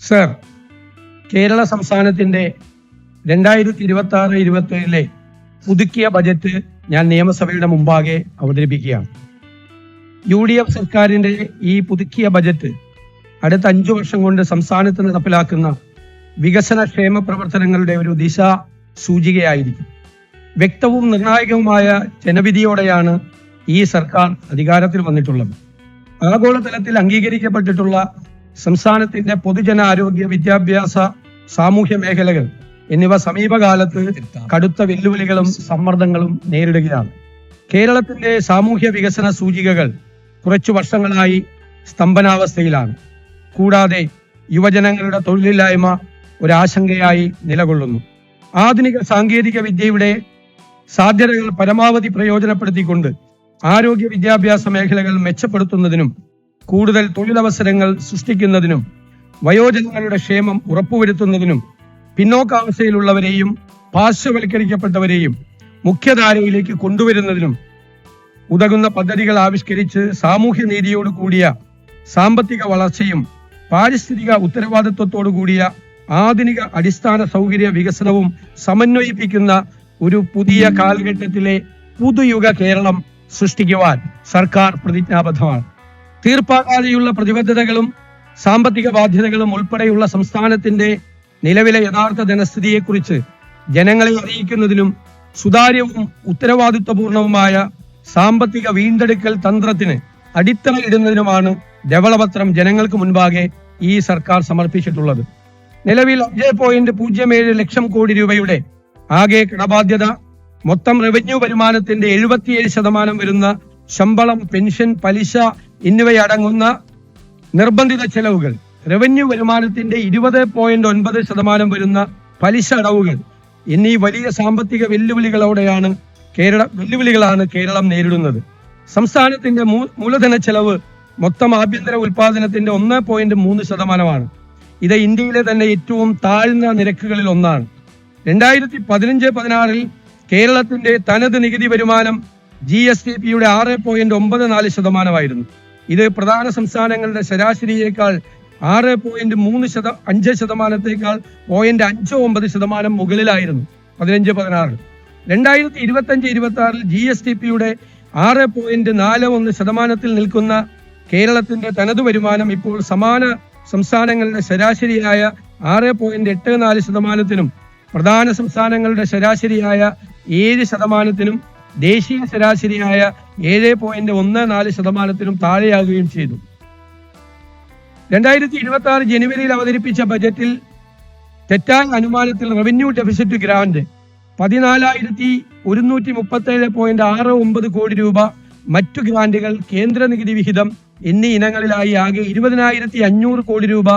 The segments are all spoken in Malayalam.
സർ, കേരള സംസ്ഥാനത്തിന്റെ 2026-27 പുതുക്കിയ ബജറ്റ് ഞാൻ നിയമസഭയുടെ മുമ്പാകെ അവതരിപ്പിക്കുകയാണ്. UDF സർക്കാരിന്റെ ഈ പുതുക്കിയ ബജറ്റ് അടുത്ത 5 വർഷം കൊണ്ട് സംസ്ഥാനത്ത് നടപ്പിലാക്കുന്ന വികസന ക്ഷേമ പ്രവർത്തനങ്ങളുടെ ഒരു ദിശ സൂചികയായിരിക്കും. വ്യക്തവും നിർണായകവുമായ ജനവിധിയോടെയാണ് ഈ സർക്കാർ അധികാരത്തിൽ വന്നിട്ടുള്ളത്. ആഗോളതലത്തിൽ അംഗീകരിക്കപ്പെട്ടിട്ടുള്ള സംസ്ഥാനത്തിന്റെ പൊതുജന ആരോഗ്യ, വിദ്യാഭ്യാസ, സാമൂഹ്യ മേഖലകൾ എന്നിവ സമീപകാലത്ത് കടുത്ത വെല്ലുവിളികളും സമ്മർദ്ദങ്ങളും നേരിടുകയാണ്. കേരളത്തിന്റെ സാമൂഹ്യ വികസന സൂചികകൾ കുറച്ചു വർഷങ്ങളായി സ്തംഭനാവസ്ഥയിലാണ്. കൂടാതെ യുവജനങ്ങളുടെ തൊഴിലില്ലായ്മ ഒരാശങ്കയായി നിലകൊള്ളുന്നു. ആധുനിക സാങ്കേതിക വിദ്യയുടെ സാധ്യതകൾ പരമാവധി പ്രയോജനപ്പെടുത്തിക്കൊണ്ട് ആരോഗ്യ, വിദ്യാഭ്യാസ മേഖലകൾ മെച്ചപ്പെടുത്തുന്നതിനും കൂടുതൽ തൊഴിലവസരങ്ങൾ സൃഷ്ടിക്കുന്നതിനും വയോജനങ്ങളുടെ ക്ഷേമം ഉറപ്പുവരുത്തുന്നതിനും പിന്നോക്കാവസ്ഥയിലുള്ളവരെയും പാർശ്വവൽക്കരിക്കപ്പെട്ടവരെയും മുഖ്യധാരയിലേക്ക് കൊണ്ടുവരുന്നതിനും ഉതകുന്ന പദ്ധതികൾ ആവിഷ്കരിച്ച് സാമൂഹ്യ നീതിയോട് കൂടിയ സാമ്പത്തിക വളർച്ചയും പാരിസ്ഥിതിക ഉത്തരവാദിത്വത്തോടു കൂടിയ ആധുനിക അടിസ്ഥാന സൗകര്യ വികസനവും സമന്വയിപ്പിക്കുന്ന ഒരു പുതിയ കാലഘട്ടത്തിലെ പുതുയുഗ കേരളം സൃഷ്ടിക്കുവാൻ സർക്കാർ പ്രതിജ്ഞാബദ്ധമാണ്. തീർപ്പാകാതെയുള്ള പ്രതിബദ്ധതകളും സാമ്പത്തിക ബാധ്യതകളും ഉൾപ്പെടെയുള്ള സംസ്ഥാനത്തിന്റെ നിലവിലെ യഥാർത്ഥ ധനസ്ഥിതിയെക്കുറിച്ച് ജനങ്ങളെ അറിയിക്കുന്നതിനും സുതാര്യവും ഉത്തരവാദിത്വപൂർണവുമായ സാമ്പത്തിക വീണ്ടെടുക്കൽ തന്ത്രത്തിന് അടിത്തറയിടുന്നതിനുമാണ് ധവളപത്രം ജനങ്ങൾക്ക് മുൻപാകെ ഈ സർക്കാർ സമർപ്പിച്ചിട്ടുള്ളത്. നിലവിൽ 5.07 ലക്ഷം കോടി രൂപയുടെ ആകെ കടബാധ്യത, മൊത്തം റവന്യൂ വരുമാനത്തിന്റെ 77% വരുന്ന ശമ്പളം, പെൻഷൻ, പലിശ എന്നിവയടങ്ങുന്ന നിർബന്ധിത ചെലവുകൾ, റവന്യൂ വരുമാനത്തിന്റെ 20.9% വരുന്ന പലിശ അടവുകൾ എന്നീ വലിയ സാമ്പത്തിക വെല്ലുവിളികളാണ് കേരളം നേരിടുന്നത്. സംസ്ഥാനത്തിന്റെ മൂലധന ചെലവ് മൊത്തം ആഭ്യന്തര ഉൽപാദനത്തിന്റെ 1.3%. ഇത് ഇന്ത്യയിലെ തന്നെ ഏറ്റവും താഴ്ന്ന നിരക്കുകളിൽ ഒന്നാണ്. 2015-16 കേരളത്തിന്റെ തനത് നികുതി വരുമാനം GSTPയുടെ 6.94%. ഇത് പ്രധാന സംസ്ഥാനങ്ങളുടെ ശരാശരിയേക്കാൾ 6.35%, 0.59% മുകളിലായിരുന്നു 15-16. 2025-26 GSTPയുടെ 6.41% നിൽക്കുന്ന കേരളത്തിന്റെ തനതു വരുമാനം ഇപ്പോൾ സമാന സംസ്ഥാനങ്ങളുടെ ശരാശരിയായ 6.84%, പ്രധാന സംസ്ഥാനങ്ങളുടെ ശരാശരിയായ 7%, ദേശീയ ശരാശരിയായ 7.14% താഴെയാകുകയും ചെയ്തു. 2026 ജനുവരിയിൽ അവതരിപ്പിച്ച ബജറ്റിൽ തെറ്റായ അനുമാനത്തിൽ റവന്യൂ ഡെഫിസിറ്റ് ഗ്രാന്റ് 14,137.69 കോടി രൂപ, മറ്റു ഗ്രാന്റുകൾ, കേന്ദ്ര നികുതി വിഹിതം എന്നീ ഇനങ്ങളിലായി ആകെ 20,500 കോടി രൂപ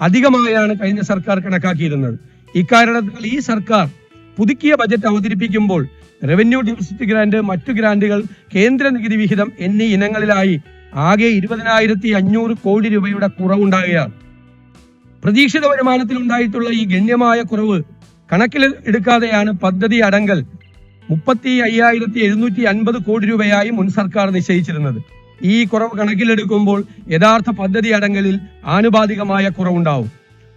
അധികമായാണ് കഴിഞ്ഞ സർക്കാർ കണക്കാക്കിയിരുന്നത്. ഇക്കാരണത്താൽ ഈ സർക്കാർ പുതുക്കിയ ബജറ്റ് അവതരിപ്പിക്കുമ്പോൾ റവന്യൂ ഡെഫിസിറ്റ് ഗ്രാന്റ്, മറ്റു ഗ്രാന്റുകൾ, കേന്ദ്ര നികുതി വിഹിതം എന്നീ ഇനങ്ങളിലായി ആകെ 20,500 കോടി രൂപയുടെ കുറവുണ്ടാകുകയാണ്. പ്രതീക്ഷിത വരുമാനത്തിൽ ഉണ്ടായിട്ടുള്ള ഈ ഗണ്യമായ കുറവ് കണക്കിൽ എടുക്കാതെയാണ് പദ്ധതി അടങ്കൽ 35,750 കോടി രൂപയായി മുൻ സർക്കാർ നിശ്ചയിച്ചിരുന്നത്. ഈ കുറവ് കണക്കിലെടുക്കുമ്പോൾ യഥാർത്ഥ പദ്ധതി അടങ്കലിൽ ആനുപാതികമായ കുറവുണ്ടാവും.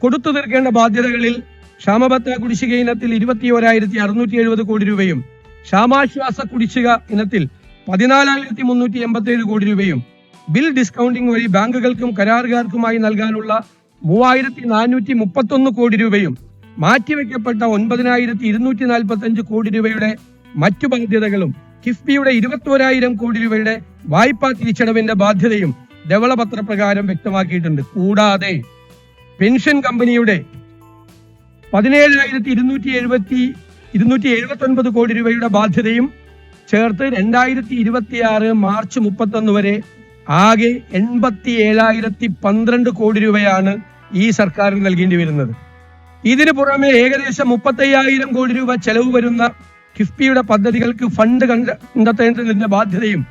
കൊടുത്തു തീർക്കേണ്ട ബാധ്യതകളിൽ ക്ഷാമബത്ത കുടിശ്ശിക ഇനത്തിൽ 21,670 കോടി രൂപയും, ക്ഷാമാശ്വാസ കുടിശ്ശിക ഇനത്തിൽ 14,387 കോടി രൂപയും, ബിൽ ഡിസ്കൗണ്ടിംഗ് വഴി ബാങ്കുകൾക്കും കരാറുകാർക്കുമായി നൽകാനുള്ള 3,431 കോടി രൂപയും, മാറ്റിവെക്കപ്പെട്ട 9,245 കോടി രൂപയുടെ മറ്റു ബാധ്യതകളും, കിഫ്ബിയുടെ 21,000 കോടി രൂപയുടെ വായ്പാ തിരിച്ചടവിന്റെ ബാധ്യതയും ധവളപത്ര പ്രകാരം വ്യക്തമാക്കിയിട്ടുണ്ട്. കൂടാതെ പെൻഷൻ കമ്പനിയുടെ 17,279 കോടി രൂപയുടെ ബാധ്യതയും ചേർത്ത് 2026 മാർച്ച് 31 വരെ ആകെ 87,012 കോടി രൂപയാണ് ഈ സർക്കാരിന് നൽകേണ്ടി വരുന്നത്. ഇതിനു പുറമെ ഏകദേശം 35,000 കോടി രൂപ ചെലവ് വരുന്ന കിഫ്ബിയുടെ പദ്ധതികൾക്ക് ഫണ്ട് കണ്ടെത്തേണ്ടതിന്റെ ബാധ്യതയും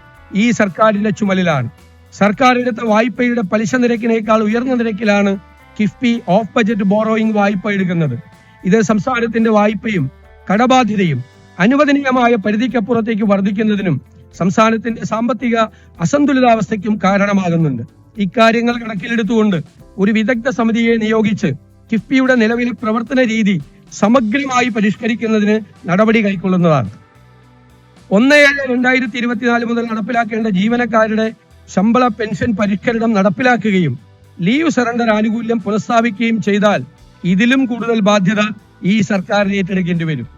ഈ സർക്കാരിന്റെ ചുമലിലാണ്. സർക്കാർ എടുത്ത വായ്പയുടെ പലിശ നിരക്കിനേക്കാൾ ഉയർന്ന നിരക്കിലാണ് കിഫ്ബി ഓഫ് ബജറ്റ് ബോറോയിങ് വായ്പ എടുക്കുന്നത്. ഇത് സംസ്ഥാനത്തിന്റെ വായ്പയും കടബാധ്യതയും അനുവദനീയമായ പരിധിക്കപ്പുറത്തേക്ക് വർദ്ധിക്കുന്നതിനും സംസ്ഥാനത്തിന്റെ സാമ്പത്തിക അസന്തുലിതാവസ്ഥയ്ക്കും കാരണമാകുന്നുണ്ട്. ഇക്കാര്യങ്ങൾ കണക്കിലെടുത്തുകൊണ്ട് ഒരു വിദഗ്ധ സമിതിയെ നിയോഗിച്ച് കിഫ്ബിയുടെ നിലവിലെ പ്രവർത്തന രീതി സമഗ്രമായി പരിഷ്കരിക്കുന്നതിന് നടപടി കൈക്കൊള്ളുന്നതാണ്. 1/7/2024 മുതൽ നടപ്പിലാക്കേണ്ട ജീവനക്കാരുടെ ശമ്പള പെൻഷൻ പരിഷ്കരണം നടപ്പിലാക്കുകയും ലീവ് സറണ്ടർ ആനുകൂല്യം പുനഃസ്ഥാപിക്കുകയും ചെയ്താൽ ഇതിലും കൂടുതൽ ബാധ്യത ഈ സർക്കാരിന് ഏറ്റെടുക്കേണ്ടി വരും.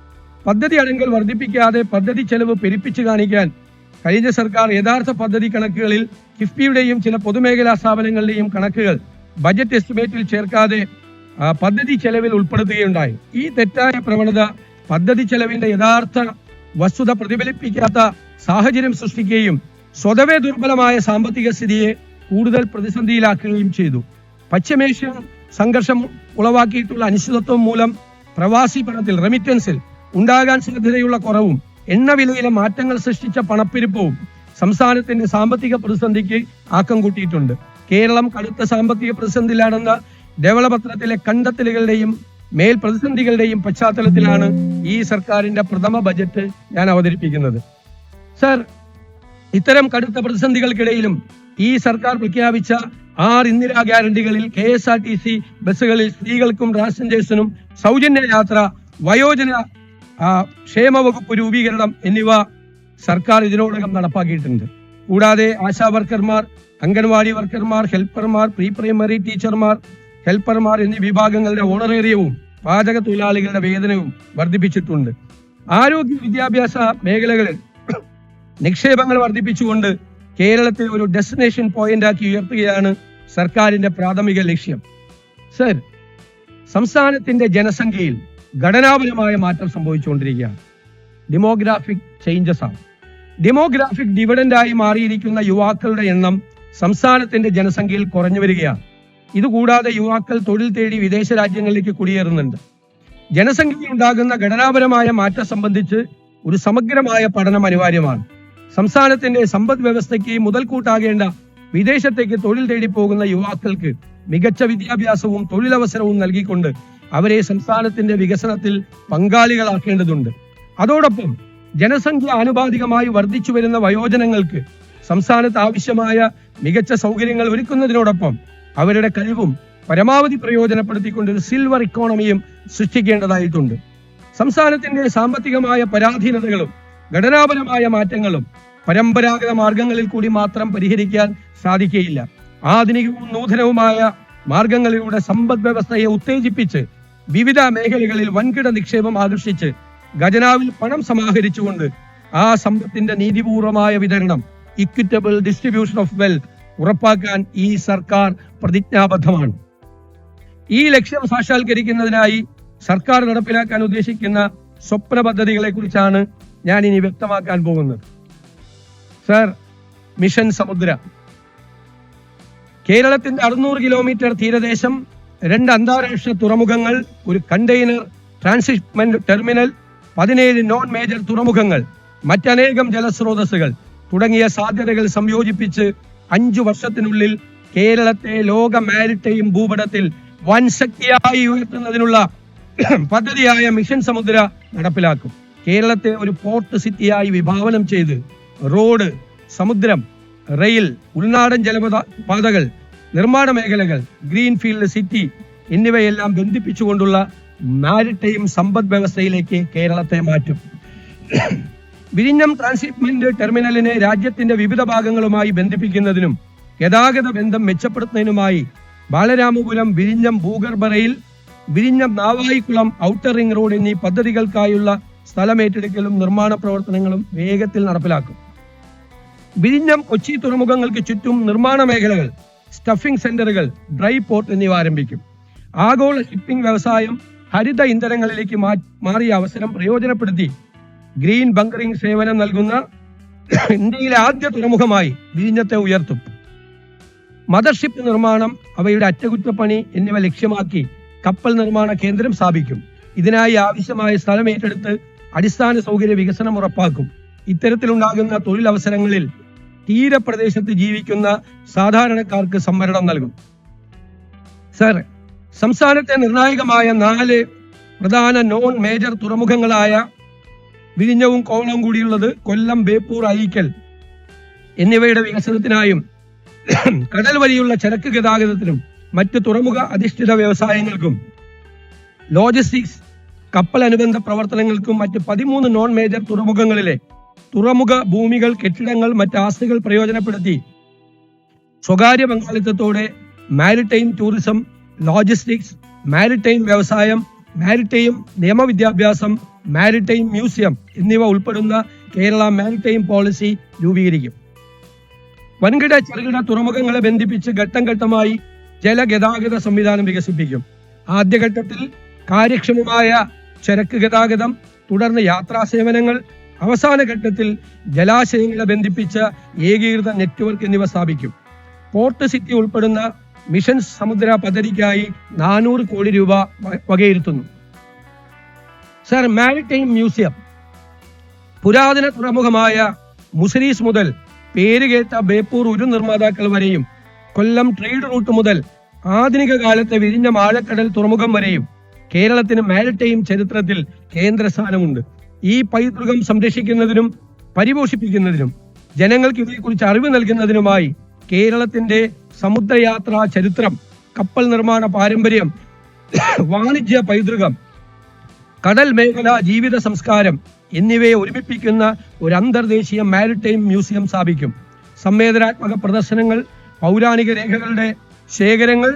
പദ്ധതി അടങ്കൽ വർദ്ധിപ്പിക്കാതെ പദ്ധതി ചെലവ് പെരുപ്പിച്ചു കാണിക്കാൻ കഴിഞ്ഞ സർക്കാർ യഥാർത്ഥ പദ്ധതി കണക്കുകളിൽ കിഫ്ബിയുടെയും ചില പൊതുമേഖലാ സ്ഥാപനങ്ങളുടെയും കണക്കുകൾ ബജറ്റ് എസ്റ്റിമേറ്റിൽ ചേർക്കാതെ പദ്ധതി ചെലവിൽ ഉൾപ്പെടുത്തുകയുണ്ടായി. ഈ തെറ്റായ പ്രവണത പദ്ധതി ചെലവിന്റെ യഥാർത്ഥ വസ്തുത പ്രതിഫലിപ്പിക്കാത്ത സാഹചര്യം സൃഷ്ടിക്കുകയും സ്വതവേ ദുർബലമായ സാമ്പത്തിക സ്ഥിതിയെ കൂടുതൽ പ്രതിസന്ധിയിലാക്കുകയും ചെയ്തു. പശ്ചിമേഷ്യൻ സംഘർഷം ഉളവാക്കിയിട്ടുള്ള അനിശ്ചിതത്വം മൂലം പ്രവാസി പണത്തിൽ റെമിറ്റൻസിൽ ഉണ്ടാകാൻ സാധ്യതയുള്ള കുറവും എണ്ണവിലയിലെ മാറ്റങ്ങൾ സൃഷ്ടിച്ച പണപ്പെരുപ്പവും സംസ്ഥാനത്തിന്റെ സാമ്പത്തിക പ്രതിസന്ധിക്ക് ആക്കം കൂട്ടിയിട്ടുണ്ട്. കേരളം കടുത്ത സാമ്പത്തിക പ്രതിസന്ധിയിലാണെന്ന ധവളപത്രത്തിലെ കണ്ടെത്തലുകളുടെയും മേൽ പ്രതിസന്ധികളുടെയും പശ്ചാത്തലത്തിലാണ് ഈ സർക്കാരിന്റെ പ്രഥമ ബജറ്റ് ഞാൻ അവതരിപ്പിക്കുന്നത്. സർ, ഇത്തരം കടുത്ത പ്രതിസന്ധികൾക്കിടയിലും ഈ സർക്കാർ പ്രഖ്യാപിച്ച 6 ഇന്ദിരാ ഗ്യാരണ്ടികളിൽ KSRTC ബസ്സുകളിൽ സ്ത്രീകൾക്കും ട്രാൻസ്ജെൻഡേഴ്സിനും സൗജന്യ യാത്ര, വയോജന ക്ഷേമ വകുപ്പ് രൂപീകരണം എന്നിവ സർക്കാർ ഇതിനോടകം നടപ്പാക്കിയിട്ടുണ്ട്. കൂടാതെ ആശാ വർക്കർമാർ, അംഗൻവാടി വർക്കർമാർ, ഹെൽപ്പർമാർ, പ്രീ പ്രൈമറി ടീച്ചർമാർ, ഹെൽപ്പർമാർ എന്നീ വിഭാഗങ്ങളുടെ ഓണറേറിയവും പാചക തൊഴിലാളികളുടെ വേതനവും വർദ്ധിപ്പിച്ചിട്ടുണ്ട്. ആരോഗ്യ വിദ്യാഭ്യാസ മേഖലകളിൽ നിക്ഷേപങ്ങൾ വർദ്ധിപ്പിച്ചുകൊണ്ട് കേരളത്തെ ഒരു ഡെസ്റ്റിനേഷൻ പോയിന്റ് ആക്കി ഉയർത്തുകയാണ് സർക്കാരിന്റെ പ്രാഥമിക ലക്ഷ്യം. സർ, സംസ്ഥാനത്തിന്റെ ജനസംഖ്യയിൽ ഘടനാപരമായ മാറ്റം സംഭവിച്ചുകൊണ്ടിരിക്കുകയാണ്. ഡെമോഗ്രാഫിക് ചേഞ്ചസ് ആണ്. ഡെമോഗ്രാഫിക് ഡിവിഡൻഡായി മാറിയിരിക്കുന്ന യുവാക്കളുടെ എണ്ണം സംസ്ഥാനത്തിന്റെ ജനസംഖ്യയിൽ കുറഞ്ഞു വരികയാണ്. ഇതുകൂടാതെ യുവാക്കൾ തൊഴിൽ തേടി വിദേശ രാജ്യങ്ങളിലേക്ക് കുടിയേറുന്നുണ്ട്. ജനസംഖ്യയിൽ ഉണ്ടാകുന്ന ഘടനാപരമായ മാറ്റം സംബന്ധിച്ച് ഒരു സമഗ്രമായ പഠനം അനിവാര്യമാണ്. സംസ്ഥാനത്തിന്റെ സമ്പദ് വ്യവസ്ഥയ്ക്ക് മുതൽക്കൂട്ടാകേണ്ട വിദേശത്തേക്ക് തൊഴിൽ തേടി പോകുന്ന യുവാക്കൾക്ക് മികച്ച വിദ്യാഭ്യാസവും തൊഴിലവസരവും നൽകിക്കൊണ്ട് അവരെ സംസ്ഥാനത്തിന്റെ വികസനത്തിൽ പങ്കാളികളാക്കേണ്ടതുണ്ട്. അതോടൊപ്പം ജനസംഖ്യ ആനുപാതികമായി വർദ്ധിച്ചു വരുന്ന വയോജനങ്ങൾക്ക് സംസ്ഥാനത്ത് ആവശ്യമായ മികച്ച സൗകര്യങ്ങൾ ഒരുക്കുന്നതിനോടൊപ്പം അവരുടെ കഴിവും പരമാവധി പ്രയോജനപ്പെടുത്തിക്കൊണ്ട് ഒരു സിൽവർ ഇക്കോണമിയും സൃഷ്ടിക്കേണ്ടതായിട്ടുണ്ട്. സംസ്ഥാനത്തിന്റെ സാമ്പത്തികമായ പരാധീനതകളും ഘടനാപരമായ മാറ്റങ്ങളും പരമ്പരാഗത മാർഗങ്ങളിൽ കൂടി മാത്രം പരിഹരിക്കാൻ സാധിക്കുകയില്ല. ആധുനികവും നൂതനവുമായ മാർഗങ്ങളിലൂടെ സമ്പദ് വ്യവസ്ഥയെ ഉത്തേജിപ്പിച്ച് വിവിധ മേഖലകളിൽ വൻകിട നിക്ഷേപം ആകർഷിച്ച് ഖജനാവിൽ പണം സമാഹരിച്ചുകൊണ്ട് ആ സമ്പത്തിന്റെ നീതിപൂർവമായ വിതരണം, ഇക്വിറ്റബിൾ ഡിസ്ട്രിബ്യൂഷൻ ഓഫ് വെൽത്ത് ഉറപ്പാക്കാൻ ഈ സർക്കാർ പ്രതിജ്ഞാബദ്ധമാണ്. ഈ ലക്ഷ്യം സാക്ഷാത്കരിക്കുന്നതിനായി സർക്കാർ നടപ്പിലാക്കാൻ ഉദ്ദേശിക്കുന്ന സ്വപ്ന പദ്ധതികളെ കുറിച്ചാണ് ഞാൻ ഇനി വ്യക്തമാക്കാൻ പോകുന്നത്. സർ, മിഷൻ സമുദ്ര. കേരളത്തിന്റെ 600 കിലോമീറ്റർ തീരദേശം, 2 അന്താരാഷ്ട്ര തുറമുഖങ്ങൾ, ഒരു container transshipment terminal, 17 non major തുറമുഖങ്ങൾ, മറ്റനേകം ജലസ്രോതസ്സുകൾ തുടങ്ങിയ സാധ്യതകൾ സംയോജിപ്പിച്ച് 5 വർഷത്തിനുള്ളിൽ കേരളത്തെ ലോക മാരിടൈം ഭൂപടത്തിൽ വൻ ശക്തിയായി ഉയർത്തുന്നതിനുള്ള പദ്ധതിയായ മിഷൻ സമുദ്ര നടപ്പിലാക്കും. കേരളത്തെ ഒരു പോർട്ട് സിറ്റിയായി വിഭാവനം ചെയ്ത് റോഡ്, സമുദ്രം, റെയിൽ, ഉൾനാടൻ ജലപാതകൾ, നിർമ്മാണ മേഖലകൾ, ഗ്രീൻഫീൽഡ് സിറ്റി എന്നിവയെല്ലാം ബന്ധിപ്പിച്ചുകൊണ്ടുള്ള മാരിടൈം സമ്പദ് വ്യവസ്ഥയിലേക്ക് കേരളത്തെ മാറ്റും. വിഴിഞ്ഞം ട്രാൻസ്ഷിപ്മെന്റ് ടെർമിനലിനെ രാജ്യത്തിന്റെ വിവിധ ഭാഗങ്ങളുമായി ബന്ധിപ്പിക്കുന്നതിനും ഗതാഗത ബന്ധം മെച്ചപ്പെടുത്തുന്നതിനുമായി ബാലരാമപുരം വിഴിഞ്ഞം ഭൂഗർഭ റെയിൽ, വിഴിഞ്ഞം നാവായിക്കുളം ഔട്ടർ റിംഗ് റോഡ് എന്നീ പദ്ധതികൾക്കായുള്ള സ്ഥലമേറ്റെടുക്കലും നിർമ്മാണ പ്രവർത്തനങ്ങളും വേഗത്തിൽ നടപ്പിലാക്കും. വിഴിഞ്ഞം, കൊച്ചി തുറമുഖങ്ങൾക്ക് ചുറ്റും നിർമ്മാണ മേഖലകൾ, സ്റ്റഫിംഗ് സെന്ററുകൾ, ഡ്രൈ പോർട്ട് എന്നിവ ആരംഭിക്കും. ആഗോള ഷിപ്പിംഗ് വ്യവസായം ഹരിത ഇന്ധനങ്ങളിലേക്ക് മാറിയ അവസരം പ്രയോജനപ്പെടുത്തി ഗ്രീൻ ബങ്കറിംഗ് സേവനം നൽകുന്ന ഇന്ത്യയിലെ ആദ്യ തുറമുഖമായി വിഴിഞ്ഞത്തെ ഉയർത്തും. മദർഷിപ്പ് നിർമ്മാണം, അവയുടെ അറ്റകുറ്റപ്പണി എന്നിവ ലക്ഷ്യമാക്കി കപ്പൽ നിർമ്മാണ കേന്ദ്രം സ്ഥാപിക്കും. ഇതിനായി ആവശ്യമായ സ്ഥലം ഏറ്റെടുത്ത് അടിസ്ഥാന സൗകര്യ വികസനം ഉറപ്പാക്കും. ഇത്തരത്തിലുണ്ടാകുന്ന തൊഴിലവസരങ്ങളിൽ തീരപ്രദേശത്ത് ജീവിക്കുന്ന സാധാരണക്കാർക്ക് സംവരണം നൽകും. സർ, സംസ്ഥാനത്തെ നിർണായകമായ 4 പ്രധാന നോൺ മേജർ തുറമുഖങ്ങളായ വിഴിഞ്ഞവും കോവളവും കൂടിയുള്ളത് കൊല്ലം, ബേപ്പൂർ, അഴീക്കൽ എന്നിവയുടെ വികസനത്തിനായും കടൽ വഴിയുള്ള ചരക്ക് ഗതാഗതത്തിനും മറ്റ് തുറമുഖ അധിഷ്ഠിത വ്യവസായങ്ങൾക്കും ലോജിസ്റ്റിക്സ് കപ്പൽ അനുബന്ധ പ്രവർത്തനങ്ങൾക്കും മറ്റ് 13 നോൺ മേജർ തുറമുഖങ്ങളിലെ തുറമുഖ ഭൂമികൾ, കെട്ടിടങ്ങൾ, മറ്റ് ആസ്തികൾ പ്രയോജനപ്പെടുത്തി സ്വകാര്യ പങ്കാളിത്തത്തോടെ മാരിടൈം ടൂറിസം, ലോജിസ്റ്റിക്സ്, മാരിടൈം വ്യവസായം, മാരിടൈം നിയമവിദ്യാഭ്യാസം, മാരിടൈം മ്യൂസിയം എന്നിവ ഉൾപ്പെടുന്ന കേരള മാരിടൈം പോളിസി രൂപീകരിക്കും. വൻകിട ചെറുകിട തുറമുഖങ്ങളെ ബന്ധിപ്പിച്ച് ഘട്ടം ഘട്ടമായി ജലഗതാഗത സംവിധാനം വികസിപ്പിക്കും. ആദ്യഘട്ടത്തിൽ കാര്യക്ഷമമായ ചരക്ക് ഗതാഗതം, തുടർന്ന് യാത്രാ സേവനങ്ങൾ, അവസാന ഘട്ടത്തിൽ ജലാശയങ്ങളെ ബന്ധിപ്പിച്ച ഏകീകൃത നെറ്റ്വർക്ക് എന്നിവ സ്ഥാപിക്കും. പോർട്ട് സിറ്റി ഉൾപ്പെടുന്ന മിഷൻ സമുദ്ര പദ്ധതിക്കായി 400 കോടി രൂപ വകയിരുത്തുന്നു. സർ, മാരിടൈം മ്യൂസിയം പുരാതന തുറമുഖമായ മുസിരീസ് മുതൽ പേരുകേട്ട ബേപ്പൂർ ഉരു നിർമ്മാതാക്കൾ വരെയും, കൊല്ലം ട്രേഡ് റൂട്ട് മുതൽ ആധുനിക കാലത്തെ വിഴിഞ്ഞം ആഴക്കടൽ തുറമുഖം വരെയും കേരളത്തിന് മാരിടൈം ചരിത്രത്തിൽ കേന്ദ്ര സ്ഥാനമുണ്ട്. ഈ പൈതൃകം സംരക്ഷിക്കുന്നതിനും പരിപോഷിപ്പിക്കുന്നതിനും ജനങ്ങൾക്ക് ഇതേക്കുറിച്ച് അറിവ് നൽകുന്നതിനുമായി കേരളത്തിന്റെ സമുദ്രയാത്രാ ചരിത്രം, കപ്പൽ നിർമ്മാണ പാരമ്പര്യം, വാണിജ്യ പൈതൃകം, കടൽ മേഖല ജീവിത സംസ്കാരം എന്നിവയെ ഒരുമിപ്പിക്കുന്ന ഒരു അന്തർദേശീയ മാരിടൈം മ്യൂസിയം സ്ഥാപിക്കും. സംവേദനാത്മക പ്രദർശനങ്ങൾ, പൗരാണിക രേഖകളുടെ ശേഖരങ്ങൾ,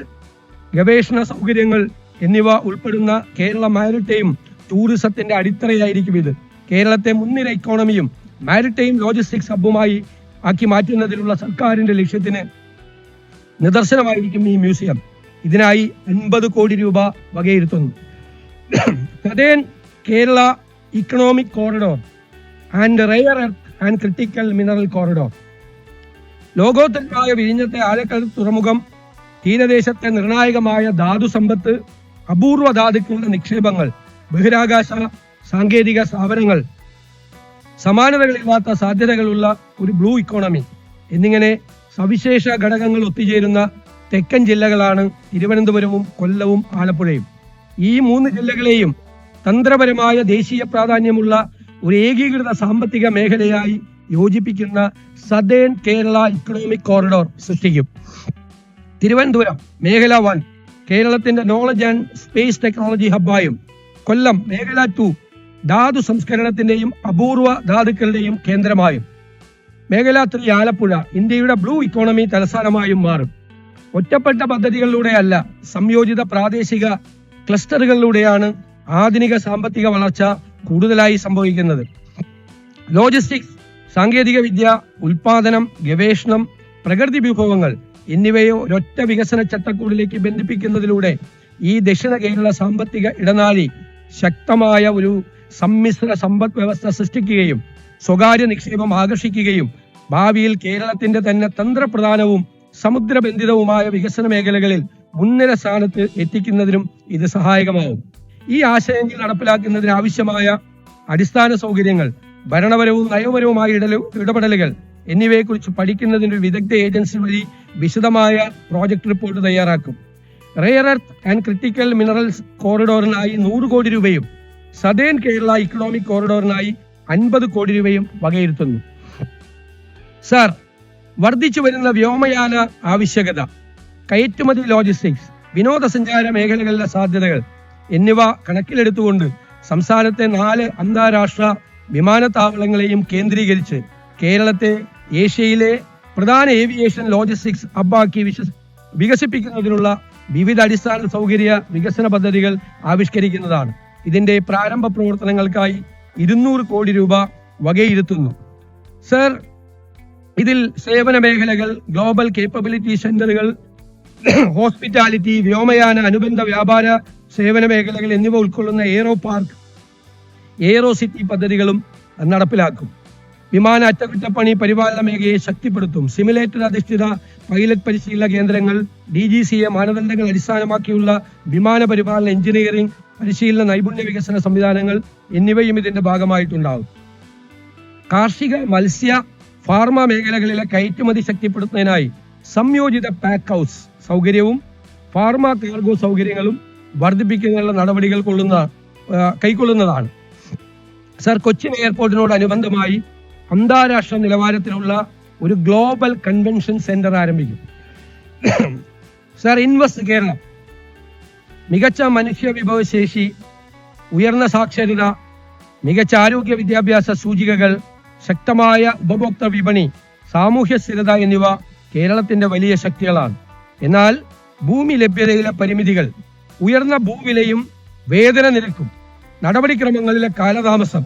ഗവേഷണ സൗകര്യങ്ങൾ എന്നിവ ഉൾപ്പെടുന്ന കേരള മാരിടൈം ടൂറിസത്തിന്റെ അടിത്തറയായിരിക്കും ഇത്. കേരളത്തെ മുൻനിര ഇക്കോണമിയും മാരിടൈം ലോജിസ്റ്റിക്സ് ഹബ്ബുമായി ആക്കി മാറ്റുന്നതിനുള്ള സർക്കാരിന്റെ ലക്ഷ്യത്തിന് നിദർശനമായിരിക്കും ഈ മ്യൂസിയം. ഇതിനായി 50 കോടി രൂപ വകയിരുത്തുന്നു. Southern Kerala economic corridor and rare earth and critical mineral corridor. ലോകോത്തരമായ വിഴിഞ്ഞത്തെ ആഴക്കടൽ തുറമുഖം തീരദേശത്തെ നിർണായകമായ ധാതു സമ്പത്ത്, അപൂർവ ധാതുക്കളുടെ നിക്ഷേപങ്ങൾ, ബഹിരാകാശ സാങ്കേതിക സ്ഥാപനങ്ങൾ, സമാനതകളില്ലാത്ത സാധ്യതകളുള്ള ഒരു ബ്ലൂ ഇക്കോണമി എന്നിങ്ങനെ സവിശേഷ ഘടകങ്ങൾ ഒത്തുചേരുന്ന തെക്കൻ ജില്ലകളാണ് തിരുവനന്തപുരവും കൊല്ലവും ആലപ്പുഴയും. ഈ 3 ജില്ലകളെയും തന്ത്രപരമായ ദേശീയ പ്രാധാന്യമുള്ള ഒരു ഏകീകൃത സാമ്പത്തിക മേഖലയായി യോജിപ്പിക്കുന്ന സതേൺ കേരള ഇക്കണോമിക് കോറിഡോർ സൃഷ്ടിക്കും. തിരുവനന്തപുരം മേഖല 1 കേരളത്തിന്റെ നോളജ് ആൻഡ് സ്പേസ് ടെക്നോളജി ഹബ്ബായും, കൊല്ലം മേഖല 2 ധാതു സംസ്കരണത്തിന്റെയും അപൂർവ ധാതുക്കളുടെയും കേന്ദ്രമായും, മേഖല 3 ആലപ്പുഴ ഇന്ത്യയുടെ ബ്ലൂ ഇക്കോണമി തലസ്ഥാനമായും മാറും. ഒറ്റപ്പെട്ട പദ്ധതികളിലൂടെയല്ല, സംയോജിത പ്രാദേശിക ക്ലസ്റ്ററുകളിലൂടെയാണ് ആധുനിക സാമ്പത്തിക വളർച്ച കൂടുതലായി സംഭവിക്കുന്നത്. ലോജിസ്റ്റിക്സ്, സാങ്കേതിക വിദ്യ, ഉൽപാദനം, ഗവേഷണം, പ്രകൃതി വിഭവങ്ങൾ എന്നിവയെ ഒരൊറ്റ വികസന ചട്ടക്കൂടിലേക്ക് ബന്ധിപ്പിക്കുന്നതിലൂടെ ഈ ദക്ഷിണ കേരള സാമ്പത്തിക ഇടനാഴി ശക്തമായ ഒരു സമ്മിശ്ര സമ്പദ് വ്യവസ്ഥ സൃഷ്ടിക്കുകയും സ്വകാര്യ നിക്ഷേപം ആകർഷിക്കുകയും ഭാവിയിൽ കേരളത്തിന്റെ തന്നെ തന്ത്രപ്രധാനവും സമുദ്രബന്ധിതവുമായ വികസന മേഖലകളിൽ മുൻനിര സ്ഥാനത്ത് എത്തിക്കുന്നതിനും ഇത് സഹായകമാവും. ഈ ആശയങ്ങൾ നടപ്പിലാക്കുന്നതിന് ആവശ്യമായ അടിസ്ഥാന സൗകര്യങ്ങൾ, ഭരണപരവും നയപരവുമായ ഇടപെടലുകൾ എന്നിവയെക്കുറിച്ച് പഠിക്കുന്നതിന് വിദഗ്ധ ഏജൻസി വഴി വിശദമായ പ്രോജക്ട് റിപ്പോർട്ട് തയ്യാറാക്കും. Rare earth and critical minerals കോറിഡോറിനായി 100 കോടി രൂപയും സതേൺ കേരള ഇക്കണോമിക് കോറിഡോറിനായി 50 കോടി രൂപയും വകയിരുത്തുന്നു. സർ, വർദ്ധിച്ചു വരുന്ന വ്യോമയാന ആവശ്യകത, കയറ്റുമതി, ലോജിസ്റ്റിക്സ്, വിനോദസഞ്ചാര മേഖലകളിലെ സാധ്യതകൾ എന്നിവ കണക്കിലെടുത്തുകൊണ്ട് സംസ്ഥാനത്തെ 4 അന്താരാഷ്ട്ര വിമാനത്താവളങ്ങളെയും കേന്ദ്രീകരിച്ച് കേരളത്തെ ഏഷ്യയിലെ പ്രധാന ഏവിയേഷൻ ലോജിസ്റ്റിക്സ് ഹബ്ബാക്കി വികസിപ്പിക്കുന്നതിനുള്ള വിവിധ അടിസ്ഥാന സൗകര്യ വികസന പദ്ധതികൾ ആവിഷ്കരിക്കുന്നതാണ്. ഇതിന്റെ പ്രാരംഭ പ്രവർത്തനങ്ങൾക്കായി 200 കോടി രൂപ വകയിരുത്തുന്നു. സർ, ഇതിൽ സേവന മേഖലകൾ, ഗ്ലോബൽ കേപ്പബിലിറ്റി സെന്ററുകൾ, ഹോസ്പിറ്റാലിറ്റി, വ്യോമയാന അനുബന്ധ വ്യാപാര സേവന മേഖലകൾ എന്നിവ ഉൾക്കൊള്ളുന്ന എയ്റോ പാർക്ക്, എയ്റോ സിറ്റി പദ്ധതികളും നടപ്പിലാക്കും. വിമാന അറ്റകുറ്റപ്പണി പരിപാലന മേഖലയെ ശക്തിപ്പെടുത്തും. സിമുലേറ്റർ അധിഷ്ഠിത പൈലറ്റ് പരിശീലന കേന്ദ്രങ്ങൾ, DGCA മാനദണ്ഡങ്ങൾ അടിസ്ഥാനമാക്കിയുള്ള വിമാന പരിപാലന എഞ്ചിനീയറിംഗ് പരിശീലന നൈപുണ്യ വികസന സംവിധാനങ്ങൾ എന്നിവയും ഇതിന്റെ ഭാഗമായിട്ടുണ്ടാകും. കാർഷിക, മത്സ്യ, ഫാർമ മേഖലകളിലെ കയറ്റുമതി ശക്തിപ്പെടുത്തുന്നതിനായി സംയോജിത പാക്ക് ഹൗസ് സൗകര്യവും ഫാർമ കാർഗോ സൗകര്യങ്ങളും വർദ്ധിപ്പിക്കുന്നതിനുള്ള നടപടികൾ കൈക്കൊള്ളുന്നതാണ്. സർ, കൊച്ചിൻ എയർപോർട്ടിനോടനുബന്ധമായി അന്താരാഷ്ട്ര നിലവാരത്തിലുള്ള ഒരു ഗ്ലോബൽ കൺവെൻഷൻ സെന്റർ ആരംഭിക്കും. സർ, ഇൻവെസ്റ്റ് കേരളം മികച്ച മനുഷ്യ വിഭവശേഷി, ഉയർന്ന സാക്ഷരത, മികച്ച ആരോഗ്യ വിദ്യാഭ്യാസ സൂചികകൾ, ശക്തമായ ഉപഭോക്തൃ വിപണി, സാമൂഹ്യ സ്ഥിരത എന്നിവ കേരളത്തിന്റെ വലിയ ശക്തികളാണ്. എന്നാൽ ഭൂമി ലഭ്യതയിലെ പരിമിതികൾ, ഉയർന്ന ഭൂവിലയും വേതന നിരക്കും, നടപടിക്രമങ്ങളിലെ കാലതാമസം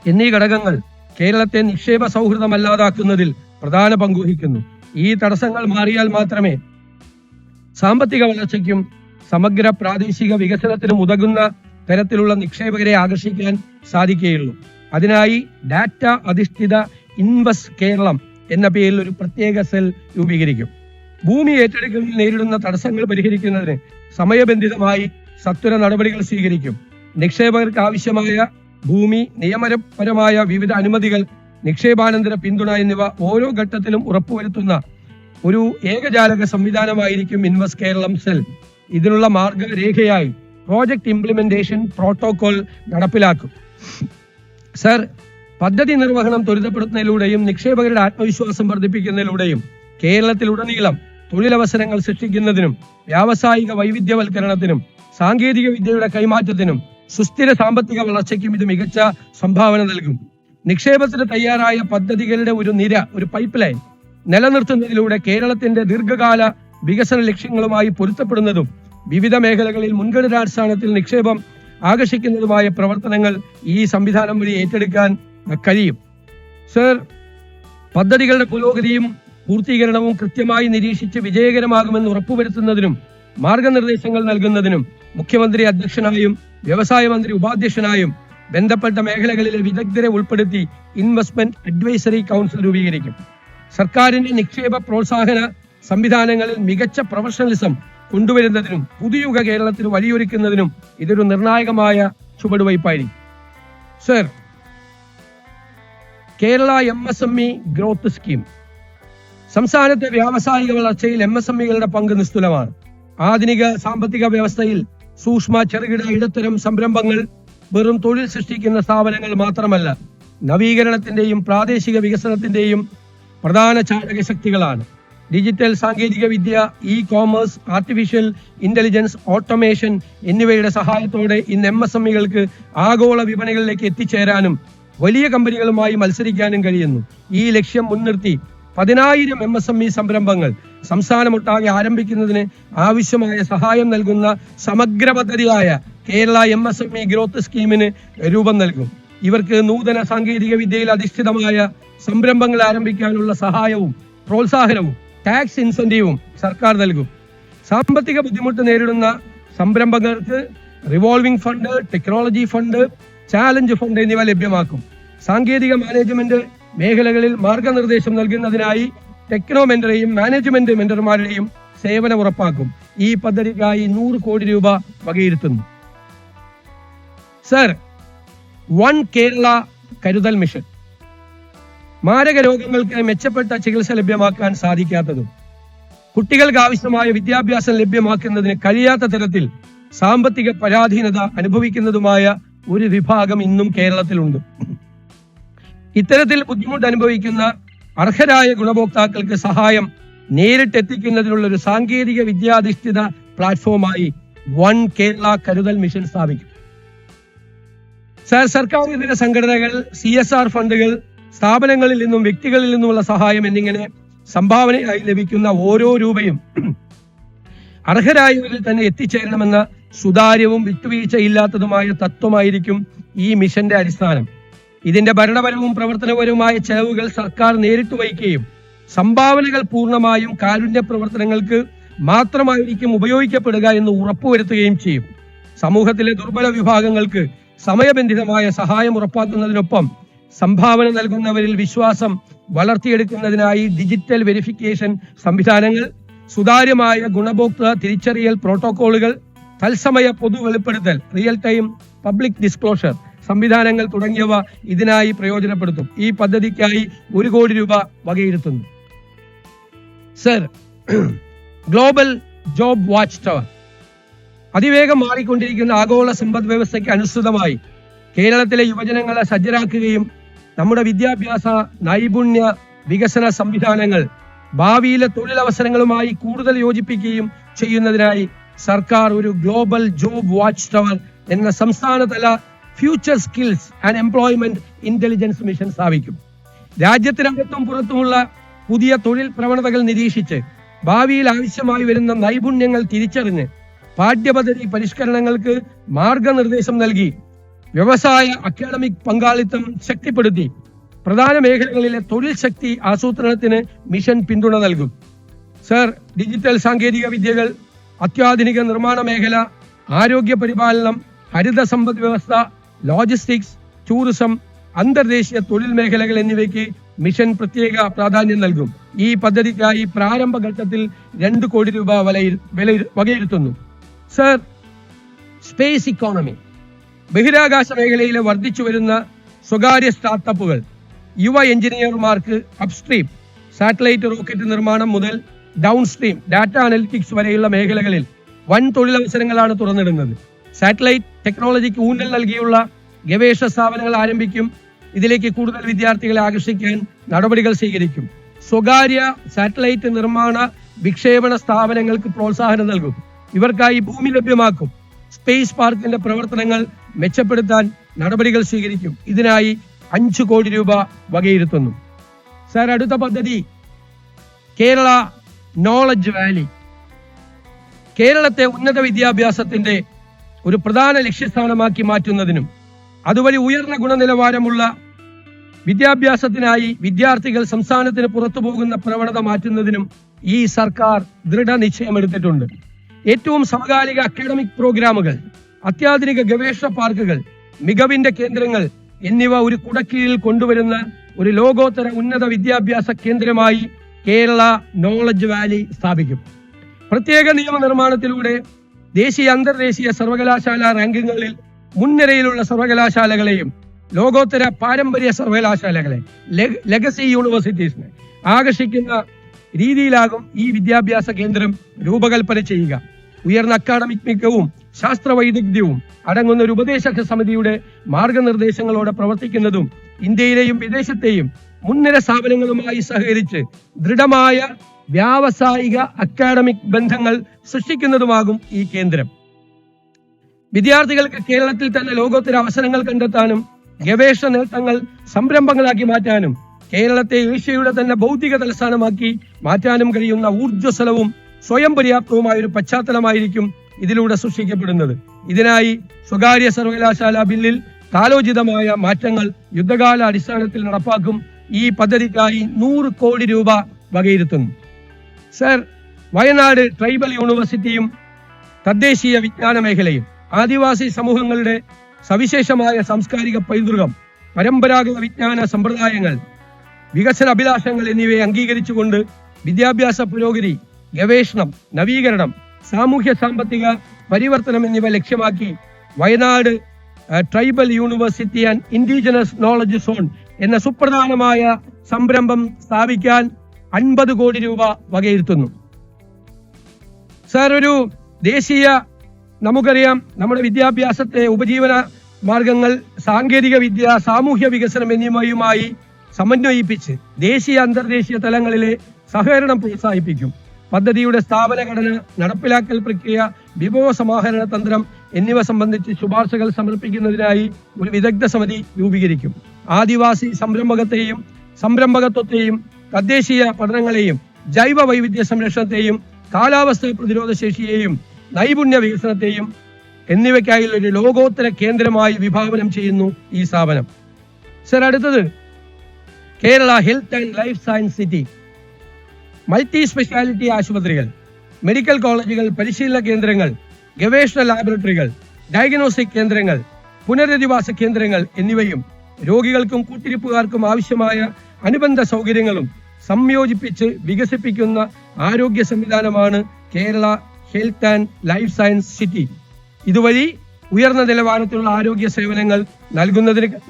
എന്നീ ഘടകങ്ങൾ കേരളത്തെ നിക്ഷേപ സൗഹൃദമല്ലാതാക്കുന്നതിൽ പ്രധാന പങ്കുവഹിക്കുന്നു. ഈ തടസ്സങ്ങൾ മാറിയാൽ മാത്രമേ സാമ്പത്തിക വളർച്ചയ്ക്കും സമഗ്ര പ്രാദേശിക വികസനത്തിനും ഉതകുന്ന തരത്തിലുള്ള നിക്ഷേപകരെ ആകർഷിക്കാൻ സാധിക്കുകയുള്ളൂ. അതിനായി ഡാറ്റ അധിഷ്ഠിത ഇൻവെസ്റ്റ് കേരളം എന്ന പേരിൽ ഒരു പ്രത്യേക സെൽ രൂപീകരിക്കും. ഭൂമി ഏറ്റെടുക്കലിൽ നേരിടുന്ന തടസ്സങ്ങൾ പരിഹരിക്കുന്നതിന് സമയബന്ധിതമായി സത്വര നടപടികൾ സ്വീകരിക്കും. നിക്ഷേപകർക്ക് ആവശ്യമായ ഭൂമി, നിയമപരമായ വിവിധ അനുമതികൾ, നിക്ഷേപാനന്തര പിന്തുണ എന്നിവ ഓരോ ഘട്ടത്തിലും ഉറപ്പുവരുത്തുന്ന ഒരു ഏകജാലക സംവിധാനമായിരിക്കും ഇൻവെസ്റ്റ് കേരളം സെൽ. ഇതിനുള്ള മാർഗരേഖയായി പ്രോജക്ട് ഇംപ്ലിമെന്റേഷൻ പ്രോട്ടോകോൾ നടപ്പിലാക്കും. സർ, പദ്ധതി നിർവഹണം ത്വരിതപ്പെടുത്തുന്നതിലൂടെയും നിക്ഷേപകരുടെ ആത്മവിശ്വാസം വർദ്ധിപ്പിക്കുന്നതിലൂടെയും കേരളത്തിലുടനീളം തൊഴിലവസരങ്ങൾ സൃഷ്ടിക്കുന്നതിനും വ്യാവസായിക വൈവിധ്യവൽക്കരണത്തിനും സാങ്കേതിക വിദ്യയുടെ കൈമാറ്റത്തിനും സുസ്ഥിര സാമ്പത്തിക വളർച്ചയ്ക്കും ഇത് മികച്ച സംഭാവന നൽകും. നിക്ഷേപത്തിന് തയ്യാറായ പദ്ധതികളുടെ ഒരു നിര, ഒരു പൈപ്പ് ലൈൻ നിലനിർത്തുന്നതിലൂടെ കേരളത്തിന്റെ ദീർഘകാല വികസന ലക്ഷ്യങ്ങളുമായി പൊരുത്തപ്പെടുന്നതും വിവിധ മേഖലകളിൽ മുൻഗണനാടിസ്ഥാനത്തിൽ നിക്ഷേപം ആകർഷിക്കുന്നതുമായ പ്രവർത്തനങ്ങൾ ഈ സംവിധാനം വഴി ഏറ്റെടുക്കാൻ കഴിയും. സർ, പദ്ധതികളുടെ പുരോഗതിയും പൂർത്തീകരണവും കൃത്യമായി നിരീക്ഷിച്ച് വിജയകരമാകുമെന്ന് ഉറപ്പുവരുത്തുന്നതിനും മാർഗനിർദ്ദേശങ്ങൾ നൽകുന്നതിനും മുഖ്യമന്ത്രി അധ്യക്ഷനായും വ്യവസായ മന്ത്രി ഉപാധ്യക്ഷനായും ബന്ധപ്പെട്ട മേഖലകളിലെ വിദഗ്ധരെ ഉൾപ്പെടുത്തി ഇൻവെസ്റ്റ്മെന്റ് അഡ്വൈസറി കൗൺസിൽ രൂപീകരിക്കും. സർക്കാരിന്റെ നിക്ഷേപ പ്രോത്സാഹന സംവിധാനങ്ങളിൽ മികച്ച പ്രൊഫഷണലിസം കൊണ്ടുവരുന്നതിനും പുതുയുഗ കേരളത്തിന് വഴിയൊരുക്കുന്നതിനും ഇതൊരു നിർണായകമായ ചുവടുവയ്പായിരിക്കും. Sir, Kerala MSME growth scheme. സംസ്ഥാനത്തെ വ്യാവസായിക വളർച്ചയിൽ MSMEകളുടെ പങ്ക് നിസ്തുലമാണ്. ആധുനിക സാമ്പത്തിക വ്യവസ്ഥയിൽ സൂക്ഷ്മ, ചെറുകിട, ഇടത്തരം സംരംഭങ്ങൾ വെറും തൊഴിൽ സൃഷ്ടിക്കുന്ന സ്ഥാപനങ്ങൾ മാത്രമല്ല, നവീകരണത്തിന്റെയും പ്രാദേശിക വികസനത്തിന്റെയും പ്രധാന ചാലകശക്തികളാണ്. ഡിജിറ്റൽ സാങ്കേതിക വിദ്യ, ഇ-കോമേഴ്സ്, ആർട്ടിഫിഷ്യൽ ഇന്റലിജൻസ്, ഓട്ടോമേഷൻ എന്നിവയുടെ സഹായത്തോടെ ഇന്ന് MSMEകൾക്ക് ആഗോള വിപണികളിലേക്ക് എത്തിച്ചേരാനും വലിയ കമ്പനികളുമായി മത്സരിക്കാനും കഴിയുന്നു. ഈ ലക്ഷ്യം മുൻനിർത്തി 10,000 MSME സംരംഭങ്ങൾ സംസ്ഥാനമൊട്ടാകെ ആരംഭിക്കുന്നതിന് ആവശ്യമായ സഹായം നൽകുന്ന സമഗ്ര പദ്ധതിയായ കേരള MSME ഗ്രോത്ത് സ്കീമിന് രൂപം നൽകും. ഇവർക്ക് നൂതന സാങ്കേതിക വിദ്യയിൽ അധിഷ്ഠിതമായ സംരംഭങ്ങൾ ആരംഭിക്കാനുള്ള സഹായവും പ്രോത്സാഹനവും ടാക്സ് ഇൻസെന്റീവും സർക്കാർ നൽകും. സാമ്പത്തിക ബുദ്ധിമുട്ട് നേരിടുന്ന സംരംഭകർക്ക് revolving fund, technology fund, challenge fund എന്നിവ ലഭ്യമാക്കും. സാങ്കേതിക മാനേജ്മെന്റ് മേഖലകളിൽ മാർഗനിർദ്ദേശം നൽകുന്നതിനായി ടെക്നോ മെന്ററെയും മാനേജ്മെന്റ് മെന്റർമാരുടെയും സേവനം ഉറപ്പാക്കും. ഈ പദ്ധതിക്കായി 100 കോടി രൂപ വകയിരുത്തുന്നു. സർ, വൺ കേരള കരുതൽ മിഷൻ. മാരക രോഗങ്ങൾക്ക് മെച്ചപ്പെട്ട ചികിത്സ ലഭ്യമാക്കാൻ സാധിക്കാത്തതും കുട്ടികൾക്ക് ആവശ്യമായ വിദ്യാഭ്യാസം ലഭ്യമാക്കുന്നതിന് കഴിയാത്ത തരത്തിൽ സാമ്പത്തിക പരാധീനത അനുഭവിക്കുന്നതുമായ ഒരു വിഭാഗം ഇന്നും കേരളത്തിലുണ്ട്. ഇത്തരത്തിൽ ബുദ്ധിമുട്ട് അനുഭവിക്കുന്ന അർഹരായ ഗുണഭോക്താക്കൾക്ക് സഹായം നേരിട്ടെത്തിക്കുന്നതിനുള്ള ഒരു സാങ്കേതിക വിദ്യാധിഷ്ഠിത പ്ലാറ്റ്ഫോമായി വൺ കേരള കരുതൽ മിഷൻ സ്ഥാപിക്കും. സർക്കാർ ഇതര സംഘടനകൾ, CSR ഫണ്ടുകൾ, സ്ഥാപനങ്ങളിൽ നിന്നും വ്യക്തികളിൽ നിന്നുമുള്ള സഹായം എന്നിങ്ങനെ സംഭാവനയായി ലഭിക്കുന്ന ഓരോ രൂപയും അർഹരായവരിൽ തന്നെ എത്തിച്ചേരണമെന്ന സുതാര്യവും വിട്ടുവീഴ്ചയില്ലാത്തതുമായ തത്വമായിരിക്കും ഈ മിഷന്റെ അടിസ്ഥാനം. ഇതിന്റെ ഭരണപരവും പ്രവർത്തനപരവുമായ ചെലവുകൾ സർക്കാർ നേരിട്ട് വഹിക്കുകയും സംഭാവനകൾ പൂർണ്ണമായും കാരുണ്യ പ്രവർത്തനങ്ങൾക്ക് മാത്രമായിരിക്കും ഉപയോഗിക്കപ്പെടുക എന്ന് ഉറപ്പുവരുത്തുകയും ചെയ്യും. സമൂഹത്തിലെ ദുർബല വിഭാഗങ്ങൾക്ക് സമയബന്ധിതമായ സഹായം ഉറപ്പാക്കുന്നതിനൊപ്പം സംഭാവന നൽകുന്നവരിൽ വിശ്വാസം വളർത്തിയെടുക്കുന്നതിനായി ഡിജിറ്റൽ വെരിഫിക്കേഷൻ സംവിധാനങ്ങൾ, സുതാര്യമായ ഗുണഭോക്തൃ തിരിച്ചറിയൽ പ്രോട്ടോകോളുകൾ, തത്സമയ പൊതു വെളിപ്പെടുത്തൽ റിയൽ ടൈം പബ്ലിക് ഡിസ്ക്ലോഷർ സംവിധാനങ്ങൾ തുടങ്ങിയവ ഇതിനായി പ്രയോജനപ്പെടുത്തും. ഈ പദ്ധതിക്കായി 1 കോടി രൂപ വകയിരുത്തുന്നു. Sir, global job watch tower. അതിവേഗം മാറിക്കൊണ്ടിരിക്കുന്ന ആഗോള സമ്പദ് വ്യവസ്ഥയ്ക്ക് അനുസൃതമായി കേരളത്തിലെ യുവജനങ്ങളെ സജ്ജരാക്കുകയും നമ്മുടെ വിദ്യാഭ്യാസ, നൈപുണ്യ, വികസന സംവിധാനങ്ങൾ ഭാവിയിലെ തൊഴിലവസരങ്ങളുമായി കൂടുതൽ യോജിപ്പിക്കുകയും ചെയ്യുന്നതിനായി സർക്കാർ ഒരു ഗ്ലോബൽ ജോബ് വാച്ച് ടവർ എന്ന സംസ്ഥാനതല future skills and employment intelligence mission സ്ഥാപിക്കും. രാജ്യത്തിനകത്തും പുറത്തുമുള്ള പുതിയ തൊഴിൽ പ്രവണതകൾ നിരീക്ഷിച്ച് ഭാവിയിൽ ആവശ്യമായി വരുന്ന നൈപുണ്യങ്ങൾ തിരിച്ചറിഞ്ഞ് പാഠ്യപദ്ധതി പരിഷ്കരണങ്ങൾക്ക് മാർഗനിർദ്ദേശം നൽകി വ്യവസായ അക്കാഡമിക് പങ്കാളിത്തം ശക്തിപ്പെടുത്തി പ്രധാന മേഖലകളിലെ തൊഴിൽ ശക്തി ആസൂത്രണത്തിന് മിഷൻ പിന്തുണ നൽകും. സർ, ഡിജിറ്റൽ സാങ്കേതിക വിദ്യകൾ, അത്യാധുനിക നിർമ്മാണ മേഖല, ആരോഗ്യ പരിപാലനം, ഹരിത സമ്പദ് വ്യവസ്ഥ, ലോജിസ്റ്റിക്സ്, ടൂറിസം, അന്തർദേശീയ തൊഴിൽ മേഖലകൾ എന്നിവയ്ക്ക് മിഷൻ പ്രത്യേക പ്രാധാന്യം നൽകും. ഈ പദ്ധതിക്കായി പ്രാരംഭഘട്ടത്തിൽ 2 കോടി രൂപ വകയിരുത്തുന്നു. സർ, സ്പേസ് ഇക്കോണമി, ബഹിരാകാശ മേഖലയിലെ വർദ്ധിച്ചു വരുന്ന സ്വകാര്യ സ്റ്റാർട്ടപ്പുകൾ യുവ എഞ്ചിനീയർമാർക്ക് അപ്സ്ട്രീം സാറ്റലൈറ്റ് റോക്കറ്റ് നിർമ്മാണം മുതൽ ഡൗൺസ്ട്രീം ഡാറ്റ അനലിറ്റിക്സ് വരെയുള്ള മേഖലകളിൽ വൻ തൊഴിലവസരങ്ങളാണ് തുറന്നിടുന്നത്. സാറ്റലൈറ്റ് ടെക്നോളജിക്ക് ഊന്നൽ നൽകിയുള്ള ഗവേഷണ സ്ഥാപനങ്ങൾ ആരംഭിക്കും. ഇതിലേക്ക് കൂടുതൽ വിദ്യാർത്ഥികളെ ആകർഷിക്കാൻ നടപടികൾ സ്വീകരിക്കും. സ്വകാര്യ സാറ്റലൈറ്റ് നിർമ്മാണ വിക്ഷേപണ സ്ഥാപനങ്ങൾക്ക് പ്രോത്സാഹനം നൽകും. ഇവർക്കായി ഭൂമി ലഭ്യമാക്കും. സ്പേസ് പാർക്കിന്റെ പ്രവർത്തനങ്ങൾ മെച്ചപ്പെടുത്താൻ നടപടികൾ സ്വീകരിക്കും. ഇതിനായി 5 കോടി രൂപ വകയിരുത്തുന്നു. സർ, അടുത്ത പദ്ധതി കേരള നോളജ് വാലി. കേരളത്തെ ഉന്നത വിദ്യാഭ്യാസത്തിന്റെ ഒരു പ്രധാന ലക്ഷ്യസ്ഥാനമാക്കി മാറ്റുന്നതിനും അതുവഴി ഉയർന്ന ഗുണനിലവാരമുള്ള വിദ്യാഭ്യാസത്തിനായി വിദ്യാർത്ഥികൾ സംസ്ഥാനത്തിന് പുറത്തു പോകുന്ന പ്രവണത മാറ്റുന്നതിനും ഈ സർക്കാർ ദൃഢനിശ്ചയമെടുത്തിട്ടുണ്ട്. ഏറ്റവും സമകാലിക അക്കാഡമിക് പ്രോഗ്രാമുകൾ, അത്യാധുനിക ഗവേഷണ പാർക്കുകൾ, മികവിന്റെ കേന്ദ്രങ്ങൾ എന്നിവ ഒരു കുടക്കീഴിൽ കൊണ്ടുവരുന്ന ഒരു ലോകോത്തര ഉന്നത വിദ്യാഭ്യാസ കേന്ദ്രമായി കേരള നോളജ് വാലി സ്ഥാപിക്കും. പ്രത്യേക നിയമനിർമ്മാണത്തിലൂടെ ദേശീയ അന്തർദേശീയ സർവകലാശാല റാങ്കിങ്ങുകളിൽ മുൻനിരയിലുള്ള സർവകലാശാലകളെയും ലോകോത്തര പാരമ്പര്യ സർവകലാശാലകളെ, ലെഗസി യൂണിവേഴ്സിറ്റീസിനെ ആകർഷിക്കുന്ന രീതിയിലാകും ഈ വിദ്യാഭ്യാസ കേന്ദ്രം രൂപകൽപ്പന ചെയ്യുക. ഉയർന്ന അക്കാഡമിക് മികവും ശാസ്ത്ര വൈദഗ്ധ്യവും അടങ്ങുന്ന ഒരു ഉപദേശക സമിതിയുടെ മാർഗനിർദ്ദേശങ്ങളോടെ പ്രവർത്തിക്കുന്നതും ഇന്ത്യയിലെയും വിദേശത്തെയും മുൻനിര സ്ഥാപനങ്ങളുമായി സഹകരിച്ച് ദൃഢമായ വ്യാവസായിക അക്കാഡമിക് ബന്ധങ്ങൾ സൃഷ്ടിക്കുന്നതുമാകും ഈ കേന്ദ്രം. വിദ്യാർത്ഥികൾക്ക് കേരളത്തിൽ തന്നെ ലോകോത്തര അവസരങ്ങൾ കണ്ടെത്താനും ഗവേഷണ നേട്ടങ്ങൾ സംരംഭങ്ങളാക്കി മാറ്റാനും കേരളത്തെ ഏഷ്യയുടെ തന്നെ ഭൗതിക തലസ്ഥാനമാക്കി മാറ്റാനും കഴിയുന്ന ഊർജ്ജസ്വലവും സ്വയം പര്യാപ്തവുമായ ഒരു പശ്ചാത്തലമായിരിക്കും ഇതിലൂടെ സൃഷ്ടിക്കപ്പെടുന്നത്. ഇതിനായി സ്വകാര്യ സർവകലാശാല ബില്ലിൽ കാലോചിതമായ മാറ്റങ്ങൾ യുദ്ധകാല അടിസ്ഥാനത്തിൽ നടപ്പാക്കും. ഈ പദ്ധതിക്കായി 100 കോടി രൂപ വകയിരുത്തുന്നു. സർ, വയനാട് ട്രൈബൽ യൂണിവേഴ്സിറ്റിയും തദ്ദേശീയ വിജ്ഞാന മേഖലയും ആദിവാസി സമൂഹങ്ങളുടെ സവിശേഷമായ സാംസ്കാരിക പൈതൃകം, പരമ്പരാഗത വിജ്ഞാന സമ്പ്രദായങ്ങൾ, വികസന അഭിലാഷങ്ങൾ എന്നിവയെ അംഗീകരിച്ചുകൊണ്ട് വിദ്യാഭ്യാസ പുരോഗതി, ഗവേഷണം, നവീകരണം, സാമൂഹ്യ സാമ്പത്തിക പരിവർത്തനം എന്നിവ ലക്ഷ്യമാക്കി Wayanad tribal university and indigenous knowledge zone എന്ന സുപ്രധാനമായ സംരംഭം സ്ഥാപിക്കാൻ 50 കോടി രൂപ വകയിരുത്തുന്നു. സാർ, ഒരു ദേശീയ, നമുക്കറിയാം, നമ്മുടെ വിദ്യാഭ്യാസത്തെ ഉപജീവന മാർഗങ്ങൾ, സാങ്കേതിക വിദ്യ, സാമൂഹ്യ വികസനം എന്നിവയുമായി സമന്വയിപ്പിച്ച് ദേശീയ അന്തർദേശീയ തലങ്ങളിലെ സഹകരണം പ്രോത്സാഹിപ്പിക്കും. പദ്ധതിയുടെ സ്ഥാപന ഘടന, നടപ്പിലാക്കൽ പ്രക്രിയ, വിഭവ സമാഹരണ തന്ത്രം എന്നിവ സംബന്ധിച്ച് ശുപാർശകൾ സമർപ്പിക്കുന്നതിനായി ഒരു വിദഗ്ധ സമിതി രൂപീകരിക്കും. ആദിവാസി സംരംഭകത്വത്തെയും തദ്ദേശീയ പഠനങ്ങളെയും ജൈവ വൈവിധ്യ സംരക്ഷണത്തെയും കാലാവസ്ഥാ പ്രതിരോധ ശേഷിയെയും നൈപുണ്യ വികസനത്തെയും എന്നിവയ്ക്കായുള്ള ഒരു ലോകോത്തര കേന്ദ്രമായി വിഭാവനം ചെയ്യുന്നു ഈ സ്ഥാപനം. സർ, അടുത്തത് Kerala health and life science city. Multi speciality ആശുപത്രികൾ, മെഡിക്കൽ കോളേജുകൾ, പരിശീലന കേന്ദ്രങ്ങൾ, ഗവേഷണ ലാബറട്ടറികൾ, ഡയഗ്നോസ്റ്റിക് കേന്ദ്രങ്ങൾ, പുനരധിവാസ കേന്ദ്രങ്ങൾ എന്നിവയും രോഗികൾക്കും കൂട്ടിരിപ്പുകാർക്കും ആവശ്യമായ അനുബന്ധ സൗകര്യങ്ങളും സംയോജിപ്പിച്ച് വികസിപ്പിക്കുന്ന ആരോഗ്യ സംവിധാനമാണ് Kerala health and life science city. ഇതുവഴി ഉയർന്ന നിലവാരത്തിലുള്ള ആരോഗ്യ സേവനങ്ങൾ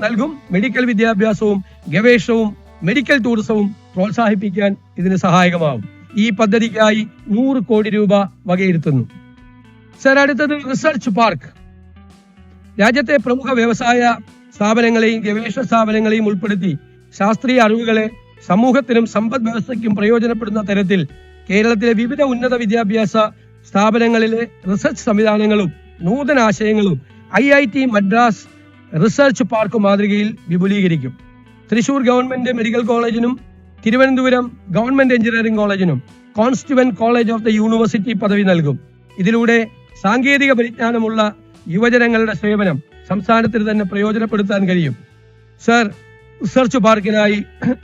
നൽകും. മെഡിക്കൽ വിദ്യാഭ്യാസവും ഗവേഷണവും മെഡിക്കൽ ടൂറിസവും പ്രോത്സാഹിപ്പിക്കാൻ ഇതിന് സഹായകമാവും. ഈ പദ്ധതിക്കായി 100 കോടി രൂപ വകയിരുത്തുന്നു. സർ, അടുത്തത് റിസർച്ച് പാർക്ക്. രാജ്യത്തെ പ്രമുഖ വ്യവസായ സ്ഥാപനങ്ങളെയും ഗവേഷണ സ്ഥാപനങ്ങളെയും ഉൾപ്പെടുത്തി ശാസ്ത്രീയ അറിവുകളെ സമൂഹത്തിനും സമ്പദ് വ്യവസ്ഥയ്ക്കും പ്രയോജനപ്പെടുന്ന തരത്തിൽ കേരളത്തിലെ വിവിധ ഉന്നത വിദ്യാഭ്യാസ സ്ഥാപനങ്ങളിലെ റിസർച്ച് സംവിധാനങ്ങളും നൂതന ആശയങ്ങളും IIT മദ്രാസ് റിസർച്ച് പാർക്ക് മാതൃകയിൽ വിപുലീകരിക്കും. തൃശൂർ ഗവൺമെന്റ് മെഡിക്കൽ കോളേജിനും തിരുവനന്തപുരം ഗവൺമെന്റ് എഞ്ചിനീയറിംഗ് കോളേജിനും constituent college of the university പദവി നൽകും. ഇതിലൂടെ സാങ്കേതിക പരിജ്ഞാനമുള്ള യുവജനങ്ങളുടെ സേവനം സംസ്ഥാനത്തിന് തന്നെ പ്രയോജനപ്പെടുത്താൻ കഴിയും. സർ, റിസർച്ച് പാർക്കിനായി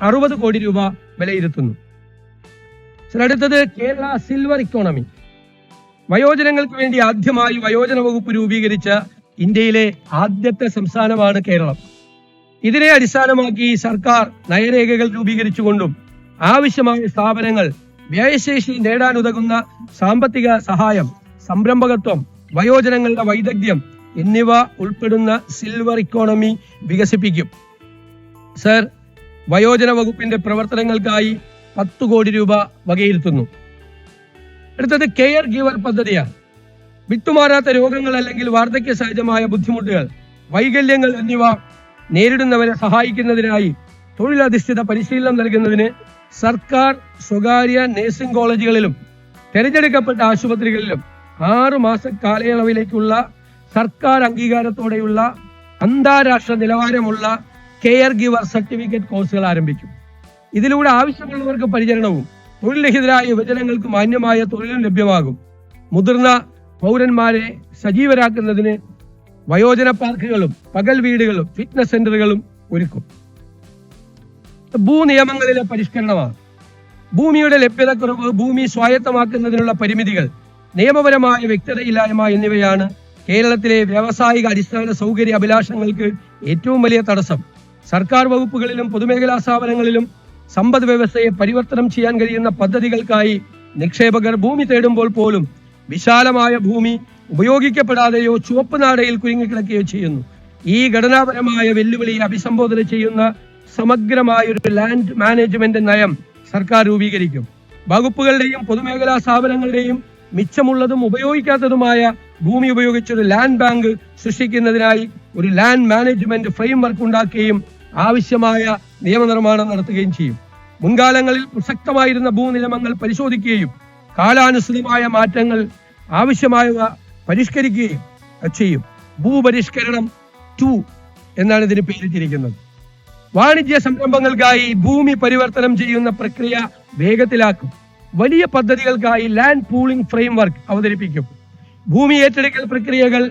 60 കോടി രൂപ വിലയിരുത്തുന്നു. സർ, അടുത്തത് കേരള സിൽവർ ഇക്കോണമി. വയോജനങ്ങൾക്ക് വേണ്ടി ആദ്യമായി വയോജന വകുപ്പ് രൂപീകരിച്ച ഇന്ത്യയിലെ ആദ്യത്തെ സംസ്ഥാനമാണ് കേരളം. ഇതിനെ അടിസ്ഥാനമാക്കി സർക്കാർ നയരേഖകൾ രൂപീകരിച്ചുകൊണ്ടും ആവശ്യമായ സ്ഥാപനങ്ങൾ, വ്യയശേഷി നേടാനുതകുന്ന സാമ്പത്തിക സഹായം, സംരംഭകത്വം, വയോജനങ്ങളുടെ വൈദഗ്ധ്യം എന്നിവ ഉൾപ്പെടുന്ന സിൽവർ ഇക്കോണമി വികസിപ്പിക്കും. സർ, വയോജന വകുപ്പിന്റെ പ്രവർത്തനങ്ങൾക്കായി 10 കോടി രൂപ വകയിരുത്തുന്നു. അടുത്തത് കെയർ ഗിവർ പദ്ധതിയാണ്. വിട്ടുമാറാത്ത രോഗങ്ങൾ അല്ലെങ്കിൽ വാർദ്ധക്യ സഹജമായ ബുദ്ധിമുട്ടുകൾ, വൈകല്യങ്ങൾ എന്നിവ നേരിടുന്നവരെ സഹായിക്കുന്നതിനായി തൊഴിലധിഷ്ഠിത പരിശീലനം നൽകുന്നതിന് സർക്കാർ, സ്വകാര്യ നഴ്സിംഗ് കോളേജുകളിലും തെരഞ്ഞെടുക്കപ്പെട്ട ആശുപത്രികളിലും 6 മാസ കാലയളവിലേക്കുള്ള സർക്കാർ അംഗീകാരത്തോടെയുള്ള അന്താരാഷ്ട്ര നിലവാരമുള്ള കെയർ ഗിവർ സർട്ടിഫിക്കറ്റ് കോഴ്സുകൾ ആരംഭിക്കും. ഇതിലൂടെ ആവശ്യമുള്ളവർക്ക് പരിചരണവും തൊഴിൽരഹിതരായ യുവജനങ്ങൾക്ക് മാന്യമായ തൊഴിലും ലഭ്യമാകും. മുതിർന്ന പൗരന്മാരെ സജീവരാക്കുന്നതിന് വയോജന പാർക്കുകളും പകൽ വീടുകളും ഫിറ്റ്നസ് സെന്ററുകളും ഒരുക്കും. ഭൂനിയമങ്ങളിലെ പരിഷ്കരണമാണ്. ഭൂമിയുടെ ലഭ്യതക്കുറവ്, ഭൂമി സ്വായത്തമാക്കുന്നതിനുള്ള പരിമിതികൾ, നിയമപരമായ വ്യക്തതയില്ലായ്മ എന്നിവയാണ് കേരളത്തിലെ വ്യാവസായിക അടിസ്ഥാന സൗകര്യ അഭിലാഷങ്ങൾക്ക് ഏറ്റവും വലിയ തടസ്സം. സർക്കാർ വകുപ്പുകളിലും പൊതുമേഖലാ സ്ഥാപനങ്ങളിലും സമ്പദ് വ്യവസ്ഥയെ പരിവർത്തനം ചെയ്യാൻ കഴിയുന്ന പദ്ധതികൾക്കായി നിക്ഷേപകർ ഭൂമി തേടുമ്പോൾ പോലും വിശാലമായ ഭൂമി ഉപയോഗിക്കപ്പെടാതെയോ ചുവപ്പ് നാടയിൽ കുരുങ്ങിക്കിടക്കുകയോ ചെയ്യുന്നു. ഈ ഘടനാപരമായ വെല്ലുവിളിയെ അഭിസംബോധന ചെയ്യുന്ന സമഗ്രമായ ഒരു ലാൻഡ് മാനേജ്മെന്റ് നയം സർക്കാർ രൂപീകരിക്കും. വകുപ്പുകളുടെയും പൊതുമേഖലാ സ്ഥാപനങ്ങളുടെയും മിച്ചമുള്ളതും ഉപയോഗിക്കാത്തതുമായ ഭൂമി ഉപയോഗിച്ചൊരു ലാൻഡ് ബാങ്ക് സൃഷ്ടിക്കുന്നതിനായി ഒരു ലാൻഡ് മാനേജ്മെന്റ് ഫ്രെയിംവർക്ക് ഉണ്ടാക്കുകയും ആവശ്യമായ നിയമനിർമ്മാണം നടത്തുകയും ചെയ്യും. മുൻകാലങ്ങളിൽ പ്രസക്തമായിരുന്ന ഭൂനിയമങ്ങൾ പരിശോധിക്കുകയും കാലാനുസൃതമായ മാറ്റങ്ങൾ ആവശ്യമായവ പരിഷ്കരിക്കുകയും ചെയ്യും. ഭൂപരിഷ്കരണം 2 എന്നാണ് ഇതിന് പേരിട്ടിരിക്കുന്നത്. വാണിജ്യ സംരംഭങ്ങൾക്കായി ഭൂമി പരിവർത്തനം ചെയ്യുന്ന പ്രക്രിയ വേഗത്തിലാക്കും. വലിയ പദ്ധതികൾക്കായി ലാൻഡ് പൂളിംഗ് ഫ്രെയിംവർക്ക് അവതരിപ്പിക്കും. ഭൂമി ഏറ്റെടുക്കൽ പ്രക്രിയകൾ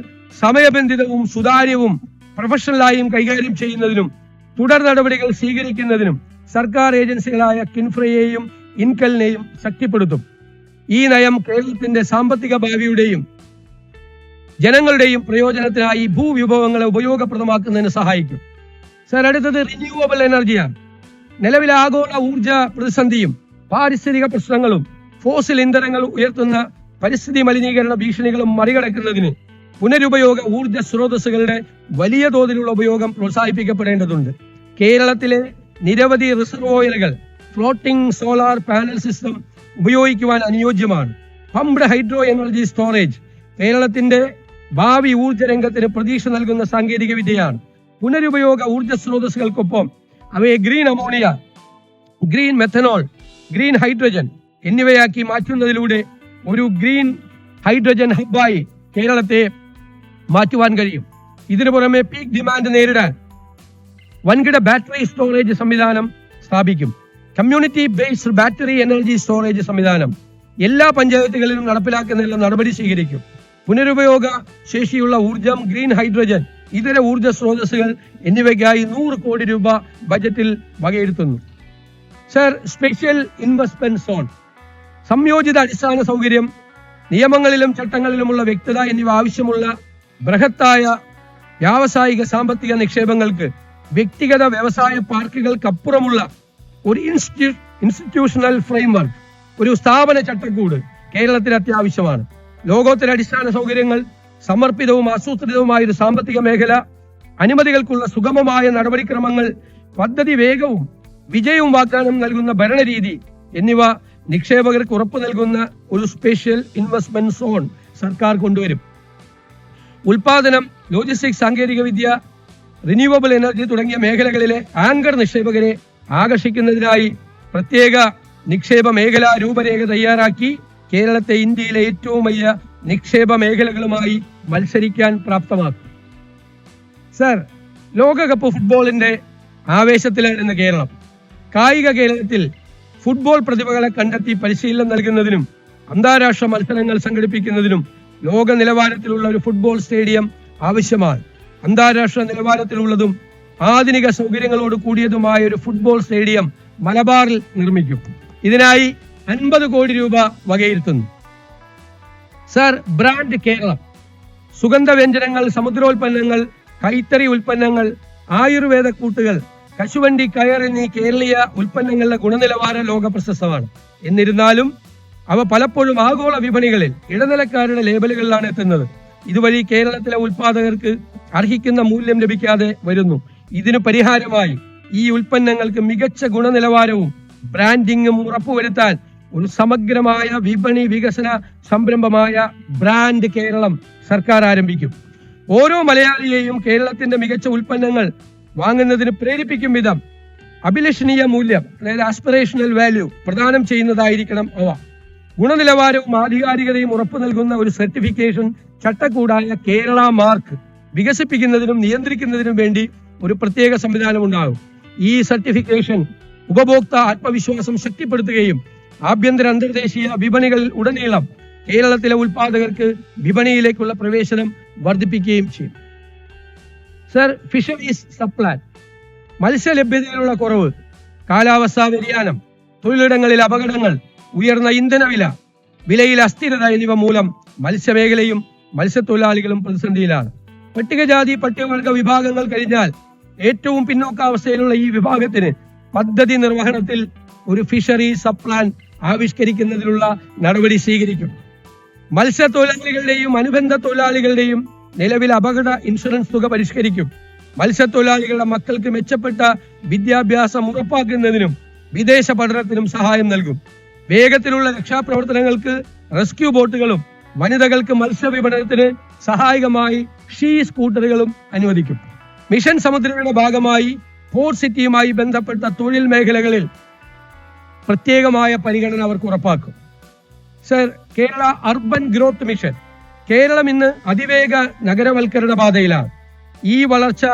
സമയബന്ധിതവും സുതാര്യവും പ്രൊഫഷണലായും കൈകാര്യം ചെയ്യുന്നതിനും തുടർ നടപടികൾ സ്വീകരിക്കുന്നതിനും സർക്കാർ ഏജൻസികളായ കിൻഫ്രയെയും ഇൻകലിനെയും ശക്തിപ്പെടുത്തും. ഈ നയം കേരളത്തിന്റെ സാമ്പത്തിക ഭാവിയുടെയും ജനങ്ങളുടെയും പ്രയോജനത്തിനായി ഭൂവിഭവങ്ങളെ ഉപയോഗപ്രദമാക്കുന്നതിന് സഹായിക്കും. സർ, അടുത്തത് റിന്യൂവബിൾ എനർജിയാണ്. നിലവിലെ ആഗോള ഊർജ പ്രതിസന്ധിയും പാരിസ്ഥിതിക പ്രശ്നങ്ങളും ഫോസിൽ ഇന്ധനങ്ങൾ ഉയർത്തുന്ന പരിസ്ഥിതി മലിനീകരണ ഭീഷണികളും മറികടക്കുന്നതിന് പുനരുപയോഗ ഊർജ സ്രോതസ്സുകളുടെ വലിയ തോതിലുള്ള ഉപയോഗം പ്രോത്സാഹിപ്പിക്കപ്പെടേണ്ടതുണ്ട്. കേരളത്തിലെ നിരവധി റിസർവോയറുകൾ ഫ്ലോട്ടിംഗ് സോളാർ പാനൽ സിസ്റ്റം ഉപയോഗിക്കുവാൻ അനുയോജ്യമാണ്. പംപ്ഡ് ഹൈഡ്രോ എനർജി സ്റ്റോറേജ് കേരളത്തിന്റെ ഭാവി ഊർജ രംഗത്തിന് പ്രതീക്ഷ നൽകുന്ന സാങ്കേതിക വിദ്യയാണ്. പുനരുപയോഗ ഊർജ സ്രോതസ്സുകൾക്കൊപ്പം അവയെ green ammonia, green methanol, green hydrogen എന്നിവയാക്കി മാറ്റുന്നതിലൂടെ ഒരു ഗ്രീൻ ഹൈഡ്രജൻ ഹബ്ബായി കേരളത്തെ മാറ്റുവാൻ കഴിയും. ഇതിനു പുറമെ പീക്ക് ഡിമാൻഡ് നേരിടാൻ വൻകിട ബാറ്ററി സ്റ്റോറേജ് സംവിധാനം സ്ഥാപിക്കും. Community based battery energy storage സംവിധാനം എല്ലാ പഞ്ചായത്തുകളിലും നടപ്പിലാക്കുന്നതിനുള്ള നടപടി സ്വീകരിക്കും. പുനരുപയോഗ ശേഷിയുള്ള ഊർജം, ഗ്രീൻ ഹൈഡ്രജൻ, ഇതര ഊർജ സ്രോതസ്സുകൾ എന്നിവയ്ക്കായി 100 കോടി രൂപ ബജറ്റിൽ വകയിരുത്തുന്നു. സർ, സ്പെഷ്യൽ ഇൻവെസ്റ്റ്മെന്റ് സോൺ, സംയോജിത അടിസ്ഥാന സൗകര്യം, നിയമങ്ങളിലും ചട്ടങ്ങളിലുമുള്ള വ്യക്തത എന്നിവ ആവശ്യമുള്ള ബൃഹത്തായ വ്യാവസായിക സാമ്പത്തിക നിക്ഷേപങ്ങൾക്ക് വ്യക്തിഗത വ്യവസായ പാർക്കുകൾക്കപ്പുറമുള്ള ഒരു ഇൻസ്റ്റിറ്റ്യൂഷണൽ ഫ്രെയിംവർക്ക്, ഒരു സ്ഥാപന ചട്ടക്കൂട് കേരളത്തിന് അത്യാവശ്യമാണ്. ലോകോത്തര അടിസ്ഥാന സൗകര്യങ്ങൾ, സമർപ്പിതവും ആസൂത്രിതവുമായ ഒരു സാമ്പത്തിക മേഖല, അനുമതികൾക്കുള്ള സുഗമമായ നടപടിക്രമങ്ങൾ, പദ്ധതി വേഗവും വിജയവും വാഗ്ദാനം നൽകുന്ന ഭരണരീതി എന്നിവ നിക്ഷേപകർക്ക് ഉറപ്പു നൽകുന്ന ഒരു സ്പെഷ്യൽ ഇൻവെസ്റ്റ്മെന്റ് സോൺ സർക്കാർ കൊണ്ടുവരും. ഉൽപാദനം, ലോജിസ്റ്റിക്സ്, സാങ്കേതിക വിദ്യ, റിന്യൂവബിൾ എനർജി തുടങ്ങിയ മേഖലകളിലെ ആങ്കർ നിക്ഷേപകരെ ആകർഷിക്കുന്നതിനായി പ്രത്യേക നിക്ഷേപ മേഖല രൂപരേഖ തയ്യാറാക്കി കേരളത്തെ ഇന്ത്യയിലെ ഏറ്റവും വലിയ നിക്ഷേപ മേഖലകളുമായി മത്സരിക്കാൻ പ്രാപ്തമാക്കും. സർ, ലോകകപ്പ് ഫുട്ബോളിന്റെ ആവേശത്തിലായിരുന്ന കേരളം കായിക കേരളത്തിൽ ഫുട്ബോൾ പ്രതിഭകളെ കണ്ടെത്തി പരിശീലനം നൽകുന്നതിനും അന്താരാഷ്ട്ര മത്സരങ്ങൾ സംഘടിപ്പിക്കുന്നതിനും ലോക നിലവാരത്തിലുള്ള ഒരു ഫുട്ബോൾ സ്റ്റേഡിയം ആവശ്യമാണ്. അന്താരാഷ്ട്ര നിലവാരത്തിലുള്ളതും ആധുനിക സൗകര്യങ്ങളോട് കൂടിയതുമായ ഒരു ഫുട്ബോൾ സ്റ്റേഡിയം മലബാറിൽ നിർമ്മിക്കും. ഇതിനായി 50 കോടി രൂപ വകയിരുത്തുന്നു. സർ, ബ്രാൻഡ് കേരളം സുഗന്ധവ്യഞ്ജനങ്ങൾ, സമുദ്രോൽപ്പന്നങ്ങൾ, കൈത്തറി ഉൽപ്പന്നങ്ങൾ, ആയുർവേദ കൂട്ടുകൾ, കശുവണ്ടി, കയർ എന്നീ കേരളീയ ഉൽപ്പന്നങ്ങളുടെ ഗുണനിലവാര ലോക പ്രശസ്തമാണ്. എന്നിരുന്നാലും അവ പലപ്പോഴും ആഗോള വിപണികളിൽ ഇടനിലക്കാരുടെ ലേബലുകളിലാണ് എത്തുന്നത്. ഇതുവഴി കേരളത്തിലെ ഉൽപാദകർക്ക് അർഹിക്കുന്ന മൂല്യം ലഭിക്കാതെ വരുന്നു. ഇതിനു പരിഹാരമായി ഈ ഉൽപ്പന്നങ്ങൾക്ക് മികച്ച ഗുണനിലവാരവും ബ്രാൻഡിങ്ങും ഉറപ്പുവരുത്താൻ ഒരു സമഗ്രമായ വിപണി വികസന സംരംഭമായ ബ്രാൻഡ് കേരളം സർക്കാർ ആരംഭിക്കും. ഓരോ മലയാളിയെയും കേരളത്തിന്റെ മികച്ച ഉൽപ്പന്നങ്ങൾ വാങ്ങുന്നതിന് പ്രേരിപ്പിക്കും വിധം അഭിലഷണീയ മൂല്യം, അതായത് ആസ്പിറേഷണൽ വാല്യൂ പ്രദാനം ചെയ്യുന്നതായിരിക്കണം അവ. ഗുണനിലവാരവും ആധികാരികതയും ഉറപ്പു നൽകുന്ന ഒരു സർട്ടിഫിക്കേഷൻ ചട്ടക്കൂടായ കേരള മാർക്ക് വികസിപ്പിക്കുന്നതിനും നിയന്ത്രിക്കുന്നതിനും വേണ്ടി ഒരു പ്രത്യേക സംവിധാനം ഉണ്ടാകും. ഈ സർട്ടിഫിക്കേഷൻ ഉപഭോക്തൃ ആത്മവിശ്വാസം ശക്തിപ്പെടുത്തുകയും ആഭ്യന്തര അന്തർദേശീയ വിപണികളിൽ ഉടനീളം കേരളത്തിലെ ഉൽപാദകർക്ക് വിപണിയിലേക്കുള്ള പ്രവേശനം വർദ്ധിപ്പിക്കുകയും ചെയ്യും. സർ, ഫിഷറീസ് സപ്ലാൻ മത്സ്യലഭ്യതയിലുള്ള കുറവ്, കാലാവസ്ഥാ വ്യതിയാനം, തൊഴിലിടങ്ങളിൽ അപകടങ്ങൾ, ഉയർന്ന ഇന്ധനവില, വിലയിൽ അസ്ഥിരത എന്നിവ മൂലം മത്സ്യമേഖലയും മത്സ്യത്തൊഴിലാളികളും പ്രതിസന്ധിയിലാണ്. പട്ടികജാതി പട്ടികവർഗ വിഭാഗങ്ങൾ കഴിഞ്ഞാൽ ഏറ്റവും പിന്നോക്കാവസ്ഥയിലുള്ള ഈ വിഭാഗത്തിന് പദ്ധതി നിർവഹണത്തിൽ ഒരു ഫിഷറി സപ്ലാൻ ആവിഷ്കരിക്കുന്നതിനുള്ള നടപടി സ്വീകരിക്കും. മത്സ്യത്തൊഴിലാളികളുടെയും അനുബന്ധ തൊഴിലാളികളുടെയും നിലവിലെ അപകട ഇൻഷുറൻസ് തുക പരിഷ്കരിക്കും. മത്സ്യത്തൊഴിലാളികളുടെ മക്കൾക്ക് മെച്ചപ്പെട്ട വിദ്യാഭ്യാസം ഉറപ്പാക്കുന്നതിനും വിദേശ പഠനത്തിനും സഹായം നൽകും. വേഗത്തിലുള്ള രക്ഷാപ്രവർത്തനങ്ങൾക്ക് റെസ്ക്യൂ ബോട്ടുകളും വനിതകൾക്ക് മത്സ്യവിപണനത്തിന് സഹായകമായി ഷീ സ്കൂട്ടറുകളും അനുവദിക്കും. മിഷൻ സമുദ്രയുടെ ഭാഗമായി പോർട്ട് സിറ്റിയുമായി ബന്ധപ്പെട്ട തൊഴിൽ മേഖലകളിൽ പ്രത്യേകമായ പരിഗണന അവർക്ക് ഉറപ്പാക്കും. Sir, Kerala urban growth mission. Keralam ഇന്ന് അതിവേഗ നഗരവൽക്കരണ പാതയിലാണ്. ഈ വളർച്ച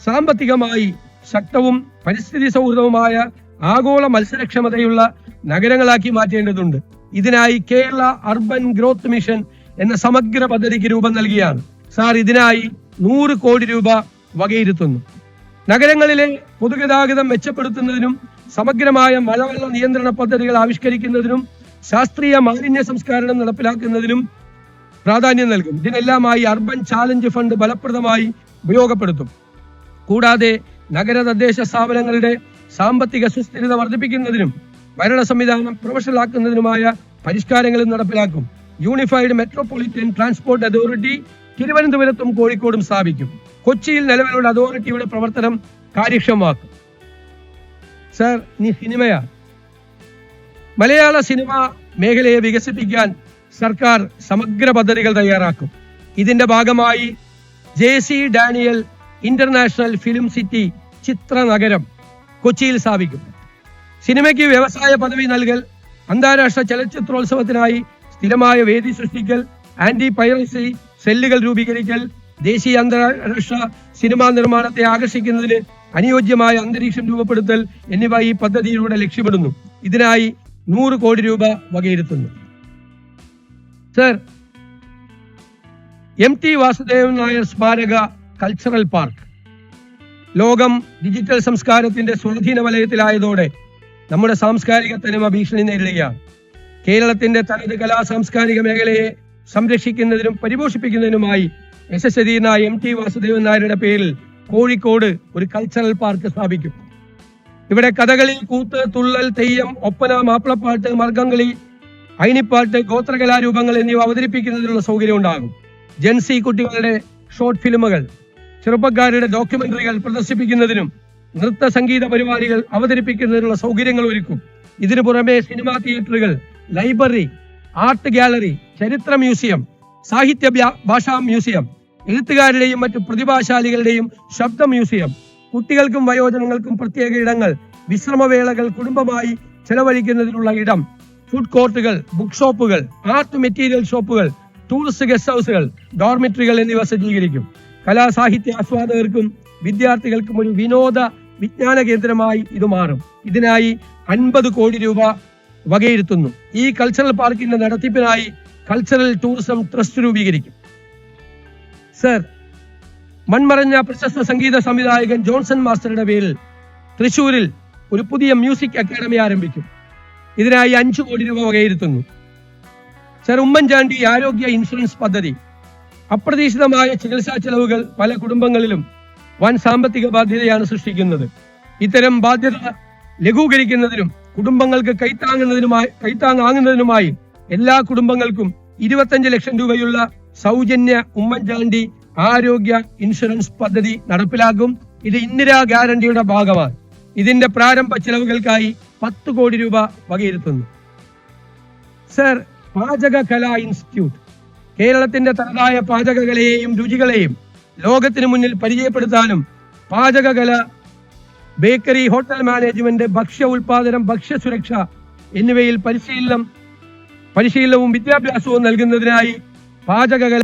സാമ്പത്തികമായി ശക്തവും പരിസ്ഥിതി സൗഹൃദവുമായ ആഗോള മത്സരക്ഷമതയുള്ള നഗരങ്ങളാക്കി മാറ്റേണ്ടതുണ്ട്. ഇതിനായി കേരള അർബൻ ഗ്രോത്ത് മിഷൻ എന്ന സമഗ്ര പദ്ധതിക്ക് രൂപം നൽകിയാണ്. സാർ, ഇതിനായി 100 കോടി രൂപ വകയിരുത്തുന്നു. നഗരങ്ങളിലെ പൊതുഗതാഗതം മെച്ചപ്പെടുത്തുന്നതിനും സമഗ്രമായ മഴവെള്ള നിയന്ത്രണ പദ്ധതികൾ ആവിഷ്കരിക്കുന്നതിനും ശാസ്ത്രീയ മാലിന്യ സംസ്കരണം നടപ്പിലാക്കുന്നതിനും പ്രാധാന്യം നൽകും. ഇതിനെല്ലാമായി അർബൻ ചാലഞ്ച് ഫണ്ട് ഫലപ്രദമായി ഉപയോഗപ്പെടുത്തും. കൂടാതെ നഗര തദ്ദേശ സ്ഥാപനങ്ങളുടെ സാമ്പത്തിക സുസ്ഥിരത വർദ്ധിപ്പിക്കുന്നതിനും ഭരണ സംവിധാനം പ്രൊഫഷണൽ ആക്കുന്നതിനുമായ പരിഷ്കാരങ്ങളും നടപ്പിലാക്കും. യൂണിഫൈഡ് മെട്രോപൊളിറ്റൻ ട്രാൻസ്പോർട്ട് അതോറിറ്റി തിരുവനന്തപുരത്തും കോഴിക്കോടും സ്ഥാപിക്കും. കൊച്ചിയിൽ നിലവിലുള്ള അതോറിറ്റിയുടെ പ്രവർത്തനം കാര്യക്ഷമമാക്കും. സർ, ഇനി സിനിമയാണ്. മലയാള സിനിമ മേഖലയെ വികസിപ്പിക്കാൻ സർക്കാർ സമഗ്ര പദ്ധതികൾ തയ്യാറാക്കും. ഇതിന്റെ ഭാഗമായി JC Daniel international film city ചിത്രനഗരം കൊച്ചിയിൽ സ്ഥാപിക്കും. സിനിമയ്ക്ക് വ്യവസായ പദവി നൽകൽ, അന്താരാഷ്ട്ര ചലച്ചിത്രോത്സവത്തിനായി സ്ഥിരമായ വേദി സൃഷ്ടിക്കൽ, ആന്റി പൈറസി സെല്ലുകൾ രൂപീകരിക്കൽ, ദേശീയ അന്താരാഷ്ട്ര സിനിമാ നിർമ്മാണത്തെ ആകർഷിക്കുന്നതിന് അനുയോജ്യമായ അന്തരീക്ഷം രൂപപ്പെടുത്തൽ എന്നിവ ഈ പദ്ധതിയിലൂടെ ലക്ഷ്യമിടുന്നു. ഇതിനായി 100 കോടി രൂപ വകയിരുത്തുന്നു. സർ, MT വാസുദേവൻ നായർ സ്മാരക കൾച്ചറൽ പാർക്ക്. ലോകം ഡിജിറ്റൽ സംസ്കാരത്തിന്റെ സ്വാധീന വലയത്തിലായതോടെ നമ്മുടെ സാംസ്കാരിക തനിമ ഭീഷണി നേരിടുകയാണ്. കേരളത്തിന്റെ തനത് കലാ സാംസ്കാരിക മേഖലയെ സംരക്ഷിക്കുന്നതിനും പരിപോഷിപ്പിക്കുന്നതിനുമായി യശസ്വതീയനായ MT വാസുദേവൻ നായരുടെ പേരിൽ കോഴിക്കോട് ഒരു കൾച്ചറൽ പാർക്ക് സ്ഥാപിക്കും. ഇവിടെ കഥകളി, കൂത്ത്, തുള്ളൽ, തെയ്യം, ഒപ്പന, മാപ്പിളപ്പാട്ട്, മർഗംകളി, അയിനിപ്പാട്ട്, ഗോത്രകലാരൂപങ്ങൾ എന്നിവ അവതരിപ്പിക്കുന്നതിനുള്ള സൗകര്യം ഉണ്ടാകും. ജെൻസി കുട്ടികളുടെ ഷോർട്ട് ഫിലിമുകൾ, ചെറുപ്പക്കാരുടെ ഡോക്യുമെന്ററികൾ പ്രദർശിപ്പിക്കുന്നതിനും നൃത്ത സംഗീത പരിപാടികൾ അവതരിപ്പിക്കുന്നതിനുള്ള സൗകര്യങ്ങൾ ഒരുക്കും. ഇതിനു പുറമെ സിനിമാ തിയേറ്ററുകൾ, ലൈബ്രറി, ആർട്ട് ഗാലറി, ചരിത്ര മ്യൂസിയം, സാഹിത്യ ഭാഷാ മ്യൂസിയം, എഴുത്തുകാരുടെയും മറ്റു പ്രതിഭാശാലികളുടെയും ശബ്ദ മ്യൂസിയം, കുട്ടികൾക്കും വയോജനങ്ങൾക്കും പ്രത്യേക ഇടങ്ങൾ, വിശ്രമവേളകൾ കുടുംബമായി ചെലവഴിക്കുന്നതിനുള്ള ഇടം, ഫുഡ് കോർട്ടുകൾ, ബുക്ക് ഷോപ്പുകൾ, ആർട്ട് മെറ്റീരിയൽ ഷോപ്പുകൾ, ടൂറിസ്റ്റ് ഗസ്റ്റ് ഹൗസുകൾ, ഡോർമിറ്ററികൾ എന്നിവ സജ്ജീകരിക്കും. കലാസാഹിത്യ ആസ്വാദകർക്കും വിദ്യാർത്ഥികൾക്കും ഒരു വിനോദ വിജ്ഞാന കേന്ദ്രമായി ഇത് മാറും. ഇതിനായി 50 കോടി രൂപ വകയിരുത്തുന്നു. ഈ കൾച്ചറൽ പാർക്കിന്റെ നടത്തിപ്പിനായി കൾച്ചറൽ ടൂറിസം ട്രസ്റ്റ് രൂപീകരിക്കും. സർ, മൺമറഞ്ഞ പ്രശസ്ത സംഗീത സംവിധായകൻ ജോൺസൺ മാസ്റ്ററുടെ പേരിൽ തൃശൂരിൽ ഒരു പുതിയ മ്യൂസിക് അക്കാദമി ആരംഭിക്കും. ഇതിനായി 5 കോടി രൂപ വകയിരുത്തുന്നു. സർ, ഉമ്മൻചാണ്ടി ആരോഗ്യ ഇൻഷുറൻസ് പദ്ധതി. അപ്രതീക്ഷിതമായ ചികിത്സാ ചെലവുകൾ പല കുടുംബങ്ങളിലും വൻ സാമ്പത്തിക ബാധ്യതയാണ് സൃഷ്ടിക്കുന്നത്. ഇത്തരം ബാധ്യത ലഘൂകരിക്കുന്നതിനും കുടുംബങ്ങൾക്ക് കൈത്താങ്ങാകുന്നതിനുമായി എല്ലാ കുടുംബങ്ങൾക്കും 25 ലക്ഷം രൂപയുള്ള സൗജന്യ ഉമ്മൻചാണ്ടി ആരോഗ്യ ഇൻഷുറൻസ് പദ്ധതി നടപ്പിലാക്കും. ഇത് ഇന്ദിരാ ഗ്യാരണ്ടിയുടെ ഭാഗമാണ്. ഇതിന്റെ പ്രാരംഭ ചെലവുകൾക്കായി 10 കോടി രൂപ വകയിരുത്തുന്നു. സർ, പാചക കലാ ഇൻസ്റ്റിറ്റ്യൂട്ട് കേരളത്തിന്റെ തനതായ പാചകകലയെയും രുചികളെയും ലോകത്തിന് മുന്നിൽ പരിചയപ്പെടുത്താനും പാചകകല, ബേക്കറി, ഹോട്ടൽ മാനേജ്മെന്റ്, ഭക്ഷ്യ ഉൽപാദനം, ഭക്ഷ്യസുരക്ഷ എന്നിവയിൽ പരിശീലനവും വിദ്യാഭ്യാസവും നൽകുന്നതിനായി പാചകകല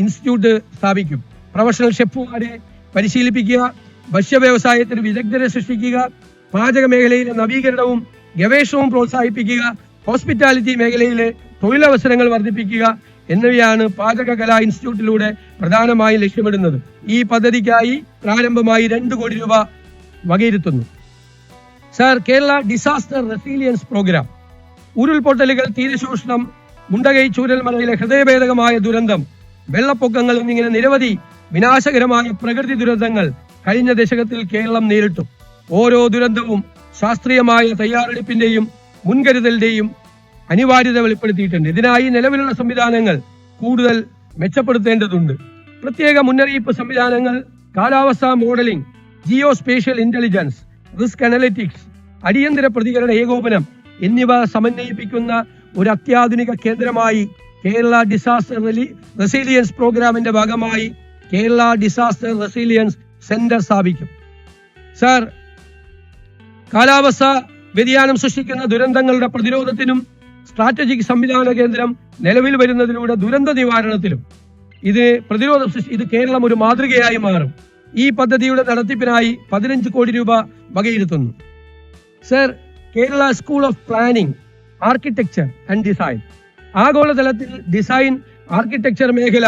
ഇൻസ്റ്റിറ്റ്യൂട്ട് സ്ഥാപിക്കും. പ്രൊഫഷണൽ ഷെഫുമാരെ പരിശീലിപ്പിക്കുക, ഭക്ഷ്യ വ്യവസായത്തിന് വിദഗ്ധരെ സൃഷ്ടിക്കുക, പാചക മേഖലയിലെ നവീകരണവും ഗവേഷണവും പ്രോത്സാഹിപ്പിക്കുക, ഹോസ്പിറ്റാലിറ്റി മേഖലയിലെ തൊഴിലവസരങ്ങൾ വർദ്ധിപ്പിക്കുക എന്നിവയാണ് പാചകകലാ ഇൻസ്റ്റിറ്റ്യൂട്ടിലൂടെ പ്രധാനമായും ലക്ഷ്യമിടുന്നത്. ഈ പദ്ധതിക്കായി പ്രാരംഭമായി 2 കോടി രൂപ വകയിരുത്തുന്നു. Sir, Kerala disaster resilience programme. ഉരുൾപൊട്ടലുകൾ, തീരശോഷണം, മുണ്ടകൈ ചൂരൽമലയിലെ ഹൃദയഭേദകമായ ദുരന്തം, വെള്ളപ്പൊക്കങ്ങൾ എന്നിങ്ങനെ നിരവധി വിനാശകരമായ പ്രകൃതി ദുരന്തങ്ങൾ കഴിഞ്ഞ ദശകത്തിൽ കേരളം നേരിട്ടു. ഓരോ ദുരന്തവും ശാസ്ത്രീയമായ തയ്യാറെടുപ്പിന്റെയും മുൻകരുതലിന്റെയും അനിവാര്യത വെളിപ്പെടുത്തിയിട്ടുണ്ട്. ഇതിനായി നിലവിലുള്ള സംവിധാനങ്ങൾ കൂടുതൽ മെച്ചപ്പെടുത്തേണ്ടതുണ്ട്. പ്രത്യേക മുന്നറിയിപ്പ് സംവിധാനങ്ങൾ, കാലാവസ്ഥാ modelling, Jio spatial intelligence, risk analytics, അടിയന്തര പ്രതികരണ ഏകോപനം എന്നിവ സമന്വയിപ്പിക്കുന്ന ഒരു അത്യാധുനിക കേന്ദ്രമായി കേരള ഡിസാസ്റ്റർ റെസിലിയൻസ് പ്രോഗ്രാമിന്റെ ഭാഗമായി കേരള ഡിസാസ്റ്റർ റെസിലിയൻസ് സെന്റർ സ്ഥാപിക്കും. സർ, കാലാവസ്ഥാ വ്യതിയാനം സൃഷ്ടിക്കുന്ന ദുരന്തങ്ങളുടെ പ്രതിരോധത്തിനും സ്ട്രാറ്റജിക് സംവിധാന കേന്ദ്രം നിലവിൽ വരുന്നതിലൂടെ ദുരന്ത നിവാരണത്തിലും ഇത് കേരളം ഒരു മാതൃകയായി മാറും. ഈ പദ്ധതിയുടെ നടത്തിപ്പിനായി 15 കോടി രൂപ വകയിരുത്തുന്നു. Sir, Kerala school of planning, architecture and design. ആഗോളതലത്തിൽ ഡിസൈൻ, ആർക്കിടെക്ചർ മേഖല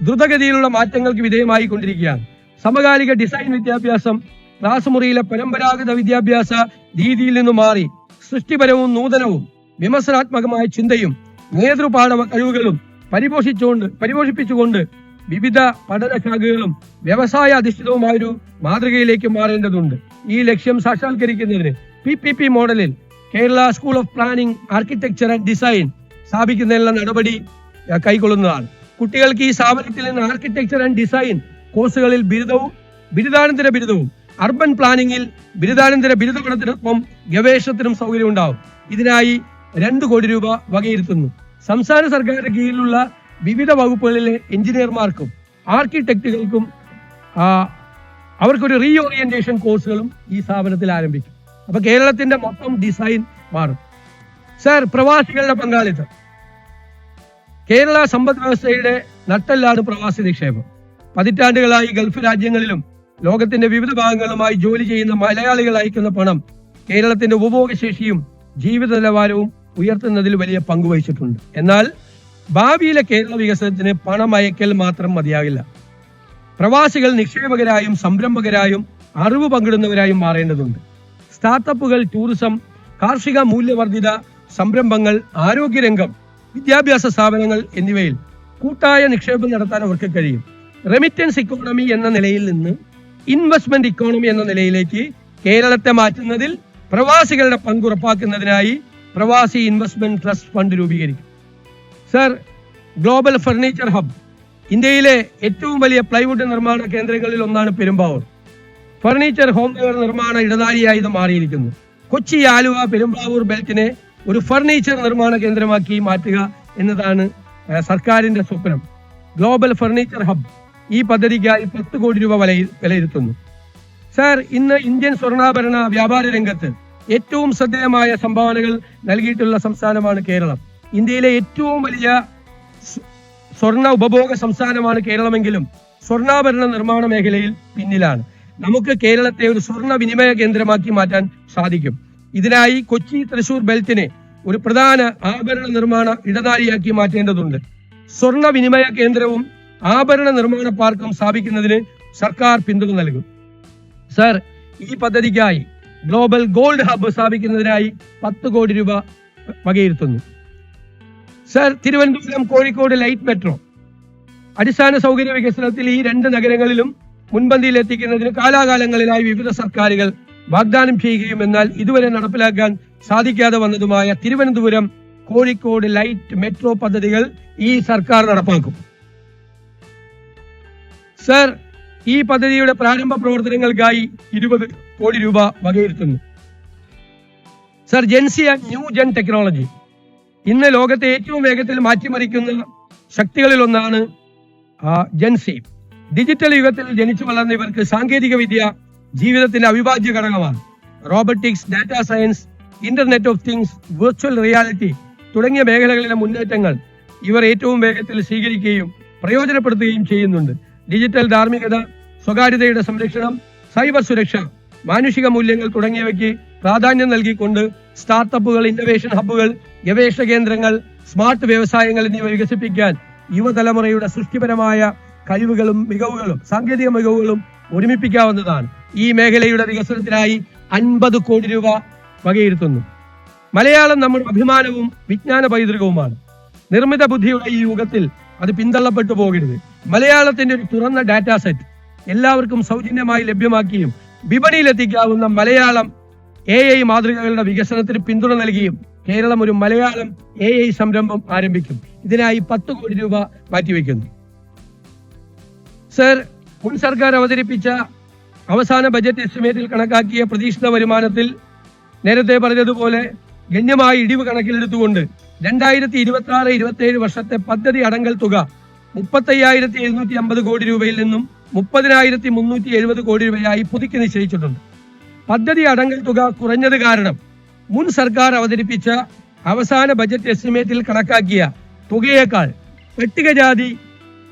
ദ്രുതഗതിയിലുള്ള മാറ്റങ്ങൾക്ക് വിധേയമായി കൊണ്ടിരിക്കുകയാണ്. സമകാലിക ഡിസൈൻ വിദ്യാഭ്യാസം ക്ലാസ് മുറിയിലെ പരമ്പരാഗത വിദ്യാഭ്യാസ രീതിയിൽ നിന്നു മാറി സൃഷ്ടിപരവും നൂതനവും വിമർശനാത്മകമായ ചിന്തയും നേതൃപാഠ കഴിവുകളും പരിപോഷിപ്പിച്ചുകൊണ്ട് വിവിധ പഠനശാഖകളും വ്യവസായ അധിഷ്ഠിതവുമായൊരു മാതൃകയിലേക്ക് മാറേണ്ടതുണ്ട്. ഈ ലക്ഷ്യം സാക്ഷാത്കരിക്കുന്നതിന് PPP മോഡലിൽ Kerala school of planning, architecture and design സ്ഥാപിക്കുന്നതിനുള്ള നടപടി കൈക്കൊള്ളുന്നതാണ്. കുട്ടികൾക്ക് ഈ സ്ഥാപനത്തിൽ നിന്ന് ആർക്കിടെക്ചർ ആൻഡ് ഡിസൈൻ കോഴ്സുകളിൽ ബിരുദവും ബിരുദാനന്തര ബിരുദവും, അർബൻ പ്ലാനിംഗിൽ ബിരുദാനന്തര ബിരുദ പഠനത്തിനൊപ്പം ഗവേഷണത്തിനും സൗകര്യം ഉണ്ടാവും. ഇതിനായി 2 കോടി രൂപ വകയിരുത്തുന്നു. സംസ്ഥാന സർക്കാരിന്റെ കീഴിലുള്ള വിവിധ വകുപ്പുകളിലെ എഞ്ചിനീയർമാർക്കും ആർക്കിടെക്റ്റുകൾക്കും അവർക്കൊരു റീഓറിയന്റേഷൻ കോഴ്സുകളും ഈ സ്ഥാപനത്തിൽ ആരംഭിക്കും. അപ്പൊ കേരളത്തിന്റെ മൊത്തം ഡിസൈൻ മാറും. സർ, പ്രവാസികളുടെ പങ്കാളിത്തം. കേരള സമ്പദ് വ്യവസ്ഥയുടെ നട്ടെല്ലാണ് പ്രവാസി നിക്ഷേപം. പതിറ്റാണ്ടുകളായി ഗൾഫ് രാജ്യങ്ങളിലും ലോകത്തിന്റെ വിവിധ ഭാഗങ്ങളുമായി ജോലി ചെയ്യുന്ന മലയാളികൾ അയക്കുന്ന പണം കേരളത്തിന്റെ ഉപഭോഗശേഷിയും ജീവിത നിലവാരവും ഉയർത്തുന്നതിൽ വലിയ പങ്കുവഹിച്ചിട്ടുണ്ട്. എന്നാൽ ഭാവിയിലെ കേരള വികസനത്തിന് പണം അയക്കൽ മാത്രം മതിയാകില്ല. പ്രവാസികൾ നിക്ഷേപകരായും സംരംഭകരായും അറിവ് പങ്കിടുന്നവരായും മാറേണ്ടതുണ്ട്. സ്റ്റാർട്ടപ്പുകൾ, ടൂറിസം, കാർഷിക മൂല്യവർദ്ധിത സംരംഭങ്ങൾ, ആരോഗ്യരംഗം, വിദ്യാഭ്യാസ സ്ഥാപനങ്ങൾ എന്നിവയിൽ കൂട്ടായ നിക്ഷേപം നടത്താൻ അവർക്ക് കഴിയും. റെമിറ്റൻസ് ഇക്കോണമി എന്ന നിലയിൽ നിന്ന് ഇൻവെസ്റ്റ്മെന്റ് ഇക്കോണമി എന്ന നിലയിലേക്ക് കേരളത്തെ മാറ്റുന്നതിൽ പ്രവാസികളുടെ പങ്ക് ഉറപ്പാക്കുന്നതിനായി പ്രവാസി ഇൻവെസ്റ്റ്മെന്റ് ട്രസ്റ്റ് ഫണ്ട് രൂപീകരിക്കും. Sir, global furniture hub. ഇന്ത്യയിലെ ഏറ്റവും വലിയ പ്ലൈവുഡ് നിർമ്മാണ കേന്ദ്രങ്ങളിൽ ഒന്നാണ് പെരുമ്പാവൂർ. ഫർണിച്ചർ ഹോംവെയർ നിർമ്മാണ ഇടനാഴിയായി ഇത് മാറിയിരിക്കുന്നു. കൊച്ചി, ആലുവ, പെരുമ്പാവൂർ ബെൽറ്റിനെ ഒരു ഫർണിച്ചർ നിർമ്മാണ കേന്ദ്രമാക്കി മാറ്റുക എന്നതാണ് സർക്കാരിന്റെ സ്വപ്നം. ഗ്ലോബൽ ഫർണിച്ചർ ഹബ് ഈ പദ്ധതിക്കായി 10 കോടി രൂപ വിലയിരുത്തുന്നു. സാർ, ഇന്ന് ഇന്ത്യൻ സ്വർണ്ണാഭരണ വ്യാപാര രംഗത്ത് ഏറ്റവും ശ്രദ്ധേയമായ സംഭാവനകൾ നൽകിയിട്ടുള്ള സംസ്ഥാനമാണ് കേരളം. ഇന്ത്യയിലെ ഏറ്റവും വലിയ സ്വർണ്ണ ഉപഭോഗ സംസ്ഥാനമാണ് കേരളമെങ്കിലും സ്വർണ്ണാഭരണ നിർമ്മാണ മേഖലയിൽ പിന്നിലാണ്. നമുക്ക് കേരളത്തെ ഒരു സ്വർണ്ണ വിനിമയ കേന്ദ്രമാക്കി മാറ്റാൻ സാധിക്കും. ഇതിനായി കൊച്ചി തൃശൂർ ബെൽറ്റിനെ ഒരു പ്രധാന ആഭരണ നിർമ്മാണ ഇടനാഴിയാക്കി മാറ്റേണ്ടതുണ്ട്. സ്വർണ്ണ വിനിമയ കേന്ദ്രവും ആഭരണ നിർമ്മാണ പാർക്കും സ്ഥാപിക്കുന്നതിന് സർക്കാർ പിന്തുണ നൽകും. സർ, ഈ പദ്ധതിക്കായി ഗ്ലോബൽ ഗോൾഡ് ഹബ്ബ് സ്ഥാപിക്കുന്നതിനായി 10 കോടി രൂപ വകയിരുത്തുന്നു. Sir, Thiruvananthapuram Kozhikode light metro അടിസ്ഥാന സൗകര്യ വികസനത്തിൽ ഈ 2 നഗരങ്ങളിലും മുൻപന്തിയിൽ എത്തിക്കുന്നതിന് കാലാകാലങ്ങളിലായി വിവിധ സർക്കാരുകൾ വാഗ്ദാനം ചെയ്യുകയും എന്നാൽ ഇതുവരെ നടപ്പിലാക്കാൻ സാധിക്കാതെ വന്നതുമായ തിരുവനന്തപുരം കോഴിക്കോട് ലൈറ്റ് മെട്രോ പദ്ധതികൾ ഈ സർക്കാർ നടപ്പാക്കും. സർ, ഈ പദ്ധതിയുടെ പ്രാരംഭ പ്രവർത്തനങ്ങൾക്കായി 20 കോടി രൂപ വകയിരുത്തുന്നു. Sir, Gen Z and new gen technology ഇന്ന് ലോകത്തെ ഏറ്റവും വേഗത്തിൽ മാറ്റിമറിക്കുന്ന ശക്തികളിൽ ഒന്നാണ് ജെൻസി. ഡിജിറ്റൽ യുഗത്തിൽ ജനിച്ചു വളർന്ന ഇവർക്ക് സാങ്കേതിക വിദ്യ ജീവിതത്തിന്റെ അവിഭാജ്യ ഘടകമാണ്. Robotics, data science, internet of things, virtual reality തുടങ്ങിയ മേഖലകളിലെ മുന്നേറ്റങ്ങൾ ഇവർ ഏറ്റവും വേഗത്തിൽ സ്വീകരിക്കുകയും പ്രയോജനപ്പെടുത്തുകയും ചെയ്യുന്നുണ്ട്. ഡിജിറ്റൽ ധാർമ്മികത, സ്വകാര്യതയുടെ സംരക്ഷണം, സൈബർ സുരക്ഷ, മാനുഷിക മൂല്യങ്ങൾ തുടങ്ങിയവയ്ക്ക് പ്രാധാന്യം നൽകിക്കൊണ്ട് സ്റ്റാർട്ടപ്പുകൾ, ഇന്നൊവേഷൻ ഹബ്ബുകൾ, ഗവേഷണ കേന്ദ്രങ്ങൾ, സ്മാർട്ട് വ്യവസായങ്ങൾ എന്നിവ വികസിപ്പിക്കാൻ യുവതലമുറയുടെ സൃഷ്ടിപരമായ കഴിവുകളും മികവുകളും സാങ്കേതിക മികവുകളും ഒരുമിപ്പിക്കാവുന്നതാണ്. ഈ മേഖലയുടെ വികസനത്തിനായി 50 കോടി രൂപ വകയിരുത്തുന്നു. മലയാളം നമ്മുടെ അഭിമാനവും വിജ്ഞാന പൈതൃകവുമാണ്. നിർമ്മിത ബുദ്ധിയുടെ ഈ യുഗത്തിൽ അത് പിന്തള്ളപ്പെട്ടു പോകരുത്. മലയാളത്തിന്റെ ഒരു തുറന്ന ഡാറ്റാ സെറ്റ് എല്ലാവർക്കും സൗജന്യമായി ലഭ്യമാക്കിയും വിപണിയിലെത്തിക്കാവുന്ന മലയാളം AI മാതൃകകളുടെ വികസനത്തിന് പിന്തുണ നൽകിയും കേരളം ഒരു മലയാളം AI സംരംഭം ആരംഭിക്കും. ഇതിനായി 10 കോടി രൂപ മാറ്റിവെക്കുന്നു. സർ, മുൻ സർക്കാർ അവതരിപ്പിച്ച അവസാന ബജറ്റ് എസ്റ്റിമേറ്റിൽ കണക്കാക്കിയ പ്രതീക്ഷിത വരുമാനത്തിൽ നേരത്തെ പറഞ്ഞതുപോലെ ഗണ്യമായ ഇടിവ് കണക്കിലെടുത്തുകൊണ്ട് 2026-27 വർഷത്തെ പദ്ധതി അടങ്കൽ തുക 35,750 കോടി രൂപയിൽ നിന്നും 30,370 കോടി രൂപയായി പുതുക്കി നിശ്ചയിച്ചിട്ടുണ്ട്. പദ്ധതി അടങ്കൽ തുക കുറഞ്ഞത് കാരണം മുൻ സർക്കാർ അവതരിപ്പിച്ച അവസാന ബജറ്റ് എസ്റ്റിമേറ്റിൽ കണക്കാക്കിയ തുകയേക്കാൾ പട്ടികജാതി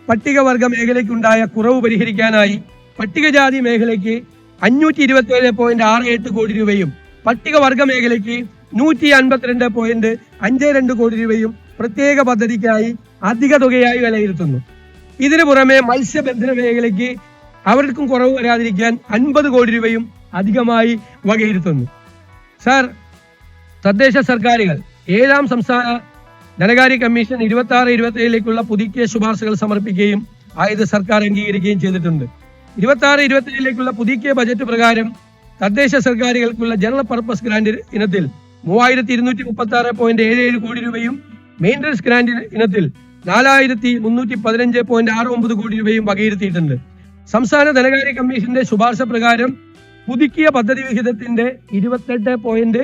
പട്ടികവർഗ മേഖലയ്ക്കുണ്ടായ കുറവ് പരിഹരിക്കാനായി പട്ടികജാതി മേഖലയ്ക്ക് 527.68 കോടി രൂപയും പട്ടികവർഗ മേഖലയ്ക്ക് 152.52 കോടി രൂപയും പ്രത്യേക പദ്ധതിക്കായി അധിക തുകയായി വിലയിരുത്തുന്നു. ഇതിനു പുറമെ മത്സ്യബന്ധന മേഖലയ്ക്ക് അവർക്കും കുറവ് വരാതിരിക്കാൻ 50 കോടി രൂപയും അധികമായി വകയിരുത്തുന്നു. സർ, തദ്ദേശ സർക്കാരുകൾ 7ാം സംസ്ഥാന ധനകാര്യ കമ്മീഷൻ 26-27ലേക്കുള്ള പുതുക്കിയ ശുപാർശകൾ സമർപ്പിക്കുകയും ആയത് സർക്കാർ അംഗീകരിക്കുകയും ചെയ്തിട്ടുണ്ട്. 26-27ലേക്കുള്ള പുതുക്കിയ ബജറ്റ് പ്രകാരം തദ്ദേശ സർക്കാരുകൾക്കുള്ള ജനറൽ പർപ്പസ് ഗ്രാന്റ് ഇനത്തിൽ 3,236.77 കോടി രൂപയും മെയിൻ്റനൻസ് ഗ്രാന്റ് ഇനത്തിൽ 4,315.69 കോടി രൂപയും വകയിരുത്തിയിട്ടുണ്ട്. സംസ്ഥാന ധനകാര്യ കമ്മീഷന്റെ ശുപാർശ പ്രകാരം പുതുക്കിയ പദ്ധതി വിഹിതത്തിന്റെ 28.5%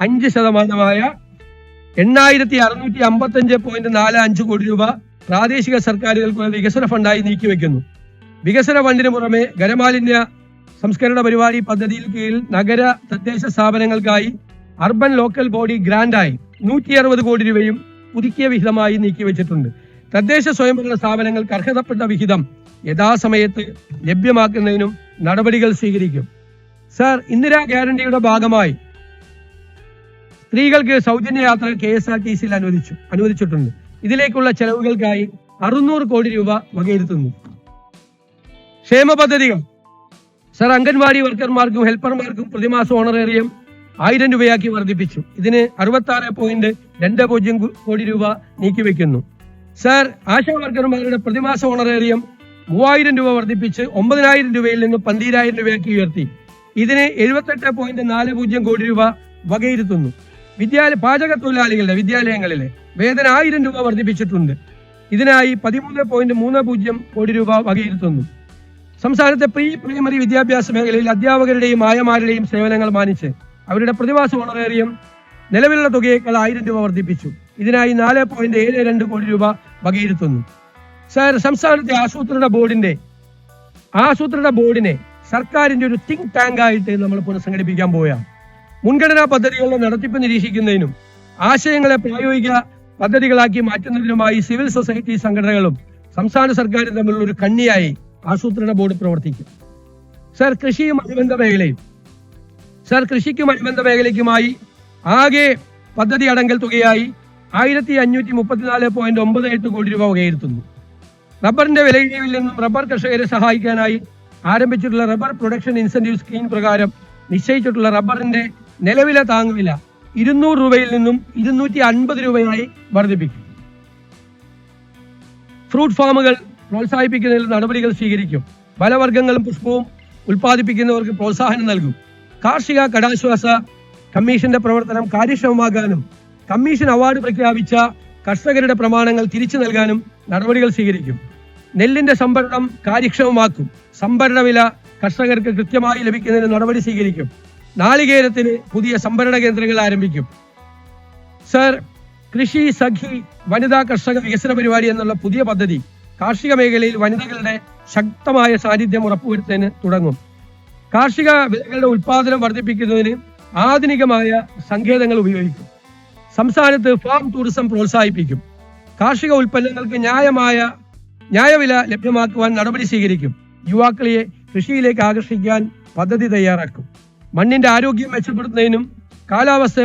8,655.45 കോടി രൂപ പ്രാദേശിക സർക്കാരുകൾക്കുള്ള വികസന ഫണ്ടായി നീക്കിവെക്കുന്നു. വികസന ഫണ്ടിന് പുറമെ ഖരമാലിന്യ സംസ്കരണ പരിപാടി പദ്ധതിയിൽ കീഴിൽ നഗര തദ്ദേശ സ്ഥാപനങ്ങൾക്കായി അർബൻ ലോക്കൽ ബോഡി ഗ്രാന്റായി 160 കോടി രൂപയും പുതുക്കിയ വിഹിതമായി നീക്കിവെച്ചിട്ടുണ്ട്. തദ്ദേശ സ്വയംഭരണ സ്ഥാപനങ്ങൾക്ക് അർഹതപ്പെട്ട വിഹിതം യഥാസമയത്ത് ലഭ്യമാക്കുന്നതിനും നടപടികൾ സ്വീകരിക്കും. സർ, ഇന്ദിരാ ഗ്യാരണ്ടിയുടെ ഭാഗമായി സ്ത്രീകൾക്ക് സൗജന്യ യാത്ര KSRTCയിൽ അനുവദിച്ചിട്ടുണ്ട്. ഇതിലേക്കുള്ള ചെലവുകൾക്കായി 600 കോടി രൂപ വകയിരുത്തുന്നു. ക്ഷേമ പദ്ധതികൾ സർ, അംഗൻവാടി വർക്കർമാർക്കും ഹെൽപ്പർമാർക്കും പ്രതിമാസ ഓണറേറിയം 1000 രൂപയാക്കി വർദ്ധിപ്പിച്ചു. ഇതിന് 66.20 കോടി രൂപ നീക്കിവെക്കുന്നു. സർ, ആശാ വർക്കർമാരുടെ പ്രതിമാസ ഓണറേറിയം 3000 രൂപ വർദ്ധിപ്പിച്ച് 9000 രൂപയിൽ നിന്ന് 12,000 രൂപയാക്കി ഉയർത്തി. ഇതിന് 78.40 കോടി രൂപ വകയിരുത്തുന്നു. പാചക തൊഴിലാളികളുടെ വിദ്യാലയങ്ങളിലെ വേതനം 1000 രൂപ വർദ്ധിപ്പിച്ചിട്ടുണ്ട്. ഇതിനായി 13.30 കോടി രൂപ വകയിരുത്തുന്നു. സംസ്ഥാനത്തെ പ്രീ പ്രൈമറി വിദ്യാഭ്യാസ മേഖലയിൽ അധ്യാപകരുടെയും ആയമാരുടെയും സേവനങ്ങൾ മാനിച്ച് അവരുടെ പ്രതിമാസ ഓണറേറിയം നിലവിലുള്ള തുകയേക്കാൾ 1000 രൂപ വർദ്ധിപ്പിച്ചു. ഇതിനായി 4.72 കോടി രൂപ വകയിരുത്തുന്നു. സർ, സംസ്ഥാനത്തെ ആസൂത്രണ ബോർഡിനെ സർക്കാരിന്റെ ഒരു തിങ്ക് ടാങ്ക് ആയിട്ട് നമ്മൾ പുനഃസംഘടിപ്പിക്കാൻ പോവുകയാണ്. മുൻഗണനാ പദ്ധതികളുടെ നടത്തിപ്പ് നിരീക്ഷിക്കുന്നതിനും ആശയങ്ങളെ പ്രായോഗിക പദ്ധതികളാക്കി മാറ്റുന്നതിനുമായി സിവിൽ സൊസൈറ്റി സംഘടനകളും സംസ്ഥാന സർക്കാരും തമ്മിലുള്ള ഒരു കണ്ണിയായി ആസൂത്രണ ബോർഡ് പ്രവർത്തിക്കും. സർ, കൃഷിക്കും അനുബന്ധ മേഖലയ്ക്കുമായി ആകെ പദ്ധതി അടങ്കൽ തുകയായി 1534.98 കോടി രൂപ വകയിരുത്തുന്നു. റബ്ബറിന്റെ വിലയിടിവിൽ നിന്നും റബ്ബർ കർഷകരെ സഹായിക്കാനായി ആരംഭിച്ചിട്ടുള്ള റബ്ബർ പ്രൊഡക്ഷൻ ഇൻസെന്റീവ് സ്കീം പ്രകാരം നിശ്ചയിച്ചിട്ടുള്ള റബ്ബറിന്റെ നിലവിലെ താങ്ങുവില 200 രൂപയിൽ നിന്നും 250 രൂപയായി വർദ്ധിപ്പിക്കും. ഫ്രൂട്ട് ഫാമുകൾ പ്രോത്സാഹിപ്പിക്കുന്നതിൽ നടപടികൾ സ്വീകരിക്കും. ഫലവർഗ്ഗങ്ങളും പുഷ്പവും ഉൽപ്പാദിപ്പിക്കുന്നവർക്ക് പ്രോത്സാഹനം നൽകും. കാർഷിക കടാശ്വാസ കമ്മീഷന്റെ പ്രവർത്തനം കാര്യക്ഷമമാക്കാനും കമ്മീഷൻ അവാർഡ് പ്രഖ്യാപിച്ച കർഷകരുടെ പ്രമാണങ്ങൾ തിരിച്ചു നൽകാനും നടപടികൾ സ്വീകരിക്കും. നെല്ലിന്റെ സംഭരണം കാര്യക്ഷമമാക്കും. സംഭരണ വില കർഷകർക്ക് കൃത്യമായി ലഭിക്കുന്നതിന് നടപടി സ്വീകരിക്കും. നാളികേരത്തിന് പുതിയ സംഭരണ കേന്ദ്രങ്ങൾ ആരംഭിക്കും. സർ, കൃഷി സഖി വനിതാ കർഷക വികസന പരിപാടി എന്നുള്ള പുതിയ പദ്ധതി കാർഷിക മേഖലയിൽ വനിതകളുടെ ശക്തമായ സാന്നിധ്യം ഉറപ്പുവരുത്തുന്നതിന് തുടങ്ങും. കാർഷിക വിളകളുടെ ഉൽപാദനം വർദ്ധിപ്പിക്കുന്നതിന് ആധുനികമായ സങ്കേതങ്ങൾ ഉപയോഗിക്കും. സംസ്ഥാനത്ത് ഫാം ടൂറിസം പ്രോത്സാഹിപ്പിക്കും. കാർഷിക ഉൽപ്പന്നങ്ങൾക്ക് ന്യായവില ലഭ്യമാക്കുവാൻ നടപടി സ്വീകരിക്കും. യുവാക്കളെ കൃഷിയിലേക്ക് ആകർഷിക്കാൻ പദ്ധതി തയ്യാറാക്കും. മണ്ണിന്റെ ആരോഗ്യം മെച്ചപ്പെടുത്തുന്നതിനും കാലാവസ്ഥ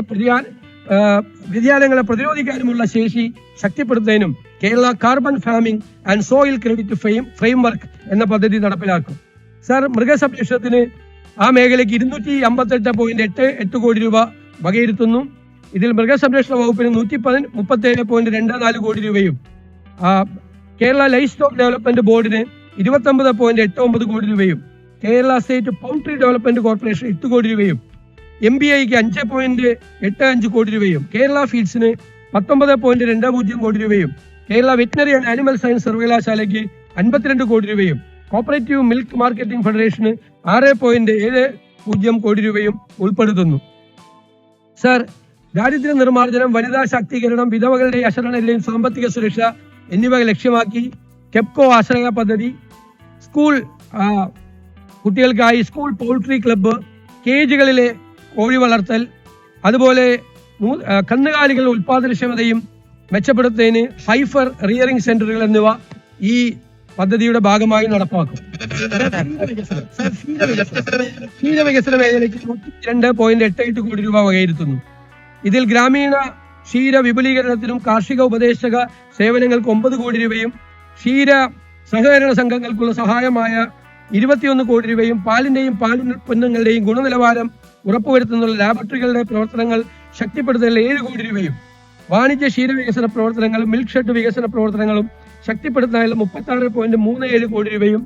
വ്യതിയാനങ്ങളെ പ്രതിരോധിക്കാനുമുള്ള ശേഷി ശക്തിപ്പെടുത്തുന്നതിനും Kerala carbon farming and soil credit framework എന്ന പദ്ധതി നടപ്പിലാക്കും. സർ, മൃഗസംരക്ഷണത്തിന് ആ മേഖലയ്ക്ക് 258.88 കോടി രൂപ വകയിരുത്തുന്നു. ഇതിൽ മൃഗസംരക്ഷണ വകുപ്പിന് 137.24 കോടി രൂപയും കേരള ലൈഫ് സ്റ്റോക്ക് ഡെവലപ്മെന്റ് ബോർഡിന് 29.89 കോടി രൂപയും Kerala state poultry development corporation 8 കോടി രൂപയും MBIക്ക് 5.85 കോടി രൂപയും കേരള ഫീഡ്സിന് 19.20 കോടി രൂപയും Kerala veterinary and animal science സർവകലാശാലയ്ക്ക് 52 കോടി രൂപയും കോപ്പറേറ്റീവ് മിൽക്ക് മാർക്കറ്റിംഗ് ഫെഡറേഷന് 6.70 കോടി രൂപയും ഉൾപ്പെടുത്തുന്നു. സർ, ദാരിദ്ര്യ നിർമ്മാർജ്ജനം, വനിതാ ശാക്തീകരണം, വിധവകളുടെ അശരണയിലെയും സാമ്പത്തിക സുരക്ഷ എന്നിവ ലക്ഷ്യമാക്കി കെപ്കോ ആശ്രയ പദ്ധതി, സ്കൂൾ കുട്ടികൾക്കായി സ്കൂൾ പൗൾട്രി ക്ലബ്ബ്, കേജുകളിലെ കോഴി വളർത്തൽ, അതുപോലെ കന്നുകാലികളുടെ ഉൽപാദനക്ഷമതയും മെച്ചപ്പെടുത്തുന്നതിന് ഹൈഫർ റിയറിംഗ് സെന്ററുകൾ എന്നിവ ഈ പദ്ധതിയുടെ ഭാഗമായി നടപ്പാക്കും. ക്ഷീരവികസന മേഖലയ്ക്ക് 2.88 കോടി രൂപ വകയിരുത്തുന്നു. ഇതിൽ ഗ്രാമീണ ക്ഷീര വിപുലീകരണത്തിനും കാർഷിക ഉപദേശക സേവനങ്ങൾക്ക് 9 കോടി രൂപയും ക്ഷീര സഹകരണ സംഘങ്ങൾക്കുള്ള സഹായമായ 21 കോടി രൂപയും പാലിന്റെയും പാലുൽപ്പന്നങ്ങളുടെയും ഗുണനിലവാരം ഉറപ്പുവരുത്തുന്നുള്ള ലാബറട്ടറികളുടെ പ്രവർത്തനങ്ങൾ ശക്തിപ്പെടുത്തുന്നതിൽ 7 കോടി രൂപയും വാണിജ്യ ക്ഷീരവികസന പ്രവർത്തനങ്ങളും മിൽക്ക് ഷെഡ് വികസന പ്രവർത്തനങ്ങളും ശക്തിപ്പെടുത്തുന്നതിൽ 36.37 കോടി രൂപയും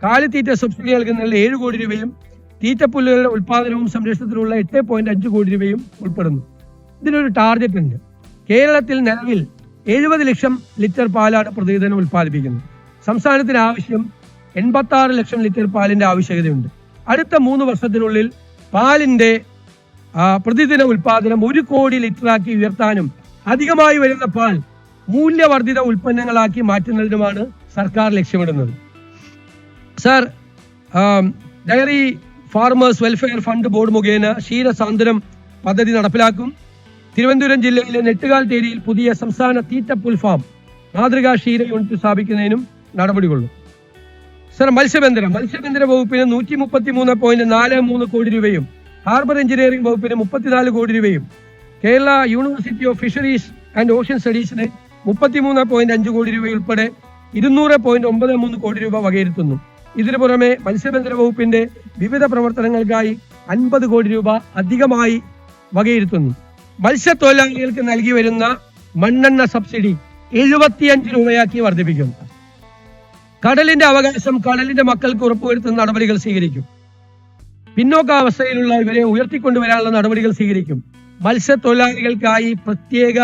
കാലിത്തീറ്റ സബ്സിഡി നൽകുന്നതിൽ 7 കോടി രൂപയും തീറ്റപ്പുല്ലുകളുടെ ഉൽപാദനവും സംരക്ഷണത്തിനുള്ള 8.5 കോടി രൂപയും ഉൾപ്പെടുന്നു. ഇതിനൊരു ടാർഗറ്റ് ഉണ്ട്. കേരളത്തിൽ നിലവിൽ 70 ലക്ഷം ലിറ്റർ പാലാണ് പ്രതിദിനം ഉൽപ്പാദിപ്പിക്കുന്നത്. സംസ്ഥാനത്തിന് ആവശ്യം 86 ലക്ഷം ലിറ്റർ പാലിന്റെ ആവശ്യകതയുണ്ട്. അടുത്ത 3 വർഷത്തിനുള്ളിൽ പാലിന്റെ പ്രതിദിന ഉൽപാദനം 1 കോടി ലിറ്ററാക്കി ഉയർത്താനും അധികമായി വരുന്ന പാൽ മൂല്യവർദ്ധിത ഉൽപ്പന്നങ്ങളാക്കി മാറ്റുന്നതിനുമാണ് സർക്കാർ ലക്ഷ്യമിടുന്നത്. Sir, diary farmers welfare fund board മുഖേന ക്ഷീരസാന്ത്വനം പദ്ധതി നടപ്പിലാക്കും. തിരുവനന്തപുരം ജില്ലയിലെ നെട്ടുകാൽത്തേരിയിൽ പുതിയ സംസ്ഥാന തീറ്റപ്പുൽ ഫാം മാതൃകാ ക്ഷീര യൂണിറ്റ് സ്ഥാപിക്കുന്നതിനും നടപടി കൊള്ളും. സർ, മത്സ്യബന്ധന വകുപ്പിന് 133.43 കോടി രൂപയും ഹാർബർ എഞ്ചിനീയറിംഗ് വകുപ്പിന് 34 കോടി രൂപയും Kerala university of fisheries and ocean സ്റ്റഡീസിന് 33.5 കോടി രൂപയുൾപ്പെടെ 200.93 കോടി രൂപ വകയിരുത്തുന്നു. ഇതിനു പുറമെ മത്സ്യബന്ധന വകുപ്പിന്റെ വിവിധ പ്രവർത്തനങ്ങൾക്കായി 50 കോടി രൂപ അധികമായി വകയിരുത്തുന്നു. മത്സ്യത്തൊഴിലാളികൾക്ക് നൽകി വരുന്ന മണ്ണെണ്ണ സബ്സിഡി 75 രൂപയാക്കി വർദ്ധിപ്പിക്കുന്നു. കടലിന്റെ അവകാശം കടലിന്റെ മക്കൾക്ക് ഉറപ്പുവരുത്തുന്ന നടപടികൾ സ്വീകരിക്കും. പിന്നോക്കാവസ്ഥയിലുള്ള ഇവരെ ഉയർത്തിക്കൊണ്ടുവരാനുള്ള നടപടികൾ സ്വീകരിക്കും. മത്സ്യത്തൊഴിലാളികൾക്കായി പ്രത്യേക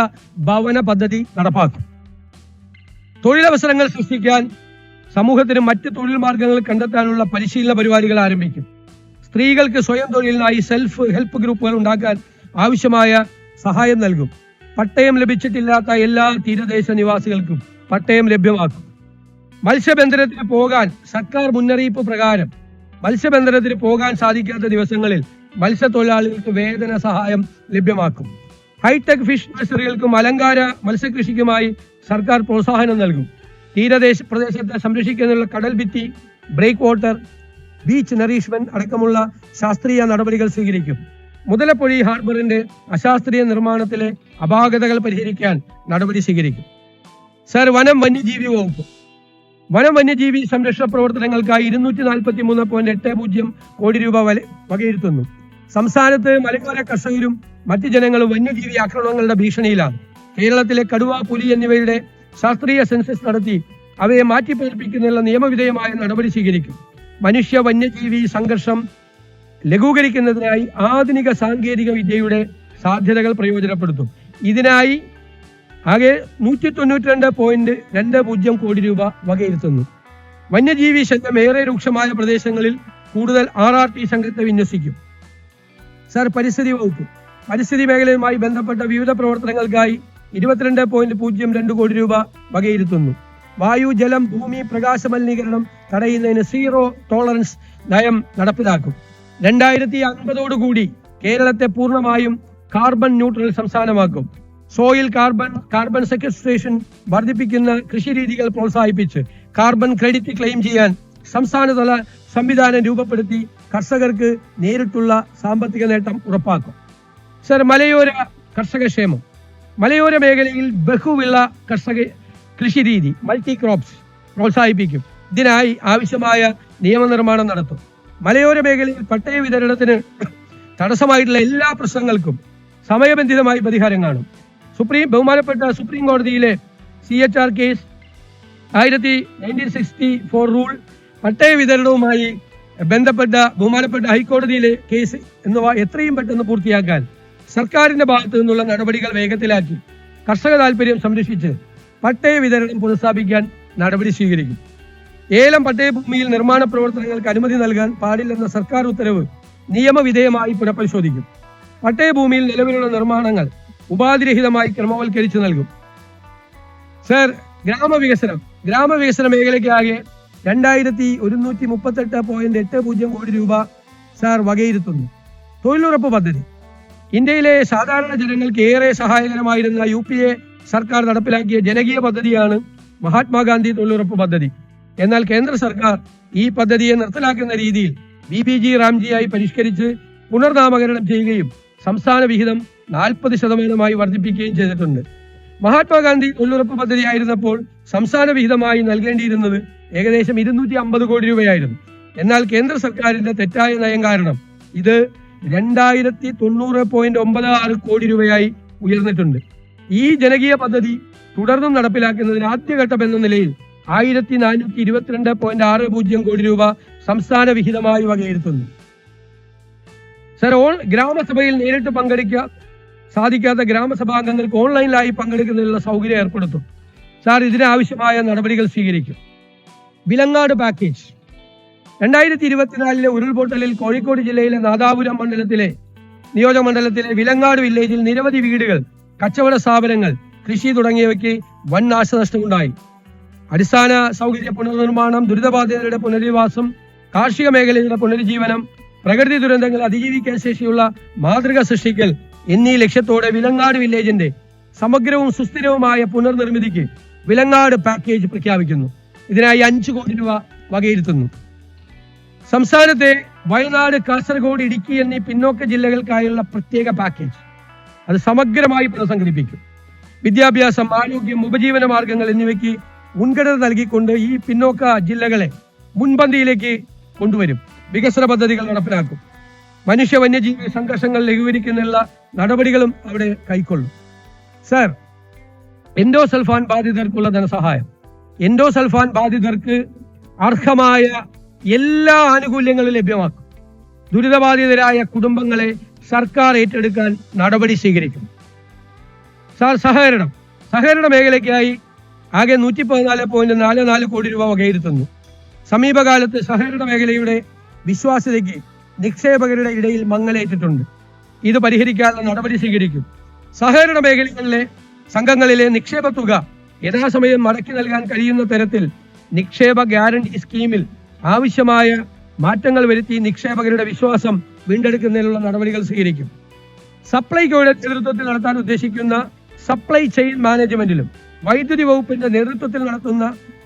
ഭവന പദ്ധതി നടപ്പാക്കും. തൊഴിലവസരങ്ങൾ സൃഷ്ടിക്കാൻ സമൂഹത്തിന് മറ്റ് തൊഴിൽ മാർഗങ്ങൾ കണ്ടെത്താനുള്ള പരിശീലന പരിപാടികൾ ആരംഭിക്കും. സ്ത്രീകൾക്ക് സ്വയം തൊഴിലിനായി സെൽഫ് ഹെൽപ്പ് ഗ്രൂപ്പുകൾ ഉണ്ടാക്കാൻ ആവശ്യമായ സഹായം നൽകും. പട്ടയം ലഭിച്ചിട്ടില്ലാത്ത എല്ലാ തീരദേശ നിവാസികൾക്കും പട്ടയം ലഭ്യമാക്കും. മത്സ്യബന്ധനത്തിന് പോകാൻ സർക്കാർ മുന്നറിയിപ്പ് പ്രകാരം മത്സ്യബന്ധനത്തിന് പോകാൻ സാധിക്കാത്ത ദിവസങ്ങളിൽ മത്സ്യത്തൊഴിലാളികൾക്ക് വേതന സഹായം ലഭ്യമാക്കും. ഹൈടെക് ഫിഷ് നഴ്സറികൾക്കും അലങ്കാര മത്സ്യകൃഷിക്കുമായി സർക്കാർ പ്രോത്സാഹനം നൽകും. തീരദേശ പ്രദേശത്തെ സംരക്ഷിക്കുന്നതിനുള്ള കടൽ ഭിത്തി, ബ്രേക്ക് വാട്ടർ, ബീച്ച് നറീഷ്മെന്റ് അടക്കമുള്ള ശാസ്ത്രീയ നടപടികൾ സ്വീകരിക്കും. മുതലപ്പൊഴി ഹാർബറിന്റെ അശാസ്ത്രീയ നിർമ്മാണത്തിലെ അപാകതകൾ പരിഹരിക്കാൻ നടപടി സ്വീകരിക്കും. സർ, വനം വന്യജീവി വകുപ്പ് വനം വന്യജീവി സംരക്ഷണ പ്രവർത്തനങ്ങൾക്കായി 243.80 കോടി രൂപ വകയിരുത്തുന്നു. സംസ്ഥാനത്ത് മലയോര കർഷകരും മറ്റ് ജനങ്ങളും വന്യജീവി ആക്രമണങ്ങളുടെ ഭീഷണിയിലാണ്. കേരളത്തിലെ കടുവ, പുലി എന്നിവയുടെ ശാസ്ത്രീയ സെൻസസ് നടത്തി അവയെ മാറ്റിപ്പാർപ്പിക്കുന്നതിനുള്ള നിയമവിധേയമായ നടപടി സ്വീകരിക്കും. മനുഷ്യ വന്യജീവി സംഘർഷം ലഘൂകരിക്കുന്നതിനായി ആധുനിക സാങ്കേതിക വിദ്യയുടെ സാധ്യതകൾ പ്രയോജനപ്പെടുത്തും. ഇതിനായി ആകെ 192.20 കോടി രൂപ വകയിരുത്തുന്നു. വന്യജീവി ശല്യം ഏറെ രൂക്ഷമായ പ്രദേശങ്ങളിൽ കൂടുതൽ RRT സംഘത്തെ വിന്യസിക്കും. സർ, പരിസ്ഥിതി വകുപ്പ് പരിസ്ഥിതി മേഖലയുമായി ബന്ധപ്പെട്ട വിവിധ പ്രവർത്തനങ്ങൾക്കായി 22.02 കോടി രൂപ വകയിരുത്തുന്നു. വായു, ജലം, ഭൂമി, പ്രകാശ മലിനീകരണം തടയുന്നതിന് സീറോ ടോളറൻസ് നയം നടപ്പിലാക്കും. 2050 കേരളത്തെ പൂർണ്ണമായും കാർബൺ ന്യൂട്രൽ സംസ്ഥാനമാക്കും. സോയിൽ കാർബൺ സെക്വസ്ട്രേഷൻ വർദ്ധിപ്പിക്കുന്ന കൃഷിരീതികൾ പ്രോത്സാഹിപ്പിച്ച് കാർബൺ ക്രെഡിറ്റ് ക്ലെയിം ചെയ്യാൻ സംസ്ഥാനതല സംവിധാനം രൂപപ്പെടുത്തി കർഷകർക്ക് നേരിട്ടുള്ള സാമ്പത്തിക നേട്ടം ഉറപ്പാക്കും. സർ, മലയോര കർഷകക്ഷേമം മലയോര മേഖലയിൽ ബഹുവിള കൃഷിരീതി മൾട്ടി ക്രോപ്സ് പ്രോത്സാഹിപ്പിക്കും. ഇതിനായി ആവശ്യമായ നിയമനിർമ്മാണം നടത്തും. മലയോര മേഖലയിൽ പട്ടയ വിതരണത്തിന് തടസ്സമായിട്ടുള്ള എല്ലാ പ്രശ്നങ്ങൾക്കും സമയബന്ധിതമായി പരിഹാരം കാണും. ബഹുമാനപ്പെട്ട സുപ്രീം കോടതിയിലെ CHR കേസ് 1964 റൂൾ, പട്ടയ വിതരണവുമായി ബന്ധപ്പെട്ട ബഹുമാനപ്പെട്ട ഹൈക്കോടതിയിലെ കേസ് എന്നിവ എത്രയും പെട്ടെന്ന് പൂർത്തിയാക്കാൻ സർക്കാരിന്റെ ഭാഗത്തു നിന്നുള്ള നടപടികൾ വേഗത്തിലാക്കി കർഷക താല്പര്യം സംരക്ഷിച്ച് പട്ടയ വിതരണം പുനഃസ്ഥാപിക്കാൻ നടപടി സ്വീകരിക്കും. ഏലം പട്ടയഭൂമിയിൽ നിർമ്മാണ പ്രവർത്തനങ്ങൾക്ക് അനുമതി നൽകാൻ പാടില്ലെന്ന സർക്കാർ ഉത്തരവ് നിയമവിധേയമായി പുനഃപരിശോധിക്കും. പട്ടയഭൂമിയിൽ നിലവിലുള്ള നിർമ്മാണങ്ങൾ ഉപാധിരഹിതമായി ക്രമവൽക്കരിച്ചു നൽകും. സർ, ഗ്രാമവികസന മേഖലയ്ക്കാകെ 2138.80 കോടി രൂപ സാർ വകയിരുത്തുന്നു. തൊഴിലുറപ്പ് പദ്ധതി ഇന്ത്യയിലെ സാധാരണ ജനങ്ങൾക്ക് ഏറെ സഹായകരമായിരുന്ന UPA സർക്കാർ നടപ്പിലാക്കിയ ജനകീയ പദ്ധതിയാണ് മഹാത്മാഗാന്ധി തൊഴിലുറപ്പ് പദ്ധതി. എന്നാൽ കേന്ദ്ര സർക്കാർ ഈ പദ്ധതിയെ നിർത്തലാക്കുന്ന രീതിയിൽ BBG റാംജിയായി പരിഷ്കരിച്ച് പുനർനാമകരണം ചെയ്യുകയും സംസ്ഥാന വിഹിതം 40% വർദ്ധിപ്പിക്കുകയും ചെയ്തിട്ടുണ്ട്. മഹാത്മാഗാന്ധി തൊഴിലുറപ്പ് പദ്ധതി ആയിരുന്നപ്പോൾ സംസ്ഥാന വിഹിതമായി നൽകേണ്ടിയിരുന്നത് ഏകദേശം 250 കോടി രൂപയായിരുന്നു. എന്നാൽ കേന്ദ്ര സർക്കാരിന്റെ തെറ്റായ നയം കാരണം ഇത് 2090.96 കോടി രൂപയായി ഉയർന്നിട്ടുണ്ട്. ഈ ജനകീയ പദ്ധതി തുടർന്നും നടപ്പിലാക്കുന്നതിന് ആദ്യഘട്ടം എന്ന നിലയിൽ 1422.60 കോടി രൂപ സംസ്ഥാന വിഹിതമായി വകയിരുത്തുന്നു. സർ, ഗ്രാമസഭയിൽ നേരിട്ട് പങ്കെടുക്കാൻ സാധിക്കാത്ത ഗ്രാമസഭാംഗങ്ങൾക്ക് ഓൺലൈനിലായി പങ്കെടുക്കുന്നതിനുള്ള സൗകര്യം ഏർപ്പെടുത്തും. സാർ, ഇതിനാവശ്യമായ നടപടികൾ സ്വീകരിക്കും. വിലങ്ങാട് പാക്കേജ് 2024 ഉരുൾപൊട്ടലിൽ കോഴിക്കോട് ജില്ലയിലെ നാദാപുരം നിയോജകമണ്ഡലത്തിലെ വിലങ്ങാട് വില്ലേജിൽ നിരവധി വീടുകൾ, കച്ചവട സ്ഥാപനങ്ങൾ, കൃഷി തുടങ്ങിയവയ്ക്ക് വൻ നാശനഷ്ടമുണ്ടായി. അടിസ്ഥാന സൗകര്യ പുനർനിർമ്മാണം, ദുരിതബാധിതരുടെ പുനരധിവാസം, കാർഷിക മേഖലയുടെ പുനരുജ്ജീവനം, പ്രകൃതി ദുരന്തങ്ങൾ അതിജീവിക്കാൻ ശേഷിയുള്ള മാതൃക സൃഷ്ടിക്കൽ എന്നീ ലക്ഷ്യത്തോടെ വിലങ്ങാട് വില്ലേജിന്റെ സമഗ്രവും സുസ്ഥിരവുമായ പുനർനിർമ്മിതിക്ക് വിലങ്ങാട് പാക്കേജ് പ്രഖ്യാപിക്കുന്നു. ഇതിനായി 5 കോടി രൂപ വകയിരുത്തുന്നു. സംസ്ഥാനത്തെ വയനാട്, കാസർഗോഡ്, ഇടുക്കി എന്നീ പിന്നോക്ക ജില്ലകൾക്കായുള്ള പ്രത്യേക പാക്കേജ് അത് സമഗ്രമായി പുനഃസംഘടിപ്പിക്കും. വിദ്യാഭ്യാസം, ആരോഗ്യം, ഉപജീവന മാർഗങ്ങൾ എന്നിവയ്ക്ക് മുൻഗണന നൽകിക്കൊണ്ട് ഈ പിന്നോക്ക ജില്ലകളെ മുൻപന്തിയിലേക്ക് കൊണ്ടുവരും. വികസന പദ്ധതികൾ നടപ്പിലാക്കും. മനുഷ്യ വന്യജീവി സംഘർഷങ്ങൾ ലഘൂകരിക്കുന്നതിനുള്ള നടപടികളും അവിടെ കൈക്കൊള്ളും. സർ, എൻഡോസൾഫാൻ ബാധിതർക്കുള്ള ധനസഹായം. എൻഡോസൾഫാൻ ബാധിതർക്ക് അർഹമായ എല്ലാ ആനുകൂല്യങ്ങളും ലഭ്യമാക്കും. ദുരിതബാധിതരായ കുടുംബങ്ങളെ സർക്കാർ ഏറ്റെടുക്കാൻ നടപടി സ്വീകരിക്കും. സാർ, സഹകരണ മേഖലയ്ക്കായി ആകെ 114.44 കോടി രൂപ വകയിരുത്തുന്നു. സമീപകാലത്ത് സഹകരണ മേഖലയുടെ വിശ്വാസ്യതയ്ക്ക് നിക്ഷേപകരുടെ ഇടയിൽ മങ്ങലേറ്റിട്ടുണ്ട്. ഇത് പരിഹരിക്കാനുള്ള നടപടി സ്വീകരിക്കും. സഹകരണ മേഖലകളിലെ സംഘങ്ങളിലെ നിക്ഷേപ തുക യഥാസമയം മടക്കി നൽകാൻ കഴിയുന്ന തരത്തിൽ നിക്ഷേപ ഗ്യാരണ്ടി സ്കീമിൽ ആവശ്യമായ മാറ്റങ്ങൾ വരുത്തി നിക്ഷേപകരുടെ വിശ്വാസം വീണ്ടെടുക്കുന്നതിനുള്ള നടപടികൾ സ്വീകരിക്കും. സപ്ലൈകോയുടെ നേതൃത്വത്തിൽ നടത്താൻ ഉദ്ദേശിക്കുന്ന സപ്ലൈ ചെയിൻ മാനേജ്മെന്റിലും വൈദ്യുതി വകുപ്പിന്റെ നേതൃത്വത്തിൽ നടത്തുന്ന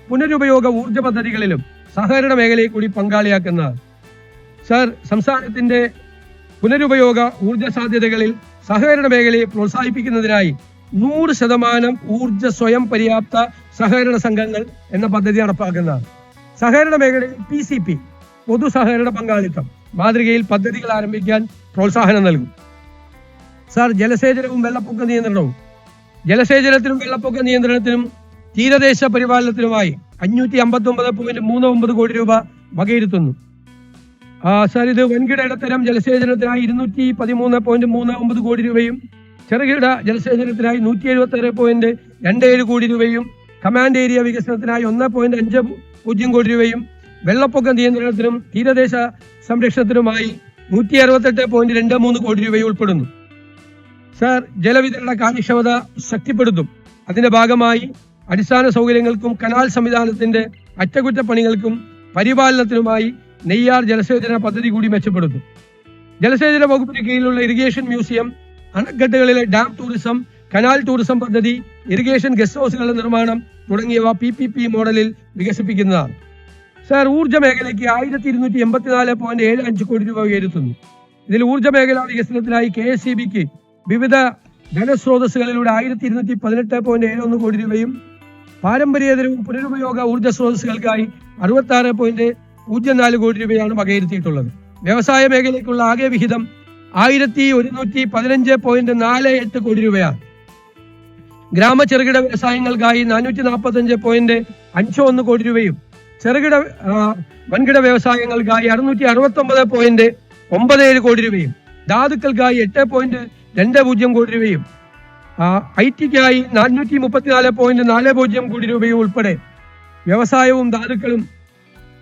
പുനരുപയോഗ ഊർജ്ജ പദ്ധതികളിലും സഹകരണ മേഖലയെ കൂടി പങ്കാളിയാക്കുന്നതാണ്. സർ, സംസ്ഥാനത്തിന്റെ പുനരുപയോഗ ഊർജ്ജ സാധ്യതകളിൽ സഹകരണ മേഖലയെ പ്രോത്സാഹിപ്പിക്കുന്നതിനായി 100% ഊർജ്ജ സ്വയം പര്യാപ്ത സഹകരണ സംഘങ്ങൾ എന്ന പദ്ധതി നടപ്പാക്കുന്നതാണ്. സഹകരണ മേഖലയിൽ PCP പൊതു സഹകരണ പങ്കാളിത്തം മാതൃകയിൽ പദ്ധതികൾ ആരംഭിക്കാൻ പ്രോത്സാഹനം നൽകും. സർ, ജലസേചനവും വെള്ളപ്പൊക്ക നിയന്ത്രണവും. ജലസേചനത്തിനും വെള്ളപ്പൊക്ക നിയന്ത്രണത്തിനും തീരദേശ പരിപാലനത്തിനുമായി 559.39 കോടി രൂപ വകയിരുത്തുന്നു. സർ, ഇത് വൻകിട ഇടത്തരം ജലസേചനത്തിനായി 213.39 കോടി രൂപയും ചെറുകിട ജലസേചനത്തിനായി 176.27 കോടി രൂപയും കമാൻഡ് ഏരിയ വികസനത്തിനായി 1.50 കോടി രൂപയും വെള്ളപ്പൊക്ക നിയന്ത്രണത്തിനും തീരദേശ സംരക്ഷണത്തിനുമായി 168.23 കോടി രൂപയും ഉൾപ്പെടുന്നു. സർ, ജലവിതരണ കാര്യക്ഷമത ശക്തിപ്പെടുത്തും. അതിന്റെ ഭാഗമായി അടിസ്ഥാന സൗകര്യങ്ങൾക്കും കനാൽ സംവിധാനത്തിന്റെ അറ്റകുറ്റപ്പണികൾക്കും പരിപാലനത്തിനുമായി നെയ്യാർ ജലസേചന പദ്ധതി കൂടി മെച്ചപ്പെടുത്തും. ജലസേചന വകുപ്പിന് കീഴിലുള്ള ഇറിഗേഷൻ മ്യൂസിയം, അണക്കെട്ടുകളിലെ ഡാം ടൂറിസം, കനാൽ ടൂറിസം പദ്ധതി, ഇറിഗേഷൻ ഗസ്റ്റ് ഹൗസുകളുടെ നിർമ്മാണം തുടങ്ങിയവ PPP മോഡലിൽ വികസിപ്പിക്കുന്നതാണ്. സർ, ഊർജ്ജ മേഖലയ്ക്ക് 1284.75 കോടി രൂപ വകയിരുത്തുന്നു. ഇതിൽ ഊർജ്ജ മേഖലാ വികസനത്തിനായി KSEBക്ക് വിവിധ ധനസ്രോതസ്സുകളിലൂടെ 1218.71 കോടി രൂപയും പാരമ്പര്യേതരവും പുനരുപയോഗ ഊർജ്ജ സ്രോതസ്സുകൾക്കായി 66.04 കോടി രൂപയാണ് വകയിരുത്തിയിട്ടുള്ളത്. വ്യവസായ മേഖലയ്ക്കുള്ള ആകെ വിഹിതം 1115.48 കോടി രൂപയാണ്. ഗ്രാമ ചെറുകിട വ്യവസായങ്ങൾക്കായി 445.51 കോടി രൂപയും ചെറുകിട വൻകിട വ്യവസായങ്ങൾക്കായി 669.97 കോടി രൂപയും ധാതുക്കൾക്കായി 8.20 കോടി രൂപയും IT-ക്കായി 434.40 കോടി രൂപയും ഉൾപ്പെടെ വ്യവസായവും ധാതുക്കളും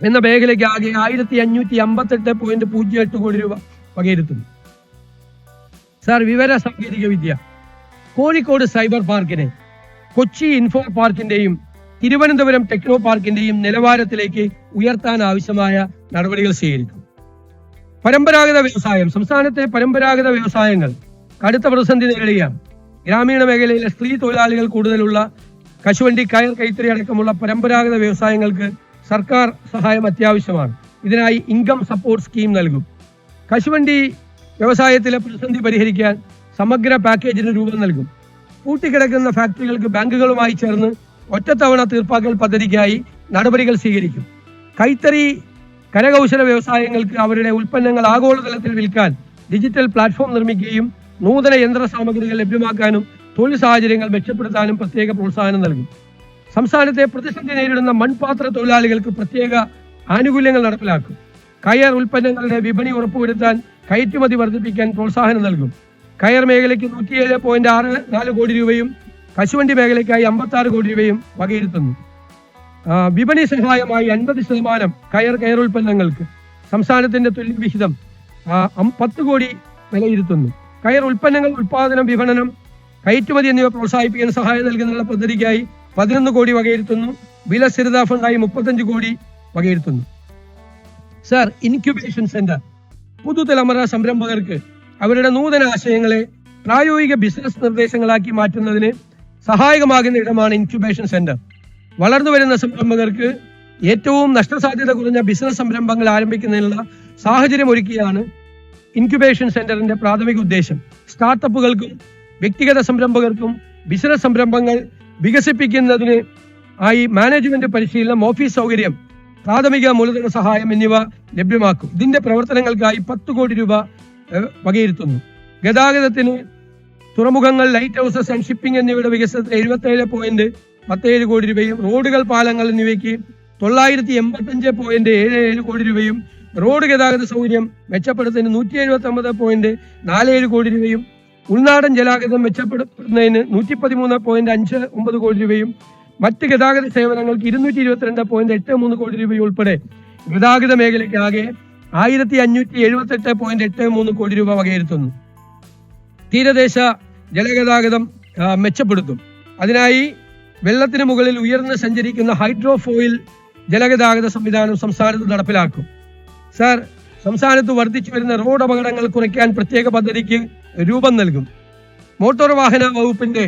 എന്ന മേഖലയ്ക്ക് ആകെ 1558.08 കോടി രൂപ വകയിരുത്തുന്നു. സാർ, വിവര സാങ്കേതിക വിദ്യ. കോഴിക്കോട് സൈബർ പാർക്കിനെ കൊച്ചി ഇൻഫോ പാർക്കിന്റെയും തിരുവനന്തപുരം ടെക്നോ പാർക്കിന്റെയും നിലവാരത്തിലേക്ക് ഉയർത്താൻ ആവശ്യമായ നടപടികൾ സ്വീകരിക്കും. പരമ്പരാഗത വ്യവസായം. സംസ്ഥാനത്തെ പരമ്പരാഗത വ്യവസായങ്ങൾ കടുത്ത പ്രതിസന്ധി നേരിടുകയാണ്. ഗ്രാമീണ മേഖലയിലെ സ്ത്രീ തൊഴിലാളികൾ കൂടുതലുള്ള കശുവണ്ടി, കയർ, കൈത്തറി അടക്കമുള്ള പരമ്പരാഗത വ്യവസായങ്ങൾക്ക് സർക്കാർ സഹായം അത്യാവശ്യമാണ്. ഇതിനായി ഇൻകം സപ്പോർട്ട് സ്കീം നൽകും. കശുവണ്ടി വ്യവസായത്തിലെ പ്രതിസന്ധി പരിഹരിക്കാൻ സമഗ്ര പാക്കേജിന് രൂപം നൽകും. പൂട്ടിക്കിടക്കുന്ന ഫാക്ടറികൾക്ക് ബാങ്കുകളുമായി ചേർന്ന് ഒറ്റത്തവണ തീർപ്പാക്കൽ പദ്ധതിക്കായി നടപടികൾ സ്വീകരിക്കും. കൈത്തറി, കരകൗശല വ്യവസായങ്ങൾക്ക് അവരുടെ ഉൽപ്പന്നങ്ങൾ ആഗോളതലത്തിൽ വിൽക്കാൻ ഡിജിറ്റൽ പ്ലാറ്റ്ഫോം നിർമ്മിക്കുകയും നൂതന യന്ത്ര സാമഗ്രികൾ ലഭ്യമാക്കാനും തൊഴിൽ സാഹചര്യങ്ങൾ മെച്ചപ്പെടുത്താനും പ്രത്യേക പ്രോത്സാഹനം നൽകും. സംസ്ഥാനത്തെ പ്രതിസന്ധി നേരിടുന്ന മൺപാത്ര തൊഴിലാളികൾക്ക് പ്രത്യേക ആനുകൂല്യങ്ങൾ നടപ്പിലാക്കും. കയർ ഉൽപ്പന്നങ്ങളുടെ വിപണി ഉറപ്പുവരുത്താൻ കയറ്റുമതി വർദ്ധിപ്പിക്കാൻ പ്രോത്സാഹനം നൽകും. കയർ മേഖലയ്ക്ക് 107.64 കോടി രൂപയും കശുവണ്ടി മേഖലയ്ക്കായി 56 കോടി രൂപയും വകയിരുത്തുന്നു. വിപണി സഹായമായി 50% കയർ ഉൽപ്പന്നങ്ങൾക്ക് സംസ്ഥാനത്തിന്റെ തുല്യ വിഹിതം 10 കോടി വിലയിരുത്തുന്നു. കയർ ഉൽപ്പന്നങ്ങൾ ഉൽപാദനം, വിപണനം, കയറ്റുമതി എന്നിവ പ്രോത്സാഹിപ്പിക്കാൻ സഹായം നൽകുന്നുള്ള പദ്ധതിക്കായി 11 കോടി വകയിരുത്തുന്നു. വില സ്ഥിരതാ ഫണ്ടായി 35 കോടി വകയിരുത്തുന്നു. സർ, ഇൻക്യുബേഷൻ സെന്റർ പുതുതലമുറ സംരംഭകർക്ക് അവരുടെ നൂതന ആശയങ്ങളെ പ്രായോഗിക ബിസിനസ് നിർദ്ദേശങ്ങളാക്കി മാറ്റുന്നതിന് സഹായകമാകുന്ന ഇടമാണ് ഇൻക്യുബേഷൻ സെന്റർ. വളർന്നുവരുന്ന സംരംഭകർക്ക് ഏറ്റവും നഷ്ടസാധ്യത കുറഞ്ഞ ബിസിനസ് സംരംഭങ്ങൾ ആരംഭിക്കുന്നതിനുള്ള സാഹചര്യം ഒരുക്കിയാണ് ഇൻക്യുബേഷൻ സെന്ററിന്റെ പ്രാഥമിക ഉദ്ദേശം. സ്റ്റാർട്ടപ്പുകൾക്കും വ്യക്തിഗത സംരംഭകർക്കും ബിസിനസ് സംരംഭങ്ങൾ വികസിപ്പിക്കുന്നതിന് ആയി മാനേജ്മെന്റ് പരിശീലനം, ഓഫീസ് സൗകര്യം, പ്രാഥമിക മൂലധന സഹായം എന്നിവ ലഭ്യമാക്കും. ഇതിന്റെ പ്രവർത്തനങ്ങൾക്കായി 10 കോടി രൂപ വകയിരുത്തുന്നു. ഗതാഗതത്തിന് തുറമുഖങ്ങൾ, ലൈറ്റ് ഹൗസസ് ആൻഡ് ഷിപ്പിംഗ് എന്നിവയുടെ വികസനത്തിന് 77.17 കോടി രൂപയും റോഡുകൾ, പാലങ്ങൾ എന്നിവയ്ക്ക് 985.77 കോടി രൂപയും റോഡ് ഗതാഗത സൗകര്യം മെച്ചപ്പെടുത്തുന്നതിന് 179.47 കോടി രൂപയും ഉൾനാടൻ ജലഗതാഗതം മെച്ചപ്പെടുത്തുന്നതിന് 113.59 കോടി രൂപയും മറ്റ് ഗതാഗത സേവനങ്ങൾക്ക് 222.83 കോടി രൂപയും ഉൾപ്പെടെ ഗതാഗത മേഖലയ്ക്ക് ആകെ 1578.83 കോടി രൂപ വകയിരുത്തുന്നു. തീരദേശ ജലഗതാഗതം മെച്ചപ്പെടുത്തും. അതിനായി വെള്ളത്തിന് മുകളിൽ ഉയർന്ന് സഞ്ചരിക്കുന്ന ഹൈഡ്രോഫോയിൽ ജലഗതാഗത സംവിധാനം സംസ്ഥാനത്ത് നടപ്പിലാക്കും. സാർ, സംസ്ഥാനത്ത് വർദ്ധിച്ചു വരുന്ന റോഡ് അപകടങ്ങൾ കുറയ്ക്കാൻ പ്രത്യേക പദ്ധതിക്ക് രൂപം നൽകും. മോട്ടോർ വാഹന വകുപ്പിന്റെ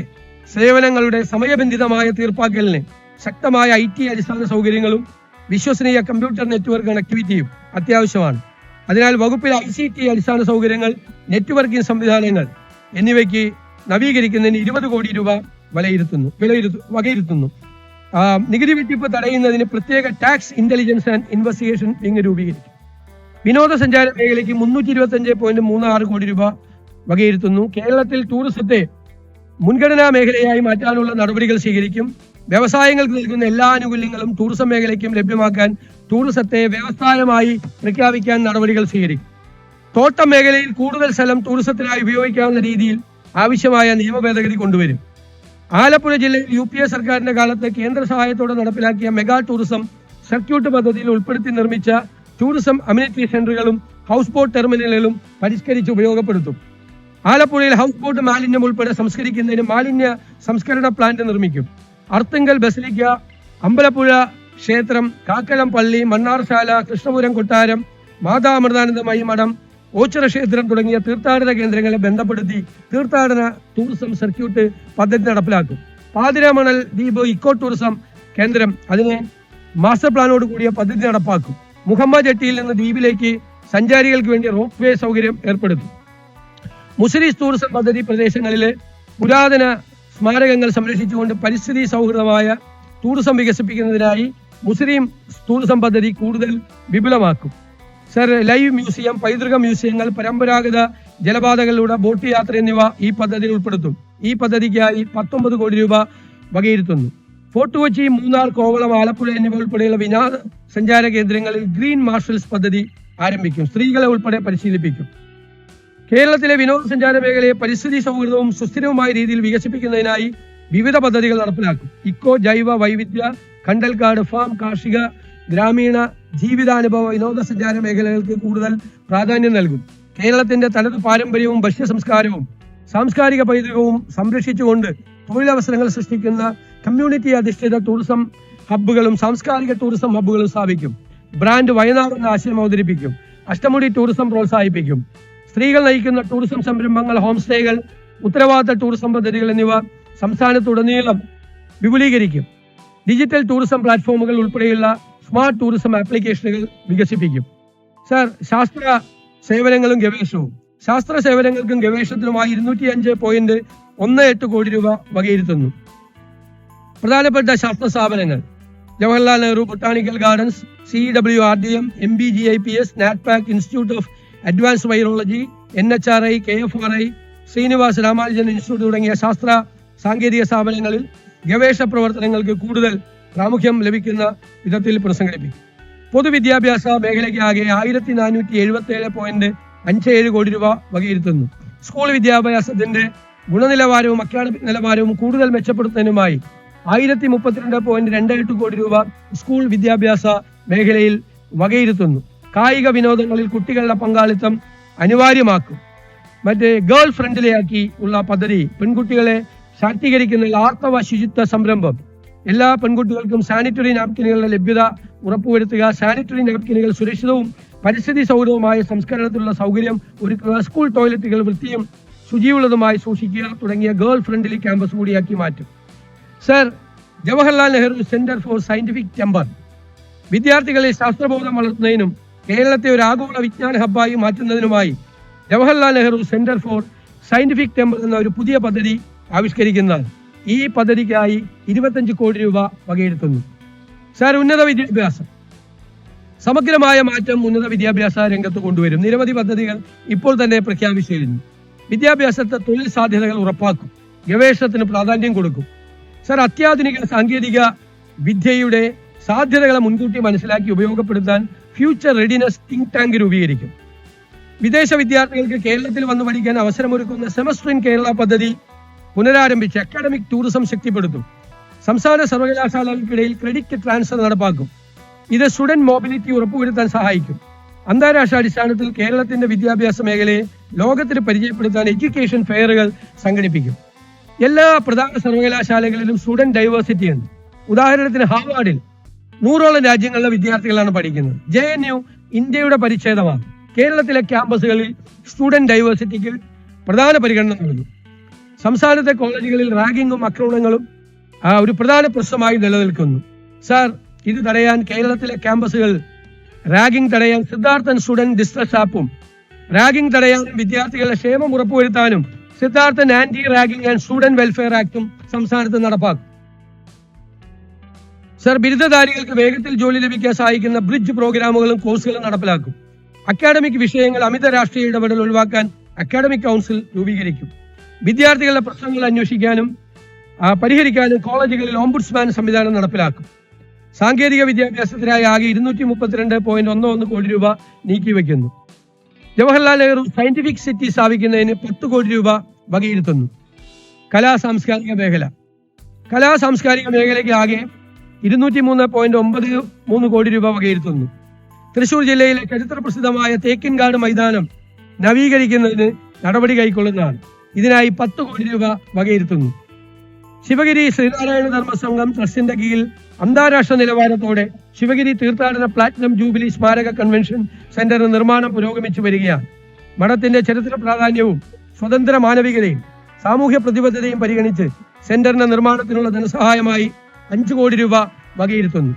സേവനങ്ങളുടെ സമയബന്ധിതമായ തീർപ്പാക്കലിന് ശക്തമായ IT അടിസ്ഥാന സൗകര്യങ്ങളും വിശ്വസനീയ കമ്പ്യൂട്ടർ നെറ്റ്വർക്ക് കണക്ടിവിറ്റിയും അത്യാവശ്യമാണ്. അതിനാൽ വകുപ്പിലെ ICT അടിസ്ഥാന സൗകര്യങ്ങൾ, നെറ്റ്വർക്കിംഗ് സംവിധാനങ്ങൾ എന്നിവയ്ക്ക് നവീകരിക്കുന്നതിന് 20 കോടി രൂപ വകയിരുത്തുന്നു. നികുതി വെട്ടിപ്പ് തടയുന്നതിന് പ്രത്യേക tax intelligence and investigation wing രൂപീകരിക്കും. വിനോദസഞ്ചാര മേഖലയ്ക്ക് 325.36 കോടി രൂപ വകയിരുത്തുന്നു. കേരളത്തിൽ ടൂറിസത്തെ മുൻഗണനാ മേഖലയായി മാറ്റാനുള്ള നടപടികൾ സ്വീകരിക്കും. വ്യവസായങ്ങൾക്ക് നൽകുന്ന എല്ലാ ആനുകൂല്യങ്ങളും ടൂറിസം മേഖലയ്ക്കും ലഭ്യമാക്കാൻ ടൂറിസത്തെ വ്യവസായമായി പ്രഖ്യാപിക്കാൻ നടപടികൾ സ്വീകരിക്കും. തോട്ടം മേഖലയിൽ കൂടുതൽ സ്ഥലം ടൂറിസത്തിനായി ഉപയോഗിക്കാവുന്ന രീതിയിൽ ആവശ്യമായ നിയമ ഭേദഗതി കൊണ്ടുവരും. ആലപ്പുഴ ജില്ലയിൽ UPA സർക്കാരിന്റെ കാലത്ത് കേന്ദ്ര സഹായത്തോടെ നടപ്പിലാക്കിയ മെഗാ ടൂറിസം സർക്യൂട്ട് പദ്ധതിയിൽ ഉൾപ്പെടുത്തി നിർമ്മിച്ച ടൂറിസം അമ്യൂണിറ്റി സെന്ററുകളും ഹൗസ് ബോട്ട് ടെർമിനലുകളും പരിഷ്കരിച്ച് ഉപയോഗപ്പെടുത്തും. ആലപ്പുഴയിൽ ഹൗസ് ബോട്ട് മാലിന്യം ഉൾപ്പെടെ സംസ്കരിക്കുന്നതിന് മാലിന്യ സംസ്കരണ പ്ലാന്റ് നിർമ്മിക്കും. അർത്തുങ്കൽ ബസലിക്ക, അമ്പലപ്പുഴ ക്ഷേത്രം, കാക്കളം പള്ളി, മണ്ണാർശാല, കൃഷ്ണപുരം കൊട്ടാരം, മാതാ അമൃതാനന്ദമയി മഠം, ഓച്ചിറ ക്ഷേത്രം തുടങ്ങിയ തീർത്ഥാടന കേന്ദ്രങ്ങളെ ബന്ധപ്പെടുത്തി തീർത്ഥാടന ടൂറിസം സർക്യൂട്ട് പദ്ധതി നടപ്പിലാക്കും. പാതിരാമണൽ ദ്വീപ് ഇക്കോ ടൂറിസം കേന്ദ്രം, അതിനെ മാസ്റ്റർ പ്ലാനോട് കൂടിയ പദ്ധതി നടപ്പാക്കും. മുഹമ്മ ജെട്ടിയിൽ നിന്ന് ദ്വീപിലേക്ക് സഞ്ചാരികൾക്ക് വേണ്ടി റോപ്പ് വേ സൗകര്യം ഏർപ്പെടുത്തും. മുസിരീസ് ടൂറിസം പദ്ധതി പ്രദേശങ്ങളിലെ പുരാതന സ്മാരകങ്ങൾ സംരക്ഷിച്ചുകൊണ്ട് പരിസ്ഥിതി സൗഹൃദമായ ടൂറിസം വികസിപ്പിക്കുന്നതിനായി മുസ്ലിം ടൂറിസം പദ്ധതി കൂടുതൽ വിപുലമാക്കും. സർ, ലൈവ് മ്യൂസിയം, പൈതൃക മ്യൂസിയങ്ങൾ, പരമ്പരാഗത ജലപാതകളിലൂടെ ബോട്ട് യാത്ര എന്നിവ ഈ പദ്ധതിയിൽ ഉൾപ്പെടുത്തും. ഈ പദ്ധതിക്കായി 19 കോടി രൂപ വകയിരുത്തുന്നു. ഫോർട്ട് കൊച്ചി, മൂന്നാർ, കോവളം, ആലപ്പുഴ എന്നിവ ഉൾപ്പെടെയുള്ള വിനോദസഞ്ചാര കേന്ദ്രങ്ങളിൽ ഗ്രീൻ മാർഷൽസ് പദ്ധതി ആരംഭിക്കും. സ്ത്രീകളെ ഉൾപ്പെടെ പരിശീലിപ്പിക്കും. കേരളത്തിലെ വിനോദസഞ്ചാര മേഖലയെ പരിസ്ഥിതി സൗഹൃദവും സുസ്ഥിരവുമായ രീതിയിൽ വികസിപ്പിക്കുന്നതിനായി വിവിധ പദ്ധതികൾ നടപ്പിലാക്കും. ഇക്കോ, ജൈവ വൈവിധ്യ, കണ്ടൽക്കാട് ഫാം, കാർഷിക, ഗ്രാമീണ ജീവിതാനുഭവ വിനോദസഞ്ചാര മേഖലകൾക്ക് കൂടുതൽ പ്രാധാന്യം നൽകും. കേരളത്തിന്റെ തനത് പാരമ്പര്യവും ഭക്ഷ്യ സംസ്കാരവും സാംസ്കാരിക പൈതൃകവും സംരക്ഷിച്ചുകൊണ്ട് തൊഴിലവസരങ്ങൾ സൃഷ്ടിക്കുന്ന കമ്മ്യൂണിറ്റി അധിഷ്ഠിത ടൂറിസം ഹബ്ബുകളും സാംസ്കാരിക ടൂറിസം ഹബ്ബുകളും സ്ഥാപിക്കും. ബ്രാൻഡ് വയനാട് എന്ന ആശയം അവതരിപ്പിക്കും. അഷ്ടമുടി ടൂറിസം പ്രോത്സാഹിപ്പിക്കും. സ്ത്രീകൾ നയിക്കുന്ന ടൂറിസം സംരംഭങ്ങൾ, ഹോം സ്റ്റേകൾ, ഉത്തരവാദിത്ത ടൂറിസം പദ്ധതികൾ എന്നിവ സംസ്ഥാനത്തുടനീളം വിപുലീകരിക്കും. ഡിജിറ്റൽ ടൂറിസം പ്ലാറ്റ്ഫോമുകൾ ഉൾപ്പെടെയുള്ള സ്മാർട്ട് ടൂറിസം ആപ്ലിക്കേഷനുകൾ വികസിപ്പിക്കും. സർ, ശാസ്ത്ര സേവനങ്ങളും ഗവേഷണവും. ശാസ്ത്ര സേവനങ്ങൾക്കും ഗവേഷണത്തിനുമായി 205.18 കോടി രൂപ വകയിരുത്തുന്നു. പ്രധാനപ്പെട്ട ശാസ്ത്ര സ്ഥാപനങ്ങൾ: Jawaharlal Nehru botanical gardens, CWRDM, MBGIPS, NATPAC, institute of advance virology, NHRI, KFRI, Srinivas Ramanujan institute തുടങ്ങിയ ശാസ്ത്ര സാങ്കേതിക സ്ഥാപനങ്ങളിൽ ഗവേഷണ പ്രവർത്തനങ്ങൾക്ക് കൂടുതൽ പ്രാമുഖ്യം ലഭിക്കുന്ന വിധത്തിൽ പുനഃസംഘടിപ്പിക്കും. പൊതുവിദ്യാഭ്യാസ മേഖലയ്ക്കാകെ 1477.57 കോടി രൂപ വകയിരുത്തുന്നു. സ്കൂൾ വിദ്യാഭ്യാസത്തിന്റെ ഗുണനിലവാരവും അക്കാഡമിക് നിലവാരവും കൂടുതൽ മെച്ചപ്പെടുത്തുന്നതിനുമായി 1032.28 കോടി രൂപ സ്കൂൾ വിദ്യാഭ്യാസ മേഖലയിൽ വകയിരുത്തുന്നു. കായിക വിനോദങ്ങളിൽ കുട്ടികളുടെ പങ്കാളിത്തം അനിവാര്യമാക്കും. ഗേൾ ഫ്രണ്ട്ലിയാക്കി ഉള്ള പദ്ധതി, പെൺകുട്ടികളെ ശാക്തീകരിക്കുന്ന ആർത്തവ ശുചിത്വ സംരംഭം, എല്ലാ പെൺകുട്ടികൾക്കും സാനിറ്ററി നാപ്കിനുകളുടെ ലഭ്യത ഉറപ്പുവരുത്തുക, സാനിറ്ററി നാപ്കിനുകൾ സുരക്ഷിതവും പരിസ്ഥിതി സൗഹൃദവുമായ സംസ്കരണത്തിലുള്ള സൗകര്യം ഒരുക്കുക, സ്കൂൾ ടോയ്ലറ്റുകൾ വൃത്തിയും ശുചിയുള്ളതുമായി സൂക്ഷിക്കുക തുടങ്ങിയ ഗേൾ ഫ്രണ്ട്ലി ക്യാമ്പസ് കൂടിയാക്കി മാറ്റും. Sir, Jawaharlal Nehru centre for scientific temper വിദ്യാർത്ഥികളെ ശാസ്ത്രബോധം വളർത്തുന്നതിനും കേരളത്തെ ഒരു ആഗോള വിജ്ഞാന ഹബ്ബായി മാറ്റുന്നതിനുമായി Jawaharlal Nehru centre for scientific temper എന്ന ഒരു പുതിയ പദ്ധതി ആവിഷ്കരിക്കുന്നതാണ്. ഈ പദ്ധതിക്കായി 25 കോടി രൂപ വകയിരുത്തുന്നു. സർ, ഉന്നത വിദ്യാഭ്യാസം. സമഗ്രമായ മാറ്റം ഉന്നത വിദ്യാഭ്യാസ രംഗത്ത് കൊണ്ടുവരും. നിരവധി പദ്ധതികൾ ഇപ്പോൾ തന്നെ പ്രഖ്യാപിച്ചു കഴിഞ്ഞു. വിദ്യാഭ്യാസത്തെ തൊഴിൽ സാധ്യതകൾ ഉറപ്പാക്കും. ഗവേഷണത്തിന് പ്രാധാന്യം കൊടുക്കും. സർ, അത്യാധുനിക സാങ്കേതിക വിദ്യയുടെ സാധ്യതകളെ മുൻകൂട്ടി മനസ്സിലാക്കി ഉപയോഗപ്പെടുത്താൻ ഫ്യൂച്ചർ റെഡിനെസ് തിങ്ക് ടാങ്ക് രൂപീകരിക്കും. വിദേശ വിദ്യാർത്ഥികൾക്ക് കേരളത്തിൽ വന്നു പഠിക്കാൻ അവസരമൊരുക്കുന്ന സെമസ്റ്റർ ഇൻ കേരള പദ്ധതി പുനരാരംഭിച്ച് അക്കാഡമിക് ടൂറിസം ശക്തിപ്പെടുത്തും. സംസ്ഥാന സർവകലാശാലകൾക്കിടയിൽ ക്രെഡിറ്റ് ട്രാൻസ്ഫർ നടപ്പാക്കും. ഇത് സ്റ്റുഡന്റ് മോബിലിറ്റി ഉറപ്പുവരുത്താൻ സഹായിക്കും. അന്താരാഷ്ട്ര അടിസ്ഥാനത്തിൽ കേരളത്തിന്റെ വിദ്യാഭ്യാസ മേഖലയെ ലോകത്തിന് പരിചയപ്പെടുത്താൻ എഡ്യൂക്കേഷൻ ഫെയറുകൾ സംഘടിപ്പിക്കും. എല്ലാ പ്രധാന സർവകലാശാലകളിലും സ്റ്റുഡന്റ് ഡൈവേഴ്സിറ്റി ഉണ്ട്. ഉദാഹരണത്തിന് ഹാർവാർഡിൽ 100ഓളം രാജ്യങ്ങളിലെ വിദ്യാർത്ഥികളാണ് പഠിക്കുന്നത്. JNU ഇന്ത്യയുടെ പരിച്ഛേദമാണ്. കേരളത്തിലെ ക്യാമ്പസുകളിൽ സ്റ്റുഡന്റ് ഡൈവേഴ്സിറ്റിക്ക് പ്രധാന പരിഗണന നൽകുന്നു. സംസ്ഥാനത്തെ കോളേജുകളിൽ റാഗിങ്ങും ആക്രമണങ്ങളും ഒരു പ്രധാന പ്രശ്നമായി നിലനിൽക്കുന്നു. സാർ, ഇത് തടയാൻ കേരളത്തിലെ ക്യാമ്പസുകൾ റാഗിംഗ് തടയാൻ സിദ്ധാർത്ഥൻ സ്റ്റുഡന്റ് ഡിസ്ട്രസ് ആപ്പും റാഗിംഗ് തടയാനും വിദ്യാർത്ഥികളുടെ ക്ഷേമം ഉറപ്പുവരുത്താനും Siddharthan anti ragging and student welfare ആക്ടും സംസ്ഥാനത്ത് നടപ്പാക്കും. സർ, ബിരുദധാരികൾക്ക് വേഗത്തിൽ ജോലി ലഭിക്കാൻ സഹായിക്കുന്ന ബ്രിഡ്ജ് പ്രോഗ്രാമുകളും കോഴ്സുകളും നടപ്പിലാക്കും. അക്കാഡമിക് വിഷയങ്ങൾ അമിത രാഷ്ട്രീയ ഇടപെടൽ ഒഴിവാക്കാൻ അക്കാഡമിക് കൗൺസിൽ രൂപീകരിക്കും. വിദ്യാർത്ഥികളുടെ പ്രശ്നങ്ങൾ അന്വേഷിക്കാനും പരിഹരിക്കാനും കോളേജുകളിൽ ഓംബുഡ്സ്മാൻ സംവിധാനം നടപ്പിലാക്കും. സാങ്കേതിക വിദ്യാഭ്യാസത്തിനായി ആകെ 232.11 കോടി രൂപ നീക്കിവെക്കുന്നു. ജവഹർലാൽ നെഹ്റു സയന്റിഫിക് സിറ്റി സ്ഥാപിക്കുന്നതിന് 10 കോടി രൂപ വകയിരുത്തുന്നു. കലാ സാംസ്കാരിക മേഖലയ്ക്ക് ആകെ 203.93 കോടി രൂപ വകയിരുത്തുന്നു. തൃശൂർ ജില്ലയിലെ ചരിത്ര പ്രസിദ്ധമായ തേക്കിൻകാട് മൈതാനം നവീകരിക്കുന്നതിന് നടപടി കൈക്കൊള്ളുന്നതാണ്. ഇതിനായി 10 കോടി രൂപ വകയിരുത്തുന്നു. ശിവഗിരി ശ്രീനാരായണ ധർമ്മസംഘം ട്രസ്റ്റിന്റെ കീഴിൽ അന്താരാഷ്ട്ര നിലവാരത്തോടെ ശിവഗിരി തീർത്ഥാടന പ്ലാറ്റിനം ജൂബിലി സ്മാരക കൺവെൻഷൻ സെന്ററിന് നിർമ്മാണം പുരോഗമിച്ചു വരികയാണ്. മഠത്തിന്റെ ചരിത്ര പ്രാധാന്യവും സ്വതന്ത്ര മാനവികതയും സാമൂഹ്യ പ്രതിബദ്ധതയും പരിഗണിച്ച് സെന്ററിന്റെ നിർമ്മാണത്തിനുള്ള ധനസഹായമായി 5 കോടി രൂപ വകയിരുത്തുന്നു.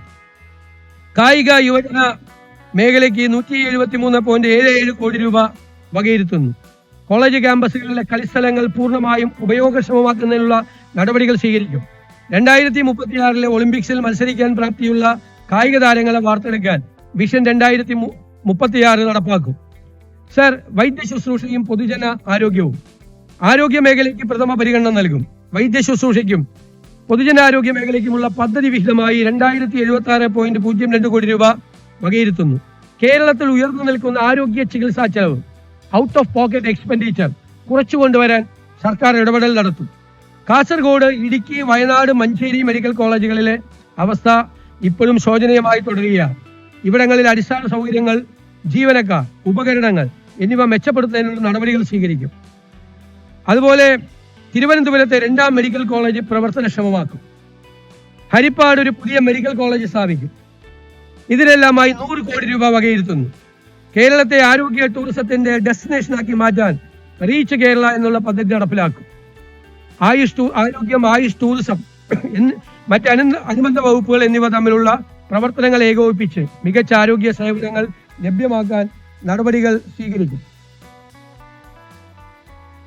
കായിക യുവജന മേഖലയ്ക്ക് 173.77 കോടി രൂപ വകയിരുത്തുന്നു. കോളേജ് ക്യാമ്പസുകളിലെ കളിസ്ഥലങ്ങൾ പൂർണ്ണമായും ഉപയോഗക്ഷമമാക്കുന്നതിനുള്ള നടപടികൾ സ്വീകരിക്കും. 2036 ഒളിമ്പിക്സിൽ മത്സരിക്കാൻ പ്രാപ്തിയുള്ള കായിക താരങ്ങളെ വാർത്തെടുക്കാൻ വിഷൻ 2036 നടപ്പാക്കും. സർ, വൈദ്യ ശുശ്രൂഷയും പൊതുജന ആരോഗ്യവും ആരോഗ്യ മേഖലയ്ക്ക് പ്രഥമ പരിഗണന നൽകും. വൈദ്യ ശുശ്രൂഷയ്ക്കും പൊതുജനാരോഗ്യ മേഖലയ്ക്കുമുള്ള പദ്ധതി വിഹിതമായി 2076.02 കോടി രൂപ വകയിരുത്തുന്നു. കേരളത്തിൽ ഉയർന്നു നിൽക്കുന്ന ആരോഗ്യ ചികിത്സാ ചെലവ് ഔട്ട് ഓഫ് പോക്കറ്റ് എക്സ്പെൻഡിച്ചർ കുറച്ചുകൊണ്ടുവരാൻ സർക്കാർ ഇടപെടൽ നടത്തും. കാസർഗോഡ്, ഇടുക്കി, വയനാട്, മഞ്ചേരി മെഡിക്കൽ കോളേജുകളിലെ അവസ്ഥ ഇപ്പോഴും ശോചനീയമായി തുടരുകയാണ്. ഇവിടങ്ങളിൽ അടിസ്ഥാന സൗകര്യങ്ങൾ, ജീവനക്കാർ, ഉപകരണങ്ങൾ എന്നിവ മെച്ചപ്പെടുത്തുന്നതിനുള്ള നടപടികൾ സ്വീകരിക്കും. അതുപോലെ തിരുവനന്തപുരത്തെ 2ാം മെഡിക്കൽ കോളേജ് പ്രവർത്തനക്ഷമമാക്കും. ഹരിപ്പാട് ഒരു പുതിയ മെഡിക്കൽ കോളേജ് സ്ഥാപിക്കും. ഇതിനെല്ലാമായി 100 കോടി രൂപ വകയിരുത്തുന്നു. കേരളത്തെ ആരോഗ്യ ടൂറിസത്തിന്റെ ഡെസ്റ്റിനേഷനാക്കി മാറ്റാൻ റീച്ച് കേരള എന്നുള്ള പദ്ധതി നടപ്പിലാക്കും. ആരോഗ്യം, ആയുഷ്, ടൂറിസം മറ്റ് അനുബന്ധ വകുപ്പുകൾ എന്നിവ തമ്മിലുള്ള പ്രവർത്തനങ്ങൾ ഏകോപിപ്പിച്ച് മികച്ച ആരോഗ്യ സേവനങ്ങൾ ലഭ്യമാക്കാൻ നടപടികൾ സ്വീകരിക്കും.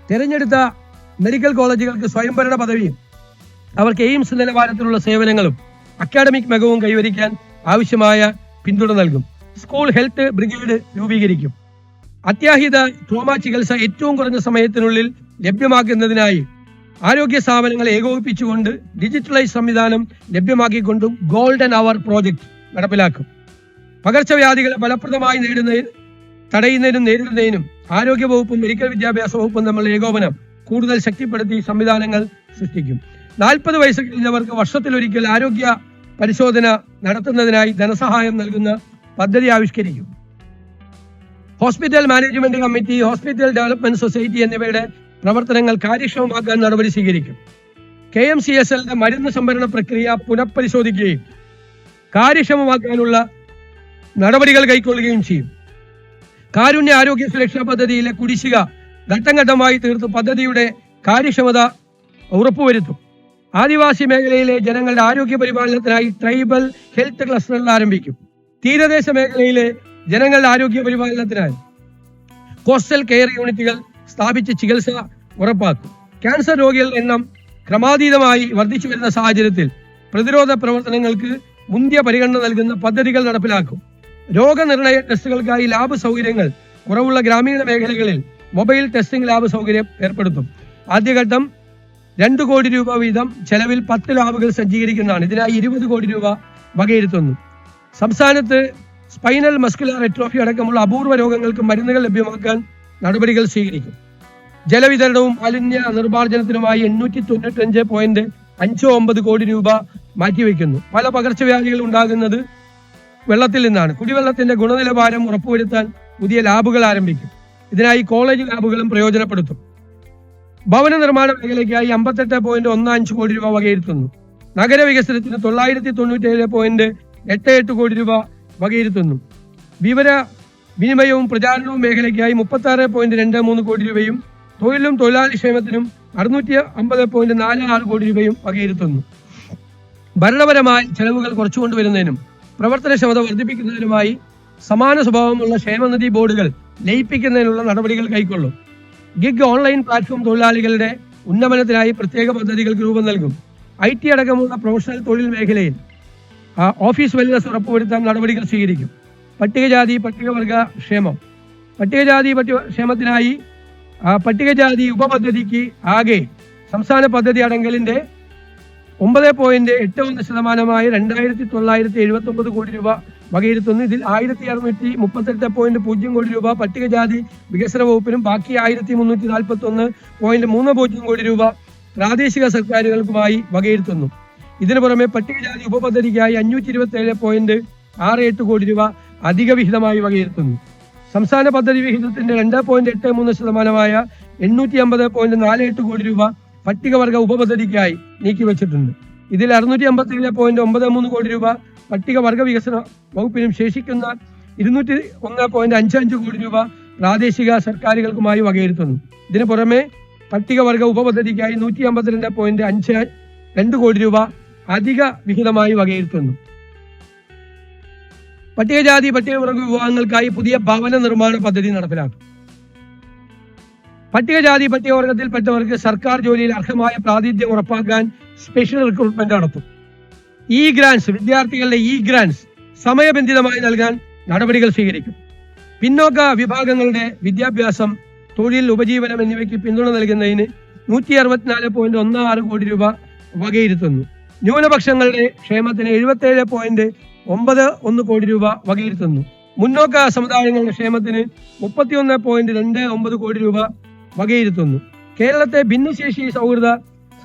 തിരഞ്ഞെടുത്ത മെഡിക്കൽ കോളേജുകൾക്ക് സ്വയംഭരണ പദവിയും അവർക്ക് എയിംസ് നിലവാരത്തിലുള്ള സേവനങ്ങളും അക്കാഡമിക് മികവും കൈവരിക്കാൻ ആവശ്യമായ പിന്തുണ നൽകും. സ്കൂൾ ഹെൽത്ത് ബ്രിഗേഡ് രൂപീകരിക്കും. അത്യാഹിത ട്രോമ ചികിത്സ ഏറ്റവും കുറഞ്ഞ സമയത്തിനുള്ളിൽ ലഭ്യമാക്കുന്നതിനായി ആരോഗ്യ സ്ഥാപനങ്ങൾ ഏകോപിപ്പിച്ചുകൊണ്ട് ഡിജിറ്റലൈസ് സംവിധാനം ലഭ്യമാക്കിക്കൊണ്ടും ഗോൾഡൻ അവർ പ്രോജക്ട് നടപ്പിലാക്കും. പകർച്ചവ്യാധികളെ ഫലപ്രദമായി തടയുന്നതിനും നേരിടുന്നതിനും ആരോഗ്യ വകുപ്പും മെഡിക്കൽ വിദ്യാഭ്യാസ വകുപ്പും തമ്മിലുള്ള ഏകോപനം കൂടുതൽ ശക്തിപ്പെടുത്തി സംവിധാനങ്ങൾ സൃഷ്ടിക്കും. 40 വയസ്സ് കഴിഞ്ഞവർക്ക് വർഷത്തിലൊരിക്കൽ ആരോഗ്യ പരിശോധന നടത്തുന്നതിനായി ധനസഹായം നൽകുന്ന പദ്ധതി ആവിഷ്കരിക്കും. Hospital management committee, hospital development society എന്നിവയുടെ പ്രവർത്തനങ്ങൾ കാര്യക്ഷമമാക്കാൻ നടപടി സ്വീകരിക്കും. KMCSLന്റെ മരുന്ന് സംഭരണ പ്രക്രിയ പുനഃപരിശോധിക്കുകയും കാര്യക്ഷമമാക്കാനുള്ള നടപടികൾ കൈക്കൊള്ളുകയും ചെയ്യും. കാരുണ്യ ആരോഗ്യ സുരക്ഷാ പദ്ധതിയിലെ കുടിശ്ശിക ഘട്ടം ഘട്ടമായി തീർത്ത് പദ്ധതിയുടെ കാര്യക്ഷമത ഉറപ്പുവരുത്തും. ആദിവാസി മേഖലയിലെ ജനങ്ങളുടെ ആരോഗ്യ പരിപാലനത്തിനായി ട്രൈബൽ ഹെൽത്ത് ക്ലസ്റ്ററുകൾ ആരംഭിക്കും. തീരദേശ മേഖലയിലെ ജനങ്ങളുടെ ആരോഗ്യ പരിപാലനത്തിനായി കോസ്റ്റൽ കെയർ യൂണിറ്റുകൾ സ്ഥാപിച്ച് ചികിത്സ ഉറപ്പാക്കും. ക്യാൻസർ രോഗികളുടെ എണ്ണം ക്രമാതീതമായി വർദ്ധിച്ചു വരുന്ന സാഹചര്യത്തിൽ പ്രതിരോധ പ്രവർത്തനങ്ങൾക്ക് മുന്തിയ പരിഗണന നൽകുന്ന പദ്ധതികൾ നടപ്പിലാക്കും. രോഗനിർണയ ടെസ്റ്റുകൾക്കായി ലാബ് സൗകര്യങ്ങൾ കുറവുള്ള ഗ്രാമീണ മേഖലകളിൽ മൊബൈൽ ടെസ്റ്റിംഗ് ലാബ് സൗകര്യം ഏർപ്പെടുത്തും. ആദ്യഘട്ടം 2 കോടി രൂപ വീതം ചെലവിൽ 10 ലാബുകൾ സജ്ജീകരിക്കുന്നതാണ്. ഇതിനായി 20 കോടി രൂപ വകയിരുത്തുന്നു. സംസ്ഥാനത്ത് സ്പൈനൽ മസ്കുലർ അട്രോഫി അടക്കമുള്ള അപൂർവ രോഗങ്ങൾക്ക് മരുന്നുകൾ ലഭ്യമാക്കാൻ നടപടികൾ സ്വീകരിക്കും. ജലവിതരണവും മാലിന്യ നിർമ്മാർജ്ജനത്തിനുമായി 895.59 കോടി രൂപ മാറ്റിവെക്കുന്നു. പല പകർച്ചവ്യാധികൾ ഉണ്ടാകുന്നത് വെള്ളത്തിൽ നിന്നാണ്. കുടിവെള്ളത്തിന്റെ ഗുണനിലവാരം ഉറപ്പുവരുത്താൻ പുതിയ ലാബുകൾ ആരംഭിക്കും. ഇതിനായി കോളേജ് ലാബുകളും പ്രയോജനപ്പെടുത്തും. ഭവന നിർമ്മാണ മേഖലയ്ക്കായി 58.15 കോടി രൂപ വകയിരുത്തുന്നു. നഗരവികസനത്തിന് 997.88 കോടി രൂപ വകയിരുത്തുന്നു. വിവര വിനിമയവും പ്രചാരണവും മേഖലയ്ക്കായി 36.23 കോടി രൂപയും തൊഴിലും തൊഴിലാളി ക്ഷേമത്തിനും 650.46 കോടി രൂപയും വകയിരുത്തുന്നു. ഭരണപരമായ ചെലവുകൾ കുറച്ചുകൊണ്ടുവരുന്നതിനും പ്രവർത്തനക്ഷമത വർദ്ധിപ്പിക്കുന്നതിനുമായി സമാന സ്വഭാവമുള്ള ക്ഷേമനിധി ബോർഡുകൾ ലയിപ്പിക്കുന്നതിനുള്ള നടപടികൾ കൈക്കൊള്ളും. ഗിഗ് ഓൺലൈൻ പ്ലാറ്റ്ഫോം തൊഴിലാളികളുടെ ഉന്നമനത്തിനായി പ്രത്യേക പദ്ധതികൾക്ക് രൂപം നൽകും. IT അടക്കമുള്ള പ്രൊഫഷണൽ തൊഴിൽ മേഖലയിൽ ഓഫീസ് വെൽനസ് ഉറപ്പുവരുത്താൻ നടപടികൾ സ്വീകരിക്കും. പട്ടികജാതി പട്ടികവർഗ ക്ഷേമം. പട്ടികജാതി ക്ഷേമത്തിനായി പട്ടികജാതി ഉപപദ്ധതിക്ക് ആകെ സംസ്ഥാന പദ്ധതി അടങ്കലിന്റെ 9.81% 2979 കോടി രൂപ വകയിരുത്തുന്നു. ഇതിൽ 1638.0 കോടി രൂപ പട്ടികജാതി വികസന വകുപ്പിനും ബാക്കി 1341.30 കോടി രൂപ പ്രാദേശിക സർക്കാരുകൾക്കുമായി വകയിരുത്തുന്നു. ഇതിനു പുറമെ പട്ടികജാതി ഉപപദ്ധതിക്കായി 527.68 കോടി രൂപ അധിക വിഹിതമായി വകയിരുത്തുന്നു. സംസ്ഥാന പദ്ധതി വിഹിതത്തിന്റെ 2.83% 850.48 കോടി രൂപ പട്ടികവർഗ ഉപപദ്ധതിക്കായി നീക്കിവെച്ചിട്ടുണ്ട്. ഇതിൽ 657.93 കോടി രൂപ പട്ടികവർഗ വികസന വകുപ്പിനും ശേഷിക്കുന്ന 201.55 കോടി രൂപ പ്രാദേശിക സർക്കാരുകൾക്കുമായി വകയിരുത്തുന്നു. ഇതിനു പുറമെ പട്ടികവർഗ ഉപപദ്ധതിക്കായി 152.52 കോടി രൂപ അധിക വിഹിതമായി വകയിരുത്തുന്നു. പട്ടികജാതി പട്ടികവർഗ വിഭാഗങ്ങൾക്കായി പുതിയ ഭവന നിർമ്മാണ പദ്ധതി നടപ്പിലാക്കും. പട്ടികജാതി പട്ടികവർഗത്തിൽപ്പെട്ടവർക്ക് സർക്കാർ ജോലിയിൽ അർഹമായ പ്രാതിനിധ്യം ഉറപ്പാക്കാൻ സ്പെഷ്യൽ റിക്രൂട്ട്മെന്റ് നടത്തും. ഗ്രാന്റ്സ് വിദ്യാർത്ഥികളുടെ ഗ്രാന്റ്സ് സമയബന്ധിതമായി നൽകാൻ നടപടികൾ സ്വീകരിക്കും. പിന്നോക്ക വിഭാഗങ്ങളുടെ വിദ്യാഭ്യാസം, തൊഴിൽ, ഉപജീവനം എന്നിവയ്ക്ക് പിന്തുണ നൽകുന്നതിന് 164.16 കോടി രൂപ വകയിരുത്തുന്നു. ന്യൂനപക്ഷങ്ങളുടെ ക്ഷേമത്തിന് 77.91 കോടി രൂപ വകയിരുത്തുന്നു. മുന്നോക്ക സമുദായങ്ങളുടെ ക്ഷേമത്തിന് 31.29 കോടി രൂപ വകയിരുത്തുന്നു. കേരളത്തെ ഭിന്നശേഷി സൗഹൃദ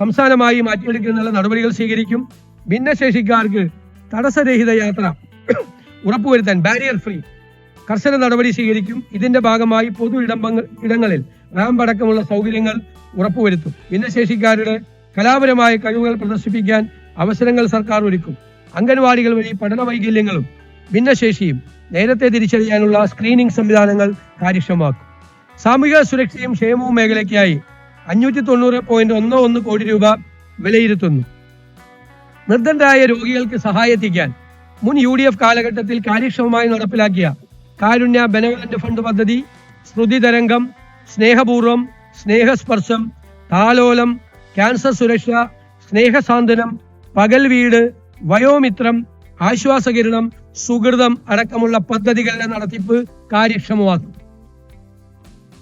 സംസ്ഥാനമായി മാറ്റിയെടുക്കുന്നതിനുള്ള നടപടികൾ സ്വീകരിക്കും. ഭിന്നശേഷിക്കാർക്ക് തടസ്സരഹിത യാത്ര ഉറപ്പുവരുത്താൻ ബാരിയർ ഫ്രീ കർശന നടപടി സ്വീകരിക്കും. ഇതിന്റെ ഭാഗമായി പൊതു ഇടങ്ങളിൽ റാമ്പ് അടക്കമുള്ള സൗകര്യങ്ങൾ ഉറപ്പുവരുത്തും. ഭിന്നശേഷിക്കാരുടെ കലാപരമായ കഴിവുകൾ പ്രദർശിപ്പിക്കാൻ അവസരങ്ങൾ സർക്കാർ ഒരുക്കും. അംഗൻവാടികൾ വഴി പഠന വൈകല്യങ്ങളും ഭിന്നശേഷിയും നേരത്തെ തിരിച്ചറിയാനുള്ള സ്ക്രീനിംഗ് സംവിധാനങ്ങൾ കാര്യക്ഷമമാക്കും. സാമൂഹിക സുരക്ഷയും ക്ഷേമവും മേഖലയ്ക്കായി 590.11 കോടി രൂപ വിലയിരുത്തുന്നു. നിർദ്ധനരായ രോഗികൾക്ക് സഹായെത്തിക്കാൻ മുൻ UDF കാലഘട്ടത്തിൽ കാര്യക്ഷമമായി നടപ്പിലാക്കിയ കാരുണ്യ ബെനവലന്റ് ഫണ്ട് പദ്ധതി, സ്മൃതി തരംഗം, സ്നേഹപൂർവം, സ്നേഹസ്പർശം, താലോലം, ക്യാൻസർ സുരക്ഷ, സ്നേഹസാന്ത്വനം, പകൽ വീട്, വയോമിത്രം, ആശ്വാസകിരണം, സുഹൃതം അടക്കമുള്ള പദ്ധതികളുടെ നടത്തിപ്പ് കാര്യക്ഷമമാക്കും.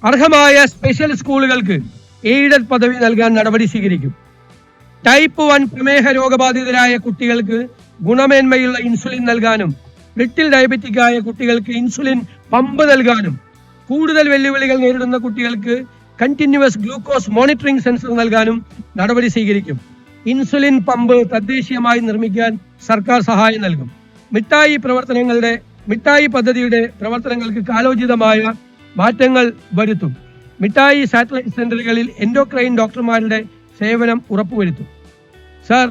അർഹമായ സ്പെഷ്യൽ സ്കൂളുകൾക്ക് എയ്ഡഡ് പദവി നൽകാൻ നടപടി സ്വീകരിക്കും. ടൈപ്പ് 1 പ്രമേഹ രോഗബാധിതരായ കുട്ടികൾക്ക് ഗുണമേന്മയുള്ള ഇൻസുലിൻ നൽകാനും ബ്രിട്ടിൽ ഡയബറ്റിക് ആയ കുട്ടികൾക്ക് ഇൻസുലിൻ പമ്പ് നൽകാനും കൂടുതൽ വെല്ലുവിളികൾ നേരിടുന്ന കുട്ടികൾക്ക് കണ്ടിന്യൂവസ് ഗ്ലൂക്കോസ് മോണിറ്ററിംഗ് സെൻസർ നൽകാനും നടപടി സ്വീകരിക്കും. ഇൻസുലിൻ പമ്പ് തദ്ദേശീയമായി നിർമ്മിക്കാൻ സർക്കാർ സഹായം നൽകും. മിഠായി പദ്ധതിയുടെ പ്രവർത്തനങ്ങൾക്ക് കാലോചിതമായ മാറ്റങ്ങൾ വരുത്തും. മിഠായി സാറ്റലൈറ്റ് സെന്ററുകളിൽ എൻഡോക്രൈൻ ഡോക്ടർമാരുടെ സേവനം ഉറപ്പുവരുത്തും. സർ,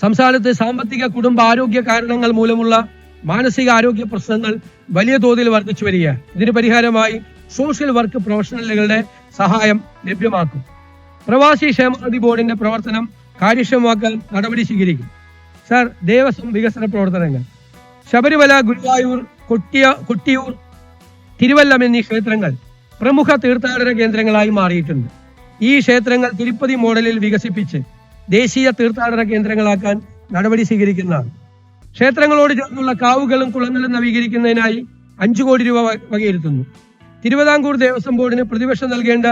സംസ്ഥാനത്ത് സാമ്പത്തിക കുടുംബ ആരോഗ്യ കാരണങ്ങൾ മൂലമുള്ള മാനസിക ആരോഗ്യ പ്രശ്നങ്ങൾ വലിയ തോതിൽ വർദ്ധിച്ചു വരികയാണ്. ഇതിന് പരിഹാരമായി സോഷ്യൽ വർക്ക് പ്രൊഫഷണലുകളുടെ സഹായം ലഭ്യമാക്കും. പ്രവാസി ക്ഷേമനിധി ബോർഡിന്റെ പ്രവർത്തനം കാര്യക്ഷമമാക്കാൻ നടപടി സ്വീകരിക്കും. സർ, ദേവസ്വം വികസന പ്രവർത്തനങ്ങൾ. ശബരിമല, ഗുരുവായൂർ, കൊട്ടിയൂർ, തിരുവല്ലം എന്നീ ക്ഷേത്രങ്ങൾ പ്രമുഖ തീർത്ഥാടന കേന്ദ്രങ്ങളായി മാറിയിട്ടുണ്ട്. ഈ ക്ഷേത്രങ്ങൾ തിരുപ്പതി മോഡലിൽ വികസിപ്പിച്ച് ദേശീയ തീർത്ഥാടന കേന്ദ്രങ്ങളാക്കാൻ നടപടി സ്വീകരിക്കുന്നതാണ്. ക്ഷേത്രങ്ങളോട് ചേർന്നുള്ള കാവുകളും കുളങ്ങളും നവീകരിക്കുന്നതിനായി 5 കോടി രൂപ വകയിരുത്തുന്നു. തിരുവിതാംകൂർ ദേവസ്വം ബോർഡിന് പ്രതിവർഷം നൽകേണ്ട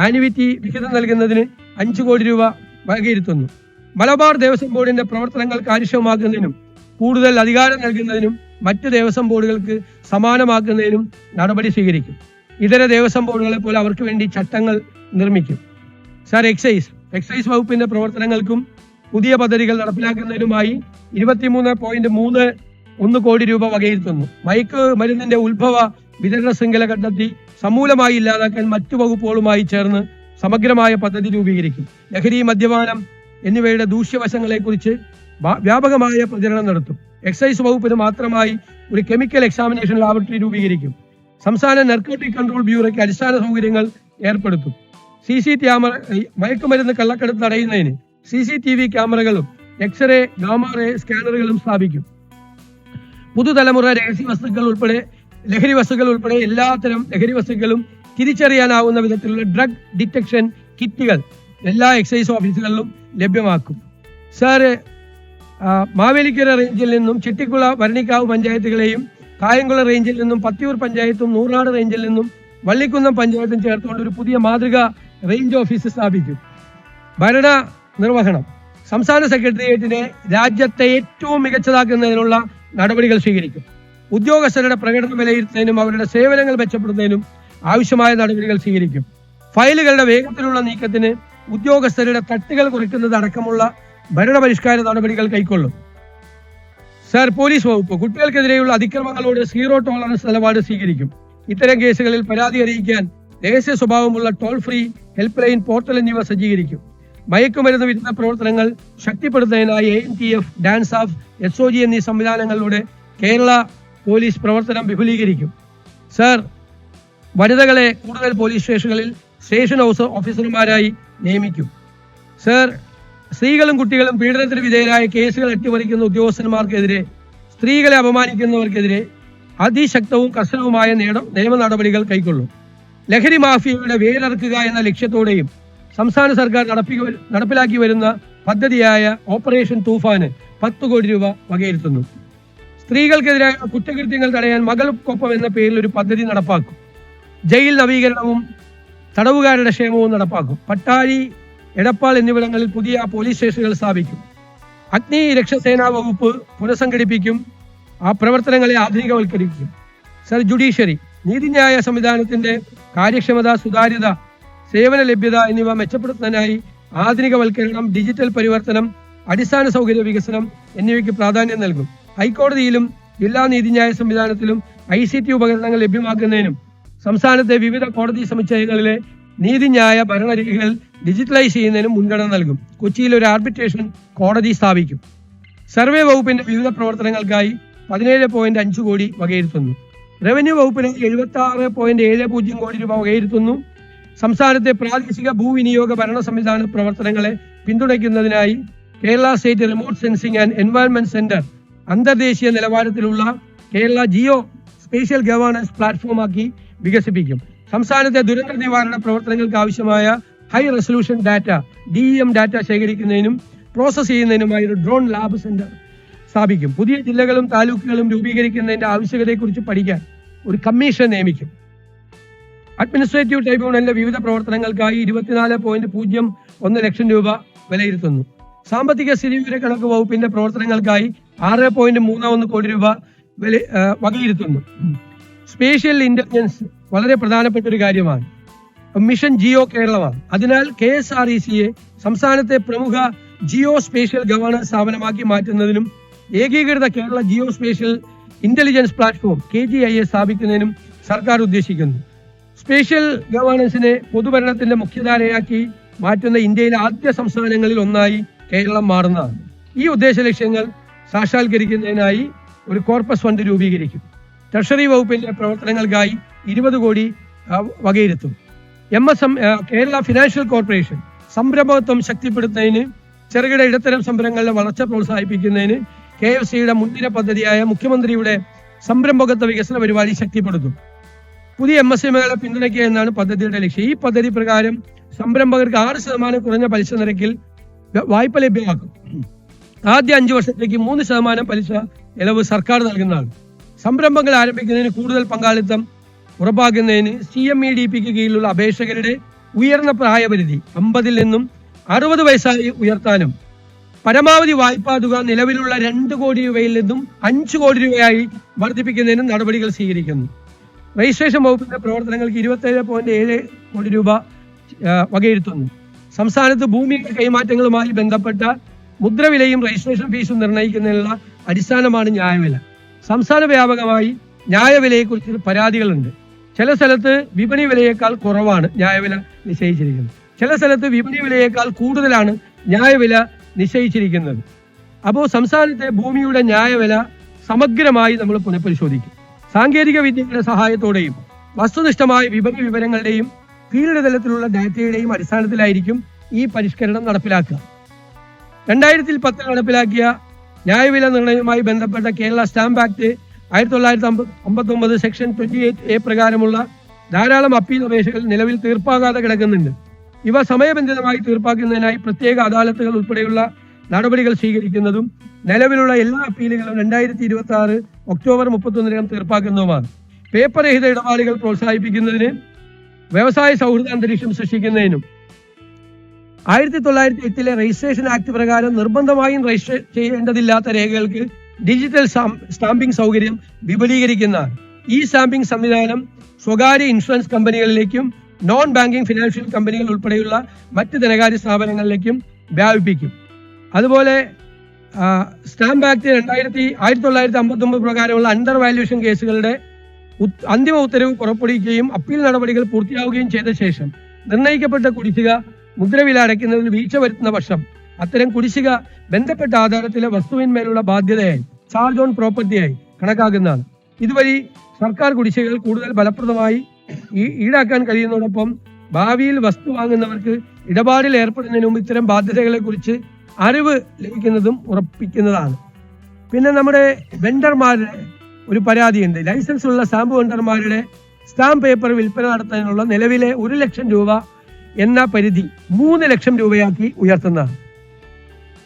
ആനുവിറ്റി വിഹിതം നൽകുന്നതിന് 5 കോടി രൂപ വകയിരുത്തുന്നു. മലബാർ ദേവസ്വം ബോർഡിന്റെ പ്രവർത്തനങ്ങൾ കാര്യക്ഷമമാക്കുന്നതിനും കൂടുതൽ അധികാരം നൽകുന്നതിനും മറ്റ് ദേവസ്വം ബോർഡുകൾക്ക് സമാനമാക്കുന്നതിനും നടപടി സ്വീകരിക്കും. ഇതര ദേവസ്വം ബോർഡുകളെ പോലെ അവർക്ക് വേണ്ടി ചട്ടങ്ങൾ നിർമ്മിക്കും. സർ, എക്സൈസ് വകുപ്പിന്റെ പ്രവർത്തനങ്ങൾക്കും പുതിയ പദ്ധതികൾ നടപ്പിലാക്കുന്നതിനുമായി 23.31 കോടി രൂപ വകയിരുത്തുന്നു. മയക്ക് മരുന്നിന്റെ ഉത്ഭവ വിതരണ ശൃംഖല കണ്ടെത്തി സമൂലമായി ഇല്ലാതാക്കാൻ മറ്റു വകുപ്പുകളുമായി ചേർന്ന് സമഗ്രമായ പദ്ധതി രൂപീകരിക്കും. ലഹരി, മദ്യപാനം എന്നിവയുടെ ദൂഷ്യവശങ്ങളെക്കുറിച്ച് വ്യാപകമായ പ്രചരണം നടത്തും. എക്സൈസ് വകുപ്പിന് മാത്രമായി ഒരു കെമിക്കൽ എക്സാമിനേഷൻ ലാബറട്ടറി രൂപീകരിക്കും. സംസ്ഥാന നർക്കോട്ടിക് കൺട്രോൾ ബ്യൂറോയ്ക്ക് അടിസ്ഥാന സൗകര്യങ്ങൾ ഏർപ്പെടുത്തും. ക്യാമറ മയക്കുമരുന്ന് കള്ളക്കടത്ത് തടയുന്നതിന് CCTV ക്യാമറകളും എക്സ്റേ ഗാമാറേ സ്കാനറുകളും സ്ഥാപിക്കും. പുതുതലമുറ ലഹരി വസ്തുക്കൾ ഉൾപ്പെടെ എല്ലാത്തരം ലഹരി വസ്തുക്കളും തിരിച്ചറിയാനാവുന്ന വിധത്തിലുള്ള ഡ്രഗ് ഡിറ്റക്ഷൻ കിറ്റുകൾ എല്ലാ എക്സൈസ് ഓഫീസുകളിലും ലഭ്യമാക്കും. സാറ് മാവേലിക്കര റേഞ്ചിൽ നിന്നും ചെട്ടിക്കുള ഭരണിക്കാവ് പഞ്ചായത്തുകളെയും കായംകുളം റേഞ്ചിൽ നിന്നും പത്തിയൂർ പഞ്ചായത്തും നൂറാട് റേഞ്ചിൽ നിന്നും വള്ളിക്കുന്നം പഞ്ചായത്തും ചേർത്തുകൊണ്ട് ഒരു പുതിയ മാതൃക റേഞ്ച് ഓഫീസ് സ്ഥാപിക്കും. ഭരണ നിർവഹണം സംസ്ഥാന സെക്രട്ടേറിയറ്റിനെ രാജ്യത്തെ ഏറ്റവും മികച്ചതാക്കുന്നതിനുള്ള നടപടികൾ സ്വീകരിക്കും. ഉദ്യോഗസ്ഥരുടെ പ്രകടനം വിലയിരുത്തുന്നതിനും അവരുടെ സേവനങ്ങൾ മെച്ചപ്പെടുത്തുന്നതിനും ആവശ്യമായ നടപടികൾ സ്വീകരിക്കും. ഫയലുകളുടെ വേഗത്തിലുള്ള നീക്കത്തിന് ഉദ്യോഗസ്ഥരുടെ തട്ടുകൾ കുറയ്ക്കുന്നത് അടക്കമുള്ള ഭരണപരിഷ്കാര നടപടികൾ കൈക്കൊള്ളും. സർ, പോലീസ് വകുപ്പ് കുട്ടികൾക്കെതിരെയുള്ള അതിക്രമങ്ങളോട് 0 ടോളറൻസ് നിലപാട് സ്വീകരിക്കും. ഇത്തരം കേസുകളിൽ പരാതി അറിയിക്കാൻ രഹസ്യ സ്വഭാവമുള്ള toll free help line portal എന്നിവ സജ്ജീകരിക്കും. മയക്കുമരുന്ന് വിരുദ്ധ പ്രവർത്തനങ്ങൾ ശക്തിപ്പെടുത്തുന്നതിനായി ANTF, ഡാൻസാഫ്, SOG എന്നീ സംവിധാനങ്ങളിലൂടെ കേരള പോലീസ് പ്രവർത്തനം വിപുലീകരിക്കും. സർ, വനിതകളെ കൂടുതൽ പോലീസ് സ്റ്റേഷനുകളിൽ സ്റ്റേഷൻ ഹൗസ് ഓഫീസർമാരായി നിയമിക്കും. സർ, സ്ത്രീകളും കുട്ടികളും പീഡനത്തിന് വിധേയരായ കേസുകൾ അട്ടിമറിക്കുന്ന ഉദ്യോഗസ്ഥന്മാർക്കെതിരെ, സ്ത്രീകളെ അപമാനിക്കുന്നവർക്കെതിരെ അതിശക്തവും കർശനവുമായ നിയമ നടപടികൾ കൈക്കൊള്ളും. ലഹരി മാഫിയയുടെ വേരറുക്കുക എന്ന ലക്ഷ്യത്തോടെയും സംസ്ഥാന സർക്കാർ നടപ്പിലാക്കി വരുന്ന പദ്ധതിയായ ഓപ്പറേഷൻ തൂഫാന് 10 കോടി രൂപ വകയിരുത്തുന്നു. സ്ത്രീകൾക്കെതിരായ കുറ്റകൃത്യങ്ങൾ തടയാൻ മകൾക്കൊപ്പം എന്ന പേരിൽ ഒരു പദ്ധതി നടപ്പാക്കും. ജയിൽ നവീകരണവും തടവുകാരുടെ ക്ഷേമവും നടപ്പാക്കും. പട്ടാഴി, എടപ്പാൾ എന്നിവിടങ്ങളിൽ പുതിയ പോലീസ് സ്റ്റേഷനുകൾ സ്ഥാപിക്കും. അഗ്നി രക്ഷാസേനാ വകുപ്പ് പുനഃസംഘടിപ്പിക്കും. ആ പ്രവർത്തനങ്ങളെ ആധുനികവൽക്കരിക്കും. സർ, ജുഡീഷ്യറി നീതിന്യായ സംവിധാനത്തിന്റെ കാര്യക്ഷമത, സുതാര്യത, സേവന ലഭ്യത എന്നിവ മെച്ചപ്പെടുത്തുന്നതിനായി ആധുനികവൽക്കരണം, ഡിജിറ്റൽ പരിവർത്തനം, അടിസ്ഥാന സൗകര്യ വികസനം എന്നിവയ്ക്ക് പ്രാധാന്യം നൽകും. ഹൈക്കോടതിയിലും ജില്ലാ നീതിന്യായ സംവിധാനത്തിലും ICT ഉപകരണങ്ങൾ ലഭ്യമാക്കുന്നതിനും സംസ്ഥാനത്തെ വിവിധ കോടതി സമുച്ചയങ്ങളിലെ നീതിന്യായ ഭരണരേഖകൾ ഡിജിറ്റലൈസ് ചെയ്യുന്നതിനും മുൻഗണന നൽകും. കൊച്ചിയിൽ ഒരു ആർബിട്രേഷൻ കോടതി സ്ഥാപിക്കും. സർവേ വകുപ്പിന്റെ വിവിധ പ്രവർത്തനങ്ങൾക്കായി 17.5 കോടി വകയിരുത്തുന്നു. റവന്യൂ വകുപ്പിന് 76.70 കോടി രൂപ വകയിരുത്തുന്നു. സംസ്ഥാനത്തെ പ്രാദേശിക ഭൂവിനിയോഗ ഭരണ സംവിധാന പ്രവർത്തനങ്ങളെ പിന്തുണയ്ക്കുന്നതിനായി Kerala state remote sensing and environment centre അന്തർദേശീയ നിലവാരത്തിലുള്ള കേരള ജിയോ സ്പേഷ്യൽ ഗവേണൻസ് പ്ലാറ്റ്ഫോമാക്കി വികസിപ്പിക്കും. സംസ്ഥാനത്തെ ദുരന്ത നിവാരണ പ്രവർത്തനങ്ങൾക്ക് ആവശ്യമായ high resolution data DEM data ശേഖരിക്കുന്നതിനും പ്രോസസ് ചെയ്യുന്നതിനുമായി ഒരു ഡ്രോൺ ലാബ് സെന്റർ സ്ഥാപിക്കും. പുതിയ ജില്ലകളും താലൂക്കുകളും രൂപീകരിക്കുന്നതിന്റെ ആവശ്യകതയെക്കുറിച്ച് പഠിക്കാൻ ഒരു കമ്മീഷൻ നിയമിക്കും. അഡ്മിനിസ്ട്രേറ്റീവ് ട്രൈബ്യൂണലിന്റെ വിവിധ പ്രവർത്തനങ്ങൾക്കായി 24.01 ലക്ഷം രൂപ വിലയിരുത്തുന്നു. സാമ്പത്തിക സ്ഥിതിവിവര കണക്ക് വകുപ്പിന്റെ പ്രവർത്തനങ്ങൾക്കായി 6.31 കോടി രൂപ വകയിരുത്തുന്നു. സ്പേഷ്യൽ ഇന്റലിജൻസ് വളരെ പ്രധാനപ്പെട്ട ഒരു കാര്യമാണ്. മിഷൻ ജിയോ കേരളമാണ്. അതിനാൽ KSRECയെ സംസ്ഥാനത്തെ പ്രമുഖ ജിയോ സ്പേഷ്യൽ ഗവേണൻസ് സ്ഥാപനമാക്കി മാറ്റുന്നതിനും ഏകീകൃത Kerala Jio spatial intelligence platform KGIS സ്ഥാപിക്കുന്നതിനും സർക്കാർ ഉദ്ദേശിക്കുന്നു. സ്പേഷ്യൽ ഗവേണൻസിനെ പൊതുഭരണത്തിന്റെ മുഖ്യധാരയാക്കി മാറ്റുന്ന ഇന്ത്യയിലെ ആദ്യ സംസ്ഥാനങ്ങളിൽ ഒന്നായി കേരളം മാറുന്നതാണ്. ഈ ഉദ്ദേശ ലക്ഷ്യങ്ങൾ സാക്ഷാത്കരിക്കുന്നതിനായി ഒരു കോർപ്പസ് ഫണ്ട് രൂപീകരിക്കും. ട്രഷറി വകുപ്പിന്റെ പ്രവർത്തനങ്ങൾക്കായി 20 കോടി വകയിരുത്തും. കേരള ഫിനാൻഷ്യൽ കോർപ്പറേഷൻ സംരംഭകത്വം ശക്തിപ്പെടുത്തുന്നതിന്, ചെറുകിട ഇടത്തരം സംരംഭങ്ങളുടെ വളർച്ച പ്രോത്സാഹിപ്പിക്കുന്നതിന് KFCയുടെ മുൻനിര പദ്ധതിയായ മുഖ്യമന്ത്രിയുടെ സംരംഭകത്വ വികസന പരിപാടി ശക്തിപ്പെടുത്തും. പുതിയ MSMEകളെ പിന്തുണയ്ക്കുക എന്നാണ് പദ്ധതിയുടെ ലക്ഷ്യം. ഈ പദ്ധതി പ്രകാരം സംരംഭകർക്ക് 6% കുറഞ്ഞ പലിശ നിരക്കിൽ വായ്പ ലഭ്യമാക്കും. ആദ്യ 5 വർഷത്തേക്ക് 3% പലിശ ഇളവ് സർക്കാർ നൽകുന്നതാണ്. സംരംഭങ്ങൾ ആരംഭിക്കുന്നതിന് കൂടുതൽ പങ്കാളിത്തം ഉറപ്പാക്കുന്നതിന് CMEDPക്ക് കീഴിലുള്ള അപേക്ഷകരുടെ ഉയർന്ന പ്രായപരിധി 50 നിന്നും 60 വയസ്സായി ഉയർത്താനും പരമാവധി വായ്പാ തുക നിലവിലുള്ള 2 കോടി രൂപയിൽ നിന്നും 5 കോടി രൂപയായി വർദ്ധിപ്പിക്കുന്നതിനും നടപടികൾ സ്വീകരിക്കുന്നു. രജിസ്ട്രേഷൻ വകുപ്പിന്റെ പ്രവർത്തനങ്ങൾക്ക് 27.7 കോടി രൂപ വകയിരുത്തുന്നു. സംസ്ഥാനത്ത് ഭൂമി കൈമാറ്റങ്ങളുമായി ബന്ധപ്പെട്ട മുദ്രവിലയും രജിസ്ട്രേഷൻ ഫീസും നിർണ്ണയിക്കുന്നതിനുള്ള അടിസ്ഥാനമാണ് ന്യായവില. സംസ്ഥാന വ്യാപകമായി ന്യായവിലയെക്കുറിച്ച് പരാതികളുണ്ട്. ചില സ്ഥലത്ത് വിപണി വിലയേക്കാൾ കുറവാണ് ന്യായവില നിശ്ചയിച്ചിരിക്കുന്നത്, ചില സ്ഥലത്ത് വിപണി വിലയേക്കാൾ കൂടുതലാണ് ന്യായവില നിശ്ചയിച്ചിരിക്കുന്നത്. അപ്പോൾ സംസ്ഥാനത്തെ ഭൂമിയുടെ ന്യായവില സമഗ്രമായി നമ്മൾ പുനഃപരിശോധിക്കും. സാങ്കേതിക വിദ്യയുടെ സഹായത്തോടെയും വസ്തുനിഷ്ഠമായ വിപണി വിവരങ്ങളുടെയും ഫീൽഡ് തലത്തിലുള്ള ഡാറ്റയുടെയും അടിസ്ഥാനത്തിലായിരിക്കും ഈ പരിഷ്കരണം നടപ്പിലാക്കുക. 2010 നടപ്പിലാക്കിയ ന്യായവില നിർണയവുമായി ബന്ധപ്പെട്ട Kerala stamp act 1959 section 28A പ്രകാരമുള്ള ധാരാളം അപ്പീൽ അപേക്ഷകൾ നിലവിൽ തീർപ്പാകാതെ കിടക്കുന്നുണ്ട്. ഇവ സമയബന്ധിതമായി തീർപ്പാക്കുന്നതിനായി പ്രത്യേക അദാലത്തുകൾ ഉൾപ്പെടെയുള്ള നടപടികൾ സ്വീകരിക്കുന്നതും നിലവിലുള്ള എല്ലാ അപ്പീലുകളും 2026 ഒക്ടോബർ 31 തീർപ്പാക്കുന്നതുമാണ്. പേപ്പർ രഹിത ഇടപാടുകൾ പ്രോത്സാഹിപ്പിക്കുന്നതിന് വ്യവസായ സൗഹൃദ അന്തരീക്ഷം സൃഷ്ടിക്കുന്നതിനും 1908 രജിസ്ട്രേഷൻ ആക്ട് പ്രകാരം നിർബന്ധമായും രജിസ്റ്റർ ചെയ്യേണ്ടതില്ലാത്ത രേഖകൾക്ക് ഡിജിറ്റൽ സ്റ്റാമ്പിംഗ് സൗകര്യം വിപുലീകരിക്കുന്നതാണ്. ഈ സ്റ്റാമ്പിംഗ് സംവിധാനം സ്വകാര്യ ഇൻഷുറൻസ് കമ്പനികളിലേക്കും നോൺ ബാങ്കിംഗ് ഫിനാൻഷ്യൽ കമ്പനികൾ ഉൾപ്പെടെയുള്ള മറ്റ് ധനകാര്യ സ്ഥാപനങ്ങളിലേക്കും വ്യാപിപ്പിക്കും. അതുപോലെ സ്റ്റാമ്പ് ആക്ട് 1959 പ്രകാരമുള്ള അണ്ടർ വാല്യൂഷൻ കേസുകളുടെ അന്തിമ ഉത്തരവ് പുറപ്പെടുവിക്കുകയും അപ്പീൽ നടപടികൾ പൂർത്തിയാവുകയും ചെയ്ത ശേഷം നിർണയിക്കപ്പെട്ട കുടിശ്ശിക മുദ്രവില അടയ്ക്കുന്നതിൽ വീഴ്ച വരുത്തുന്ന പക്ഷം അത്തരം കുടിശ്ശിക ബന്ധപ്പെട്ട ആധാരത്തിലെ വസ്തുവിന്മേലുള്ള ബാധ്യതയായി ചാർജ് ഓൺ പ്രോപ്പർട്ടിയായി കണക്കാക്കുന്നതാണ്. ഇതുവഴി സർക്കാർ കുടിശ്ശികകൾ കൂടുതൽ ഫലപ്രദമായി ഈടാക്കാൻ കഴിയുന്നതോടൊപ്പം ഭാവിയിൽ വസ്തു വാങ്ങുന്നവർക്ക് ഇടപാടിൽ ഏർപ്പെടുന്നതിന് മുമ്പ് ഇത്തരം ബാധ്യതകളെ കുറിച്ച് അറിവ് ലഭിക്കുന്നതും ഉറപ്പിക്കുന്നതാണ്. പിന്നെ നമ്മുടെ വെണ്ടർമാരുടെ ഒരു പരാതിയുണ്ട്. ലൈസൻസ് ഉള്ള സ്റ്റാമ്പ് വെണ്ടർമാരുടെ സ്റ്റാമ്പ് പേപ്പർ വിൽപ്പന നടത്തുന്നതിനുള്ള നിലവിലെ 1 ലക്ഷം രൂപ എന്ന പരിധി 3 ലക്ഷം രൂപയാക്കി ഉയർത്തുന്നതാണ്.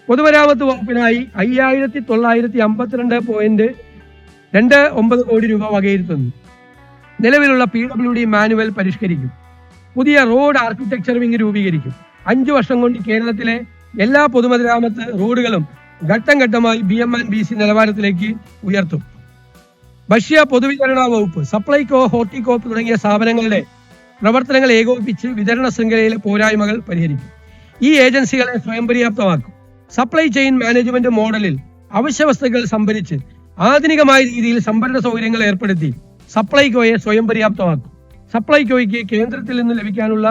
പൊതുമരാമത്ത് വകുപ്പിനായി 5952.29 കോടി രൂപ വകയിരുത്തുന്നു. നിലവിലുള്ള PWD മാനുവൽ പരിഷ്കരിക്കും. പുതിയ റോഡ് ആർക്കിടെക്ചർ വിങ് രൂപീകരിക്കും. 5 വർഷം കൊണ്ട് കേരളത്തിലെ എല്ലാ പൊതുമരാമത്ത് റോഡുകളും ഘട്ടം ഘട്ടമായി BM&BC നിലവാരത്തിലേക്ക് ഉയർത്തും. ഭക്ഷ്യ പൊതുവിതരണ വകുപ്പ്, സപ്ലൈകോ, ഹോർട്ടികോപ്പ് തുടങ്ങിയ സ്ഥാപനങ്ങളുടെ പ്രവർത്തനങ്ങൾ ഏകോപിപ്പിച്ച് വിതരണ ശൃംഖലയിലെ പോരായ്മകൾ പരിഹരിക്കും. ഈ ഏജൻസികളെ സ്വയം പര്യാപ്തമാക്കും. സപ്ലൈ ചെയിൻ മാനേജ്മെന്റ് മോഡലിൽ അവശ്യ വസ്തുക്കൾ സംഭരിച്ച് ആധുനികമായ രീതിയിൽ സംഭരണ സൗകര്യങ്ങൾ ഏർപ്പെടുത്തി സപ്ലൈകോയെ സ്വയം പര്യാപ്തമാക്കും. സപ്ലൈകോയ്ക്ക് കേന്ദ്രത്തിൽ നിന്ന് ലഭിക്കാനുള്ള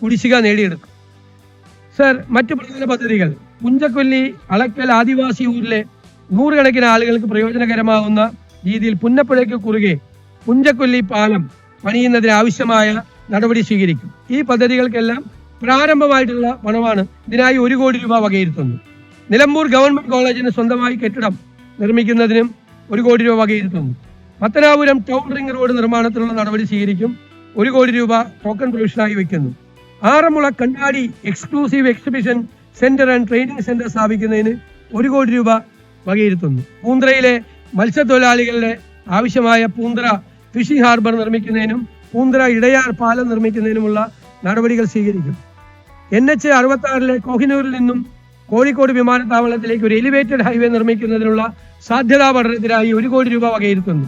കുടിശ്ശിക നേടിയെടുക്കും. സർ, മറ്റു പ്രധാന പദ്ധതികൾ: പുഞ്ചക്കൊല്ലി അളക്കൽ ആദിവാസി ഊരിലെ 100 കണക്കിന് ആളുകൾക്ക് പ്രയോജനകരമാകുന്ന രീതിയിൽ പുന്നപ്പുഴയ്ക്ക് കുറുകെ പുഞ്ചക്കൊല്ലി പാലം പണിയുന്നതിന് ആവശ്യമായ നടപടി സ്വീകരിക്കും. ഈ പദ്ധതികൾക്കെല്ലാം പ്രാരംഭമായിട്ടുള്ള പണമാണ്. ഇതിനായി 1 കോടി രൂപ വകയിരുത്തുന്നു. നിലമ്പൂർ ഗവൺമെന്റ് കോളേജിന് സ്വന്തമായി കെട്ടിടം നിർമ്മിക്കുന്നതിനും 1 കോടി രൂപ വകയിരുത്തുന്നു. പത്തനാപുരം ടൗൺ റിംഗ് റോഡ് നിർമ്മാണത്തിനുള്ള നടപടി സ്വീകരിക്കും. 1 കോടി രൂപ ടോക്കൺ പ്രൊവിഷനായി വയ്ക്കുന്നു. ആറന്മുള കണ്ണാടി exclusive exhibition centre and training centre സ്ഥാപിക്കുന്നതിന് 1 കോടി രൂപ വകയിരുത്തുന്നു. പൂന്തറയിലെ മത്സ്യത്തൊഴിലാളികളുടെ ആവശ്യമായ പൂന്തറ ഫിഷിംഗ് ഹാർബർ നിർമ്മിക്കുന്നതിനും പൂന്തറ ഇടയാർ പാലം നിർമ്മിക്കുന്നതിനുമുള്ള നടപടികൾ സ്വീകരിക്കും. NH 66 കോഹിനൂരിൽ നിന്നും കോഴിക്കോട് വിമാനത്താവളത്തിലേക്ക് ഒരു എലിവേറ്റഡ് ഹൈവേ നിർമ്മിക്കുന്നതിനുള്ള സാധ്യതാ പഠനത്തിനായി 1 കോടി രൂപ വകയിരുത്തുന്നു.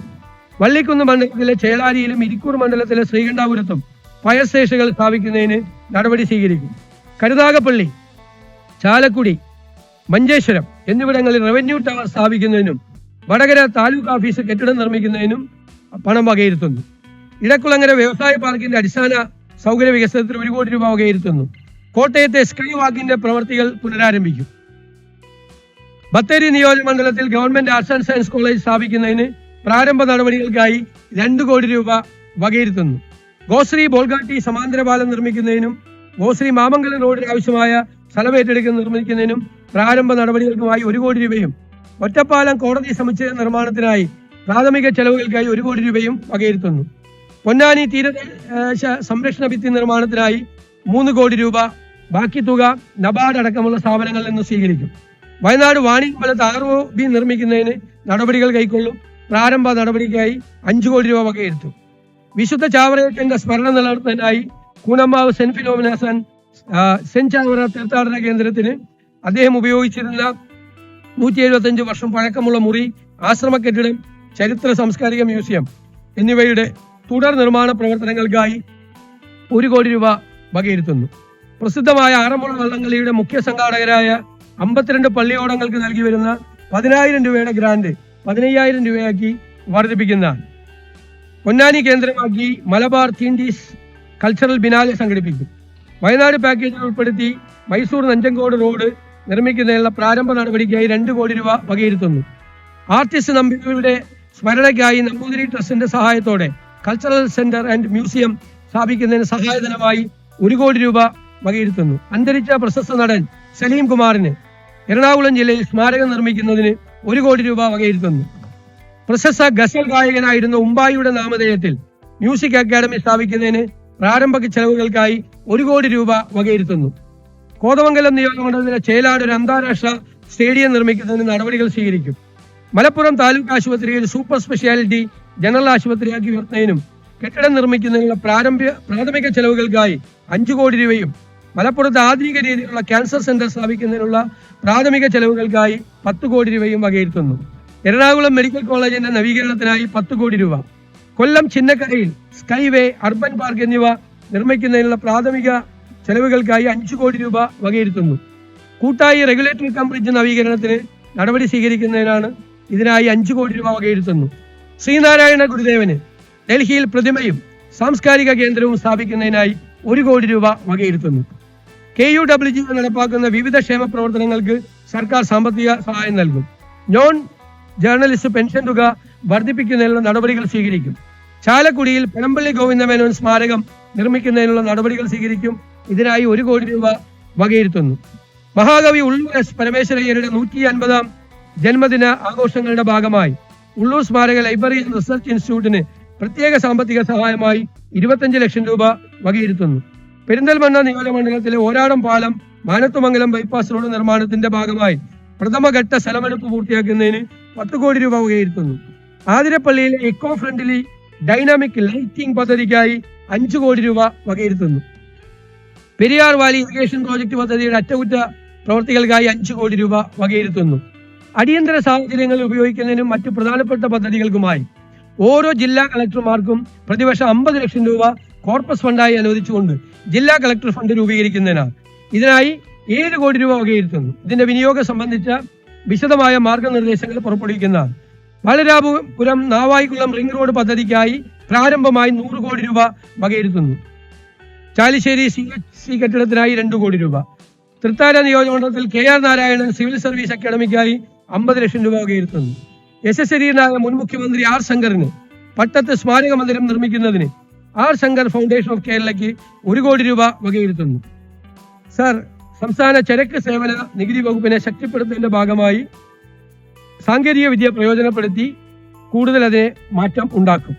വള്ളിക്കുന്ന് മണ്ഡലത്തിലെ ചേളാരിയിലും ഇരിക്കൂർ മണ്ഡലത്തിലെ ശ്രീകണ്ഠാപുരത്തും ഫയർ സ്റ്റേഷനുകൾ സ്ഥാപിക്കുന്നതിന് നടപടി സ്വീകരിക്കും. കരുനാഗപ്പള്ളി, ചാലക്കുടി, മഞ്ചേശ്വരം എന്നിവിടങ്ങളിൽ റവന്യൂ ടവർ സ്ഥാപിക്കുന്നതിനും വടകര താലൂക്ക് ഓഫീസ് കെട്ടിടം നിർമ്മിക്കുന്നതിനും പണം വകയിരുത്തുന്നു. ഇടക്കുളങ്ങര വ്യവസായ പാർക്കിന്റെ അടിസ്ഥാന സൗകര്യ വികസനത്തിന് 1 കോടി രൂപ വകയിരുത്തുന്നു. കോട്ടയത്തെ സ്കൈ വാക്കിന്റെ പ്രവർത്തികൾ പുനരാരംഭിക്കും. ബത്തേരി നിയോജക മണ്ഡലത്തിൽ government arts and science college സ്ഥാപിക്കുന്നതിന് പ്രാരംഭ നടപടികൾക്കായി 2 കോടി രൂപ വകയിരുത്തുന്നു. ഗോശ്രീ ബോൾഗാട്ടി സമാന്തര പാലം നിർമ്മിക്കുന്നതിനും ഗോശ്രീ മാമംഗലം റോഡിന് ആവശ്യമായ സ്ഥലമേറ്റെടുക്കൽ നിർമ്മിക്കുന്നതിനും പ്രാരംഭ നടപടികൾക്കുമായി 1 കോടി രൂപയും ഒറ്റപ്പാലം കോടതി സമുച്ചയ നിർമ്മാണത്തിനായി പ്രാഥമിക ചെലവുകൾക്കായി 1 കോടി രൂപയും വകയിരുത്തുന്നു. പൊന്നാനി തീരദേശ സംരക്ഷണ ഭിത്തി നിർമ്മാണത്തിനായി 3 കോടി രൂപ, ബാക്കി തുക നബാർഡ് അടക്കമുള്ള സ്ഥാപനങ്ങളിൽ നിന്ന് സ്വീകരിക്കും. വയനാട് വാണിയമ്പലത്ത് ROB നിർമ്മിക്കുന്നതിന് നടപടികൾ കൈക്കൊള്ളും. പ്രാരംഭ നടപടിക്കായി 5 കോടി രൂപ വകയിരുത്തും. വിശുദ്ധ ചാവറയച്ചന്റെ സ്മരണ നിലനിർത്തുന്നതിനായി Koonammavu Saint Philomena's Saint Chavara തീർത്ഥാടന കേന്ദ്രത്തിന് അദ്ദേഹം ഉപയോഗിച്ചിരുന്ന 175 വർഷം പഴക്കമുള്ള മുറി, ആശ്രമ കെട്ടിടം, ചരിത്ര സാംസ്കാരിക മ്യൂസിയം എന്നിവയുടെ തുടർ നിർമ്മാണ പ്രവർത്തനങ്ങൾക്കായി 1 കോടി രൂപ വകയിരുത്തുന്നു. പ്രസിദ്ധമായ ആറന്മുള വള്ളംകളിയുടെ മുഖ്യ സംഘാടകരായ 52 പള്ളിയോടങ്ങൾക്ക് നൽകി വരുന്ന 10,000 രൂപയുടെ ഗ്രാന്റ് 15,000 രൂപയാക്കി വർദ്ധിപ്പിക്കുന്നതാണ്. പൊന്നാനി കേന്ദ്രമാക്കി മലബാർ തീൻഡീസ് കൾച്ചറൽ ബിനാലെ സംഘടിപ്പിക്കും. വയനാട് പാക്കേജിൽ ഉൾപ്പെടുത്തി മൈസൂർ നഞ്ചങ്കോട് റോഡ് നിർമ്മിക്കുന്നതിനുള്ള പ്രാരംഭ നടപടിക്കായി 2 കോടി രൂപ വകയിരുത്തുന്നു. ആർട്ടിസ്റ്റ് നമ്പിയുടെ സ്മരണയ്ക്കായി നമ്പൂതിരി ട്രസ്റ്റിന്റെ സഹായത്തോടെ കൾച്ചറൽ സെന്റർ ആൻഡ് മ്യൂസിയം സ്ഥാപിക്കുന്നതിന് സഹായധനമായി 1 കോടി രൂപ വകയിരുത്തുന്നു. അന്തരിച്ച പ്രശസ്ത നടൻ സലീം കുമാറിന് എറണാകുളം ജില്ലയിൽ സ്മാരകം നിർമ്മിക്കുന്നതിന് 1 കോടി രൂപ വകയിരുത്തുന്നു. പ്രശസ്ത ഗസൽ ഗായകനായിരുന്ന ഉമ്പായിയുടെ നാമധേയത്തിൽ മ്യൂസിക് അക്കാദമി സ്ഥാപിക്കുന്നതിന് പ്രാരംഭ ചെലവുകൾക്കായി 1 കോടി രൂപ വകയിരുത്തുന്നു. കോതമംഗലം നിയോജകമണ്ഡലത്തിലെ ചേലാട് ഒരു അന്താരാഷ്ട്ര സ്റ്റേഡിയം നിർമ്മിക്കുന്നതിന് നടപടികൾ സ്വീകരിക്കും. മലപ്പുറം താലൂക്ക് ആശുപത്രിയിൽ സൂപ്പർ സ്പെഷ്യാലിറ്റി ജനറൽ ആശുപത്രിയാക്കി ഉയർത്തുന്നതിനും കെട്ടിടം നിർമ്മിക്കുന്നതിനുള്ള പ്രാഥമിക ചെലവുകൾക്കായി 5 കോടി രൂപയും മലപ്പുറത്ത് ആധുനിക രീതിയിലുള്ള ക്യാൻസർ സെന്റർ സ്ഥാപിക്കുന്നതിനുള്ള പ്രാഥമിക ചെലവുകൾക്കായി 10 കോടി രൂപയും വകയിരുത്തുന്നു. എറണാകുളം മെഡിക്കൽ കോളേജിന്റെ നവീകരണത്തിനായി 10 കോടി രൂപ, കൊല്ലം ചിന്നക്കരയിൽ സ്കൈവേ, അർബൻ പാർക്ക് എന്നിവ നിർമ്മിക്കുന്നതിനുള്ള പ്രാഥമിക ചെലവുകൾക്കായി 5 കോടി രൂപ വകയിരുത്തുന്നു. കൂട്ടായി റെഗുലേറ്ററി കം ബ്രിഡ്ജ് നവീകരണത്തിന് നടപടി സ്വീകരിക്കുന്നതിനാണ് ഇതിനായി 5 കോടി രൂപ വകയിരുത്തുന്നു. ശ്രീനാരായണ ഗുരുദേവന് ഡൽഹിയിൽ പ്രതിമയും സാംസ്കാരിക കേന്ദ്രവും സ്ഥാപിക്കുന്നതിനായി 1 കോടി രൂപ വകയിരുത്തുന്നു. KUWG നടപ്പാക്കുന്ന വിവിധ ക്ഷേമ പ്രവർത്തനങ്ങൾക്ക് സർക്കാർ സാമ്പത്തിക സഹായം നൽകും. നോൺ ജേർണലിസ്റ്റ് പെൻഷൻ തുക വർദ്ധിപ്പിക്കുന്നതിനുള്ള നടപടികൾ സ്വീകരിക്കും. ചാലക്കുടിയിൽ പനമ്പള്ളി ഗോവിന്ദമേനോൻ സ്മാരകം നിർമ്മിക്കുന്നതിനുള്ള നടപടികൾ സ്വീകരിക്കും. ഇതിനായി 1 കോടി രൂപ വകയിരുത്തുന്നു. മഹാകവി ഉള്ളൂർ എസ് പരമേശ്വരയ്യരുടെ 150-ാം ജന്മദിന ആഘോഷങ്ങളുടെ ഭാഗമായി ഉള്ളൂർ സ്മാരക ലൈബ്രറി ആൻഡ് റിസർച്ച് ഇൻസ്റ്റിറ്റ്യൂട്ടിന് പ്രത്യേക സാമ്പത്തിക സഹായമായി 25 ലക്ഷം രൂപ വകയിരുത്തുന്നു. പെരിന്തൽമണ്ണ നിയോജകമണ്ഡലത്തിലെ ഓരാടം പാലം മാനത്തുമംഗലം ബൈപ്പാസ് റോഡ് നിർമ്മാണത്തിന്റെ ഭാഗമായി പ്രഥമഘട്ട സ്ഥലമെടുപ്പ് പൂർത്തിയാക്കുന്നതിന് 10 കോടി രൂപ വകയിരുത്തുന്നു. ആതിരപ്പള്ളിയിലെ എക്കോ ഫ്രണ്ട്ലി ഡൈനാമിക് ലൈറ്റിംഗ് പദ്ധതിക്കായി 5 കോടി രൂപ വകയിരുത്തുന്നു. പെരിയാർ വാലി ഇറിഗേഷൻ പ്രോജക്ട് പദ്ധതിയുടെ അറ്റകുറ്റ പ്രവൃത്തികൾക്കായി 5 കോടി രൂപ വകയിരുത്തുന്നു. അടിയന്തര സാഹചര്യങ്ങളിൽ ഉപയോഗിക്കുന്നതിനും മറ്റു പ്രധാനപ്പെട്ട പദ്ധതികൾക്കുമായി ഓരോ ജില്ലാ കളക്ടർമാർക്കും പ്രതിവർഷം 50 ലക്ഷം രൂപ കോർപ്പസ് ഫണ്ടായി അനുവദിച്ചുകൊണ്ട് ജില്ലാ കളക്ടർ ഫണ്ട് രൂപീകരിക്കുന്നതിനാണ്. ഇതിനായി 7 കോടി രൂപ വകയിരുത്തുന്നു. ഇതിന്റെ വിനിയോഗം സംബന്ധിച്ച വിശദമായ മാർഗനിർദ്ദേശങ്ങൾ പുറപ്പെടുവിക്കുന്നതാണ്. ബാലരാമപുരം നാവായിക്കുളം റിംഗ് റോഡ് പദ്ധതിക്കായി പ്രാരംഭമായി 100 കോടി രൂപ വകയിരുത്തുന്നു. ചാലിശ്ശേരി CHC കെട്ടിടത്തിനായി 2 കോടി രൂപ. തൃത്താല നിയോജകമണ്ഡലത്തിൽ KR നാരായണൻ സിവിൽ സർവീസ് അക്കാദമിക്കായി 50 ലക്ഷം രൂപ വകയിരുത്തുന്നു. യശസ്വരീയനായ മുൻ മുഖ്യമന്ത്രി R ശങ്കറിന് പട്ടത്ത് സ്മാരക മന്ദിരം നിർമ്മിക്കുന്നതിന് R ശങ്കർ ഫൗണ്ടേഷൻ ഓഫ് കേരളയ്ക്ക് 1 കോടി രൂപ വകയിരുത്തുന്നു. സർ, സംസ്ഥാന ചരക്ക് സേവന നികുതി വകുപ്പിനെ ശക്തിപ്പെടുത്തുന്നതിന്റെ ഭാഗമായി സാങ്കേതിക വിദ്യ പ്രയോജനപ്പെടുത്തി കൂടുതൽ അതിനെ മാറ്റം ഉണ്ടാക്കും.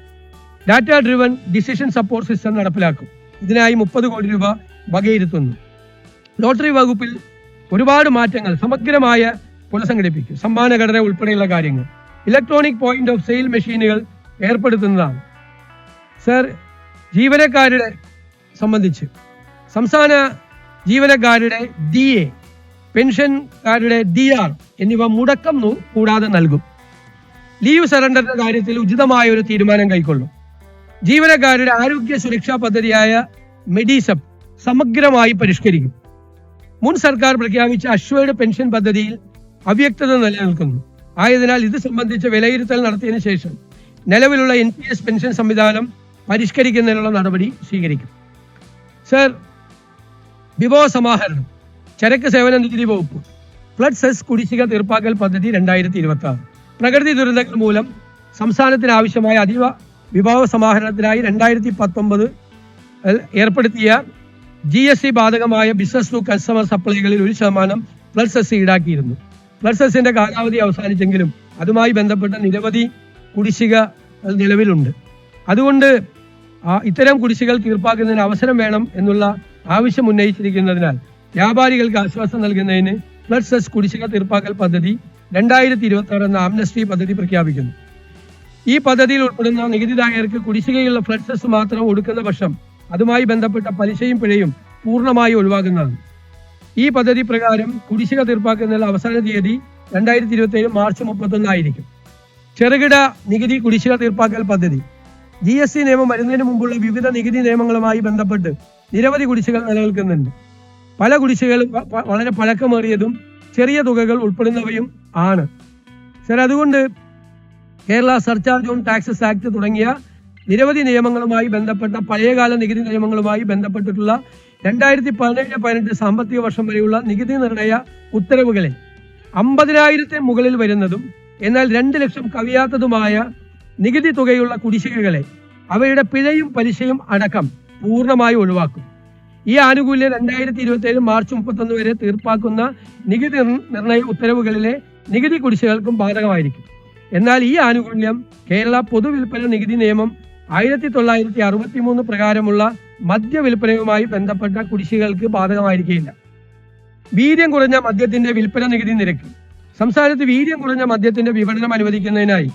Data driven decision support system നടപ്പിലാക്കും. ഇതിനായി 30 കോടി രൂപ വകയിരുത്തുന്നു. ലോട്ടറി വകുപ്പിൽ ഒരുപാട് മാറ്റങ്ങൾ സമഗ്രമായ പുനഃസംഘടിപ്പിക്കും. സമ്മാന ഘടന ഉൾപ്പെടെയുള്ള കാര്യങ്ങൾ. ഇലക്ട്രോണിക് പോയിന്റ് ഓഫ് സെയിൽ മെഷീനുകൾ ഏർപ്പെടുത്തുന്നതാണ്. സർ, ജീവനക്കാരുടെ സംബന്ധിച്ച് സംസ്ഥാന ജീവനക്കാരുടെ DA, പെൻഷൻകാരുടെ DR എന്നിവ മുടക്കം കൂടാതെ നൽകും. ലീവ് സറണ്ടറിന്റെ കാര്യത്തിൽ ഉചിതമായ ഒരു തീരുമാനം കൈക്കൊള്ളും. ജീവനക്കാരുടെ ആരോഗ്യ സുരക്ഷാ പദ്ധതിയായ മെഡിസെപ് സമഗ്രമായി പരിഷ്കരിക്കും. മുൻ സർക്കാർ പ്രഖ്യാപിച്ച അഷ്വേർഡ് പെൻഷൻ പദ്ധതിയിൽ അവ്യക്തത നിലനിൽക്കുന്നു. ആയതിനാൽ ഇത് സംബന്ധിച്ച വിലയിരുത്തൽ നടത്തിയതിനു ശേഷം നിലവിലുള്ള NPS പെൻഷൻ സംവിധാനം പരിഷ്കരിക്കുന്നതിനുള്ള നടപടി സ്വീകരിക്കും. സർ, വിഭവ സമാഹരണം, ചരക്ക് സേവന നികുതി വകുപ്പ് ഫ്ലഡ് സെസ് കുടിശ്ശിക തീർപ്പാക്കൽ പദ്ധതി 2026. പ്രകൃതി ദുരന്തങ്ങൾ മൂലം സംസ്ഥാനത്തിന് ആവശ്യമായ അതീവ വിഭവ സമാഹരണത്തിനായി 2019 ഏർപ്പെടുത്തിയ GST ബാധകമായ ബിസിനസ് ടു കൺസ്യൂമർ സപ്ലൈകളിൽ 1% ഫ്ലഡ് സെസ് ഈടാക്കിയിരുന്നു. ഫ്ലഡ് സെസിന്റെ കാലാവധി അവസാനിച്ചെങ്കിലും അതുമായി ബന്ധപ്പെട്ട നിരവധി കുടിശ്ശിക നിലവിലുണ്ട്. അതുകൊണ്ട് ഇത്തരം കുടിശ്ശികൾ തീർപ്പാക്കുന്നതിന് അവസരം വേണം എന്നുള്ള ആവശ്യം ഉന്നയിച്ചിരിക്കുന്നതിനാൽ വ്യാപാരികൾക്ക് ആശ്വാസം നൽകുന്നതിന് ഫ്ലഡ് സെസ് കുടിശ്ശിക തീർപ്പാക്കൽ പദ്ധതി 2026 എന്ന ആംനസ്റ്റി പദ്ധതി പ്രഖ്യാപിക്കുന്നു. ഈ പദ്ധതിയിൽ ഉൾപ്പെടുന്ന നികുതിദായകർക്ക് കുടിശ്ശികയുള്ള ഫ്ലഡ് സെസ് മാത്രം ഒടുക്കുന്ന പക്ഷം അതുമായി ബന്ധപ്പെട്ട പലിശയും പിഴയും പൂർണ്ണമായി ഒഴിവാക്കുന്നതാണ്. ഈ പദ്ധതി പ്രകാരം കുടിശ്ശിക തീർപ്പാക്കുന്നതിനുള്ള അവസാന തീയതി 2027 മാർച്ച് 31 ആയിരിക്കും. ചെറുകിട നികുതി കുടിശ്ശിക തീർപ്പാക്കൽ പദ്ധതി GST നിയമം വരുന്നതിന് മുമ്പുള്ള വിവിധ നികുതി നിയമങ്ങളുമായി ബന്ധപ്പെട്ട് നിരവധി കുടിശ്ശികൾ നിലനിൽക്കുന്നുണ്ട്. പല കുടിശ്ശികളും വളരെ പഴക്കമേറിയതും ചെറിയ തുകകൾ ഉൾപ്പെടുന്നവയും ആണ്. സർ, അതുകൊണ്ട് Kerala surcharge on taxes act തുടങ്ങിയ നിരവധി നിയമങ്ങളുമായി ബന്ധപ്പെട്ട പഴയകാല നികുതി നിയമങ്ങളുമായി ബന്ധപ്പെട്ടിട്ടുള്ള 2017-18 സാമ്പത്തിക വർഷം വരെയുള്ള നികുതി നിർണയ ഉത്തരവുകളിൽ 50,000 മുകളിൽ വരുന്നതും എന്നാൽ 2 ലക്ഷം കവിയാത്തതുമായ നികുതി തുകയുള്ള കുടിശ്ശികകളെ അവയുടെ പിഴയും പലിശയും അടക്കം പൂർണ്ണമായി ഒഴിവാക്കും. ഈ ആനുകൂല്യം 2027 മാർച്ച് 31 വരെ തീർപ്പാക്കുന്ന നികുതി നിർണയ ഉത്തരവുകളിലെ നികുതി കുടിശ്ശികകൾക്കും ബാധകമായിരിക്കും. എന്നാൽ ഈ ആനുകൂല്യം കേരള പൊതുവിൽപ്പന നികുതി നിയമം 1963 പ്രകാരമുള്ള മദ്യവിൽപ്പനയുമായി ബന്ധപ്പെട്ട കുടിശ്ശികകൾക്ക് ബാധകമായിരിക്കില്ല. വീര്യം കുറഞ്ഞ മദ്യത്തിന്റെ വിൽപ്പന നികുതി നിരക്ക്. സംസ്ഥാനത്ത് വീര്യം കുറഞ്ഞ മദ്യത്തിന്റെ വിപണനം അനുവദിക്കുന്നതിനായി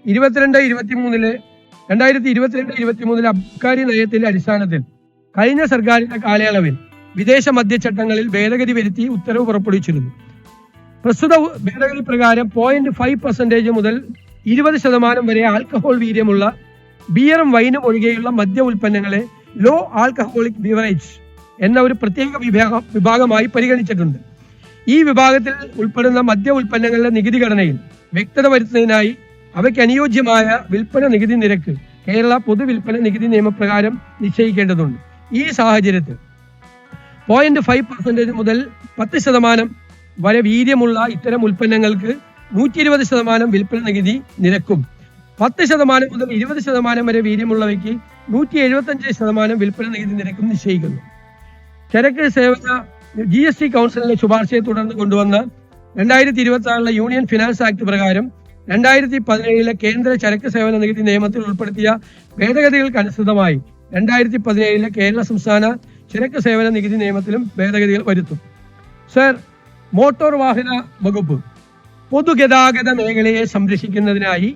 2022-23 അബ്കാരി നയത്തിന്റെ അടിസ്ഥാനത്തിൽ കഴിഞ്ഞ സർക്കാരിന്റെ കാലയളവിൽ വിദേശ മദ്യചട്ടങ്ങളിൽ ഭേദഗതി വരുത്തി ഉത്തരവ് പുറപ്പെടുവിച്ചിരുന്നു. പ്രസ്തുത ഭേദഗതി പ്രകാരം 0.5% മുതൽ 20% വരെ ആൽക്കഹോൾ വീര്യമുള്ള ബിയറും വൈനും ഒഴികെയുള്ള മദ്യ ഉൽപ്പന്നങ്ങളെ ലോ ആൽക്കഹോളിക് ബിവറേജ് എന്ന ഒരു പ്രത്യേക വിഭാഗമായി പരിഗണിച്ചിട്ടുണ്ട്. ഈ വിഭാഗത്തിൽ ഉൾപ്പെടുന്ന മദ്യ ഉൽപ്പന്നങ്ങളുടെ നികുതി ഘടനയിൽ വ്യക്തത വരുത്തുന്നതിനായി അവയ്ക്ക് അനുയോജ്യമായ വിൽപ്പന നികുതി നിരക്ക് കേരള പൊതുവിൽപ്പന നികുതി നിയമപ്രകാരം നിശ്ചയിക്കേണ്ടതുണ്ട്. ഈ സാഹചര്യത്തിൽ 0.5% മുതൽ 10% വരെ വീര്യമുള്ള ഇത്തരം ഉൽപ്പന്നങ്ങൾക്ക് 120% വിൽപ്പന നികുതി നിരക്കും 10% മുതൽ 20% വരെ വീര്യമുള്ളവയ്ക്ക് 175% വിൽപ്പന നികുതി നിരക്കും നിശ്ചയിക്കുന്നു. ചരക്ക് സേവന GST കൗൺസിലിന്റെ ശുപാർശയെ തുടർന്ന് കൊണ്ടുവന്ന 2026 യൂണിയൻ ഫിനാൻസ് ആക്ട് പ്രകാരം 2017 കേന്ദ്ര ചരക്ക് സേവന നികുതി നിയമത്തിൽ ഉൾപ്പെടുത്തിയ ഭേദഗതികൾക്ക് അനുസൃതമായി 2017 കേരള സംസ്ഥാന ചരക്ക് സേവന നികുതി നിയമത്തിലും ഭേദഗതികൾ വരുത്തും. സർ, മോട്ടോർ വാഹന വകുപ്പ് പൊതുഗതാഗത മേഖലയെ സംരക്ഷിക്കുന്നതിനായി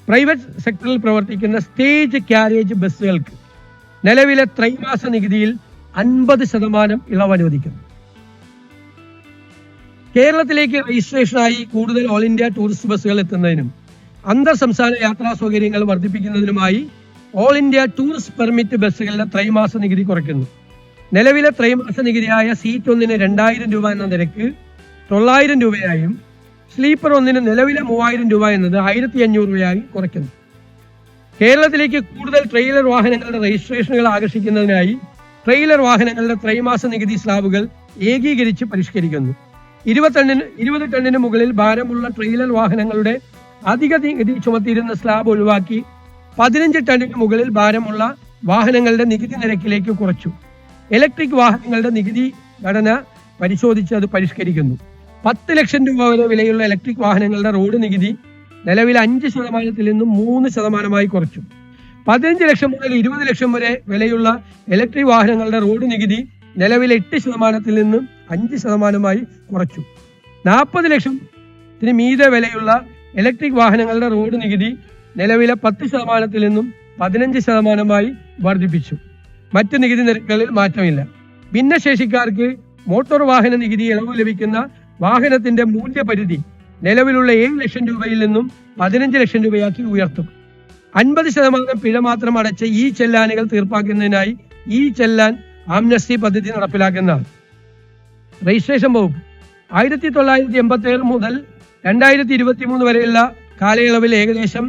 പ്രൈവറ്റ് സെക്ടറിൽ പ്രവർത്തിക്കുന്ന സ്റ്റേജ് കാരേജ് ബസ്സുകൾക്ക് നിലവിലെ ത്രൈമാസ നികുതിയിൽ 50% ഇളവ് അനുവദിക്കുന്നു. കേരളത്തിലേക്ക് രജിസ്ട്രേഷനായി കൂടുതൽ ഓൾ ഇന്ത്യ ടൂറിസ്റ്റ് ബസ്സുകൾ എത്തുന്നതിനും അന്തർ സംസ്ഥാന യാത്രാ സൗകര്യങ്ങൾ വർദ്ധിപ്പിക്കുന്നതിനുമായി ഓൾ ഇന്ത്യ ടൂറിസ്റ്റ് പെർമിറ്റ് ബസ്സുകളുടെ ത്രൈമാസ നികുതി കുറയ്ക്കുന്നു. നിലവിലെ ത്രൈമാസ നികുതിയായ സീറ്റ് 1-ന് 2000 രൂപ എന്ന നിരക്ക് 900 രൂപയായും സ്ലീപ്പർ 1-ന് നിലവിലെ 3000 രൂപ എന്നത് 1500 രൂപയായി കുറയ്ക്കുന്നു. കേരളത്തിലേക്ക് കൂടുതൽ ട്രെയിലർ വാഹനങ്ങളുടെ രജിസ്ട്രേഷനുകൾ ആകർഷിക്കുന്നതിനായി ട്രെയിലർ വാഹനങ്ങളുടെ ത്രൈമാസ നികുതി സ്ലാബുകൾ ഏകീകരിച്ച് പരിഷ്കരിക്കുന്നു. 20 ടണ്ണിന് മുകളിൽ ഭാരമുള്ള ട്രെയിലർ വാഹനങ്ങളുടെ അധിക നികുതി ചുമത്തിയിരുന്ന സ്ലാബ് ഒഴിവാക്കി 15 ടണ്ണിന് മുകളിൽ ഭാരമുള്ള വാഹനങ്ങളുടെ നികുതി നിരക്കിലേക്ക് കുറച്ചു. ഇലക്ട്രിക് വാഹനങ്ങളുടെ നികുതി ഘടന പരിശോധിച്ച് അത് പരിഷ്കരിക്കുന്നു. 10 ലക്ഷം രൂപ വരെ വിലയുള്ള ഇലക്ട്രിക് വാഹനങ്ങളുടെ റോഡ് നികുതി നിലവിൽ 5% നിന്നും 3% കുറച്ചു. 15 ലക്ഷം മുതൽ 20 ലക്ഷം വരെ വിലയുള്ള ഇലക്ട്രിക് വാഹനങ്ങളുടെ റോഡ് നികുതി നിലവിൽ 8% നിന്നും 5% കുറച്ചു. 40 ലക്ഷത്തിന് മീതെ വിലയുള്ള ഇലക്ട്രിക് വാഹനങ്ങളുടെ റോഡ് നികുതി നിലവിലെ 10% നിന്നും 15% വർദ്ധിപ്പിച്ചു. മറ്റ് നികുതി നിരക്കുകളിൽ മാറ്റമില്ല. ഭിന്നശേഷിക്കാർക്ക് മോട്ടോർ വാഹന നികുതി ഇളവ് ലഭിക്കുന്ന വാഹനത്തിന്റെ മൂല്യപരിധി നിലവിലുള്ള 7 ലക്ഷം രൂപയിൽ നിന്നും 15 ലക്ഷം രൂപയാക്കി ഉയർത്തും. 50% പിഴ മാത്രം അടച്ച് ഈ ചെല്ലാനുകൾ തീർപ്പാക്കുന്നതിനായി ഈ ചെല്ലാൻ ആംനസ്റ്റി പദ്ധതി നടപ്പിലാക്കുന്നതാണ്. രജിസ്ട്രേഷൻ വകുപ്പ് 1987 മുതൽ 2023 വരെയുള്ള കാലയളവിൽ ഏകദേശം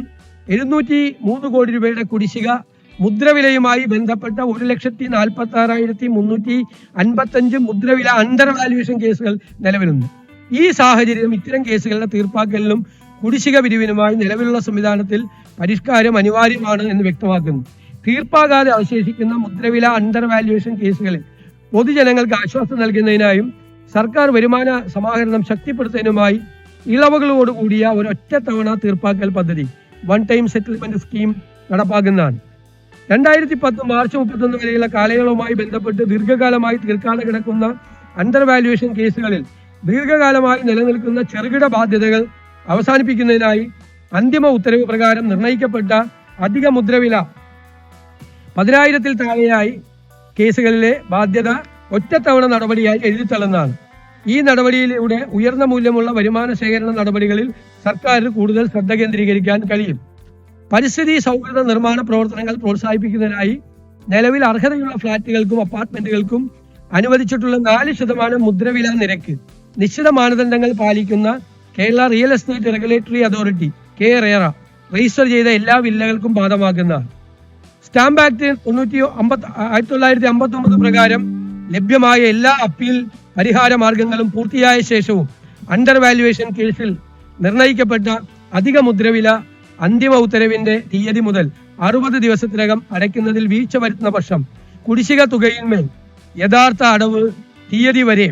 703 കോടി രൂപയുടെ കുടിശ്ശിക മുദ്രവിലയുമായി ബന്ധപ്പെട്ട 1,46,355 മുദ്രവില അണ്ടർ വാല്യുവേഷൻ കേസുകൾ നിലവിലുണ്ട്. ഈ സാഹചര്യം ഇത്തരം കേസുകളുടെ തീർപ്പാക്കലിനും കുടിശ്ശിക പിരിവിനുമായി നിലവിലുള്ള സംവിധാനത്തിൽ പരിഷ്കാരം അനിവാര്യമാണ് എന്ന് വ്യക്തമാക്കുന്നു. തീർപ്പാകാതെ അവശേഷിക്കുന്ന മുദ്രവില അണ്ടർ വാല്യുവേഷൻ കേസുകളിൽ പൊതുജനങ്ങൾക്ക് ആശ്വാസം നൽകുന്നതിനായും സർക്കാർ വരുമാന സമാഹരണം ശക്തിപ്പെടുത്തുന്നതിനുമായി ഇളവുകളോടുകൂടിയ ഒരൊറ്റത്തവണ തീർപ്പാക്കൽ പദ്ധതി വൺ ടൈം സെറ്റിൽമെന്റ് സ്കീം നടപ്പാക്കുന്നതാണ്. 2010 മാർച്ച് 31 വരെയുള്ള കാലയളവുമായി ബന്ധപ്പെട്ട് ദീർഘകാലമായി തീർക്കാതെ കിടക്കുന്ന അണ്ടർ വാല്യുവേഷൻ കേസുകളിൽ ദീർഘകാലമായി നിലനിൽക്കുന്ന ചെറുകിട ബാധ്യതകൾ അവസാനിപ്പിക്കുന്നതിനായി അന്തിമ ഉത്തരവ് പ്രകാരം നിർണയിക്കപ്പെട്ട അധിക മുദ്രവില 10,000-ൽ താഴെയായി കേസുകളിലെ ബാധ്യത ഒറ്റത്തവണ നടപടിയായി എഴുതിത്തള്ളുന്നതാണ്. ഈ നടപടിയിലൂടെ ഉയർന്ന മൂല്യമുള്ള വരുമാന ശേഖരണ നടപടികളിൽ സർക്കാരിന് കൂടുതൽ ശ്രദ്ധ കേന്ദ്രീകരിക്കാൻ കഴിയും. പരിസ്ഥിതി സൗഹൃദ നിർമ്മാണ പ്രവർത്തനങ്ങൾ പ്രോത്സാഹിപ്പിക്കുന്നതിനായി നിലവിൽ അർഹതയുള്ള ഫ്ളാറ്റുകൾക്കും അപ്പാർട്ട്മെന്റുകൾക്കും അനുവദിച്ചിട്ടുള്ള 4% മുദ്രവില നിരക്ക് നിശ്ചിത മാനദണ്ഡങ്ങൾ പാലിക്കുന്ന Kerala real estate regulatory authority KRERA register ചെയ്ത എല്ലാ വില്ലകൾക്കും ബാധകമാക്കുന്നതാണ്. സ്റ്റാമ്പ് ആക്ട് 1959 പ്രകാരം ലഭ്യമായ എല്ലാ അപ്പീൽ പരിഹാര മാർഗങ്ങളും പൂർത്തിയായ ശേഷവും അണ്ടർ വാല്യുവേഷൻ കേസിൽ നിർണയിക്കപ്പെട്ട അധിക മുദ്രവില അന്തിമ ഉത്തരവിന്റെ തീയതി മുതൽ 60 ദിവസത്തിനകം അടയ്ക്കുന്നതിൽ വീഴ്ച വരുത്തുന്ന പക്ഷം കുടിശ്ശിക തുകയിന്മേൽ യഥാർത്ഥ അടവ് തീയതി വരെ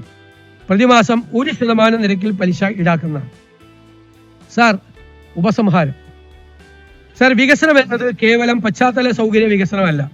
പ്രതിമാസം 1% നിരക്കിൽ പലിശ ഈടാക്കുന്ന. സാർ, ഉപസംഹാരം. സാർ, വികസനം എന്നത് കേവലം പശ്ചാത്തല സൗകര്യ വികസനമല്ല,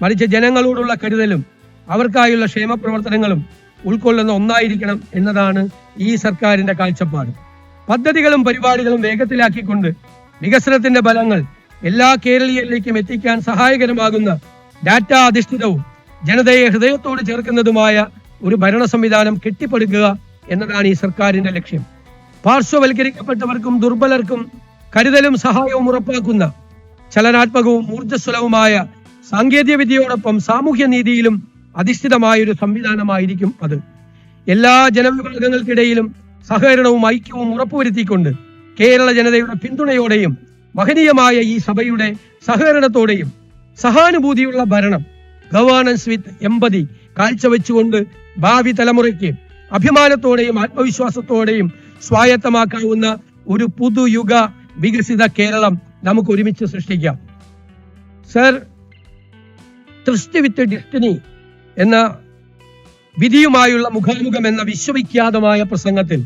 മറിച്ച് ജനങ്ങളോടുള്ള കരുതലും അവർക്കായുള്ള ക്ഷേമ പ്രവർത്തനങ്ങളും ഉൾക്കൊള്ളുന്ന ഒന്നായിരിക്കണം എന്നതാണ് ഈ സർക്കാരിന്റെ കാഴ്ചപ്പാട്. പദ്ധതികളും പരിപാടികളും വേഗത്തിലാക്കിക്കൊണ്ട് വികസനത്തിന്റെ ഫലങ്ങൾ എല്ലാ കേരളീയരിലേക്കും എത്തിക്കാൻ സഹായകരമാകുന്ന ഡാറ്റ അധിഷ്ഠിതവും ജനതയെ ഹൃദയത്തോട് ചേർക്കുന്നതുമായ ഒരു ഭരണ സംവിധാനം കെട്ടിപ്പടുക്കുക എന്നതാണ് ഈ സർക്കാരിന്റെ ലക്ഷ്യം. പാർശ്വവൽക്കരിക്കപ്പെട്ടവർക്കും ദുർബലർക്കും കരുതലും സഹായവും ഉറപ്പാക്കുന്ന ചലനാത്മകവും ഊർജ്ജസ്വലവുമായ സാങ്കേതിക വിദ്യയോടൊപ്പം സാമൂഹ്യ നീതിയിലും അധിഷ്ഠിതമായ ഒരു സംവിധാനമായിരിക്കും അത്. എല്ലാ ജനവിഭാഗങ്ങൾക്കിടയിലും സഹകരണവും ഐക്യവും ഉറപ്പുവരുത്തിക്കൊണ്ട് കേരള ജനതയുടെ പിന്തുണയോടെയും മഹനീയമായ ഈ സഭയുടെ സഹകരണത്തോടെയും സഹാനുഭൂതിയുള്ള ഭരണം, ഗവേണൻസ് വിത്ത് എമ്പതി കാഴ്ചവെച്ചുകൊണ്ട് ഭാവി തലമുറയ്ക്ക് അഭിമാനത്തോടെയും ആത്മവിശ്വാസത്തോടെയും സ്വായത്തമാക്കാവുന്ന ഒരു പുതുയുഗ വികസിത കേരളം നമുക്ക് ഒരുമിച്ച് സൃഷ്ടിക്കാം. സർ, ട്രസ്റ്റ് വിത്ത് ഡെസ്റ്റിനി എന്ന വിധിയുമായുള്ള മുഖാമുഖം എന്ന വിശ്വവിഖ്യാതമായ പ്രസംഗത്തിൽ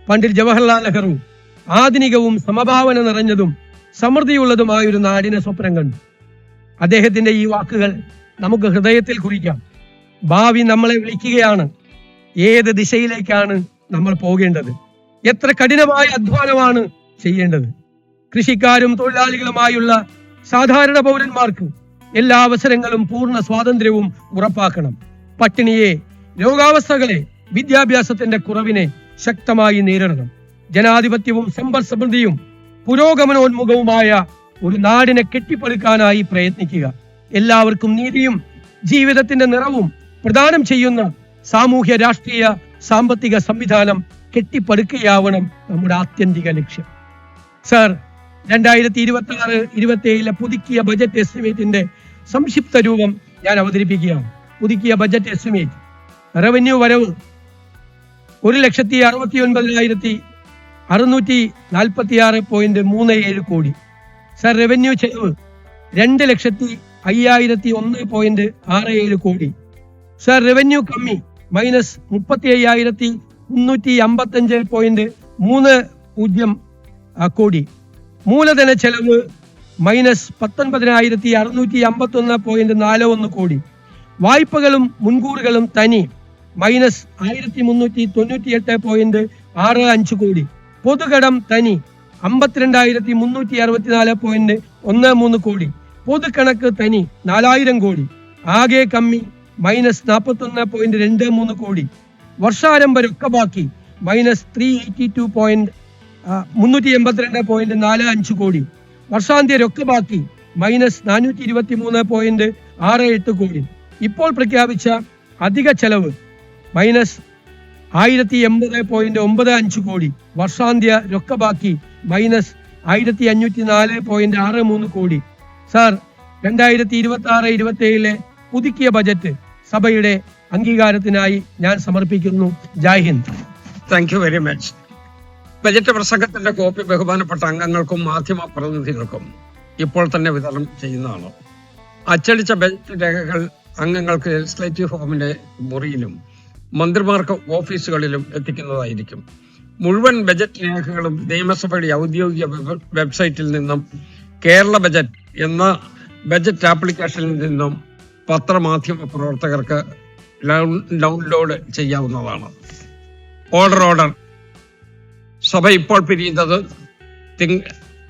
പണ്ഡിറ്റ് ജവഹർലാൽ നെഹ്റു ആധുനികവും സമഭാവന നിറഞ്ഞതും സമൃദ്ധിയുള്ളതുമായ ഒരു നാടിനെ സ്വപ്നം കണ്ടു. അദ്ദേഹത്തിന്റെ ഈ വാക്കുകൾ നമുക്ക് ഹൃദയത്തിൽ കുറിക്കാം. ഭാവി നമ്മളെ വിളിക്കുകയാണ്. ഏത് ദിശയിലേക്കാണ് നമ്മൾ പോകേണ്ടത്? എത്ര കഠിനമായ അധ്വാനമാണ് ചെയ്യേണ്ടത്? കൃഷിക്കാരും തൊഴിലാളികളുമായുള്ള സാധാരണ പൗരന്മാർക്ക് എല്ലാ അവസരങ്ങളും പൂർണ്ണ സ്വാതന്ത്ര്യവും ഉറപ്പാക്കണം. പട്ടിണിയെ, രോഗാവസ്ഥകളെ, വിദ്യാഭ്യാസത്തിന്റെ കുറവിനെ ശക്തമായി നേരിടണം. ജനാധിപത്യവും സമ്പദ് സമൃദ്ധിയും പുരോഗമനോന്മുഖവുമായ ഒരു നാടിനെ കെട്ടിപ്പടുക്കാനായി പ്രയത്നിക്കുക. എല്ലാവർക്കും നീതിയും ജീവിതത്തിന്റെ നിറവും പ്രദാനം ചെയ്യുന്ന സാമൂഹ്യ രാഷ്ട്രീയ സാമ്പത്തിക സംവിധാനം കെട്ടിപ്പടുക്കുകയാവണം നമ്മുടെ ആത്യന്തിക ലക്ഷ്യം. സർ, 2026-27 പുതുക്കിയ ബജറ്റ് എസ്റ്റിമേറ്റിന്റെ സംക്ഷിപ്ത രൂപം ഞാൻ അവതരിപ്പിക്കുകയാണ്. പുതുക്കിയ ബജറ്റ് എസ്റ്റിമേറ്റ്: റവന്യൂ വരവ് 1,61,646.37 കോടി. സർ, റവന്യൂ ചെലവ് 2,05,001.67 കോടി. സർ, റവന്യൂ കമ്മി -35,355.30 കോടി. മൂലധന ചെലവ് -19,651.41 കോടി. വായ്പകളും മുൻകൂറുകളും തനി -1,398.65 കോടി. പൊതുകടം തനി 52,364.13 കോടി. പൊതുകണക്ക് തനി 4,000 കോടി. ആകെ കമ്മി -41.23 കോടി. വർഷാരംഭ രൊക്കബാക്കി -382.45 കോടി. വർഷാന്ത്യ രൊക്കബാക്കി -423.68 കോടി. ഇപ്പോൾ പ്രഖ്യാപിച്ച അധിക ചെലവ് -1,080.95 കോടി. വർഷാന്ത്യ രൊക്കബാക്കി -1,504.63 കോടി. സാർ, 2026-27 പുതുക്കിയ ബജറ്റ് സഭയുടെ അംഗീകാരത്തിനായി ഞാൻ സമർപ്പിക്കുന്നു. Jai Hind. Thank you very much. Budget പ്രസംഗത്തിന്റെ കോപ്പി ബഹുമാനപ്പെട്ട അംഗങ്ങൾക്കും മാധ്യമ പ്രതിനിധികൾക്കും ഇപ്പോൾ തന്നെ വിതരണം ചെയ്യുന്നതാണ്. അച്ചടിച്ച ബജറ്റ് രേഖകൾ അംഗങ്ങൾക്ക് ലെജിസ്ലേറ്റീവ് ഹോമിന്റെ മുറിയിലും മന്ത്രിമാർക്ക് ഓഫീസുകളിലും എത്തിക്കുന്നതായിരിക്കും. മുഴുവൻ ബജറ്റ് രേഖകളും നിയമസഭയുടെ ഔദ്യോഗിക വെബ്സൈറ്റിൽ നിന്നും കേരള ബജറ്റ് എന്ന ബജറ്റ് ആപ്ലിക്കേഷനിൽ നിന്നും പത്രമാധ്യമ പ്രവർത്തകർക്ക് ഡൗൺലോഡ് ചെയ്യാവുന്നതാണ്. ഓർഡർ. സഭ ഇപ്പോൾ പിരിയുന്നത്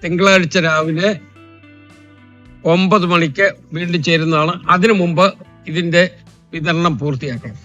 തിങ്കളാഴ്ച രാവിലെ 9 മണിക്ക് വീണ്ടും ചേരുന്നതാണ്. അതിനു മുമ്പ് ഇതിന്റെ വിതരണം പൂർത്തിയാക്കണം.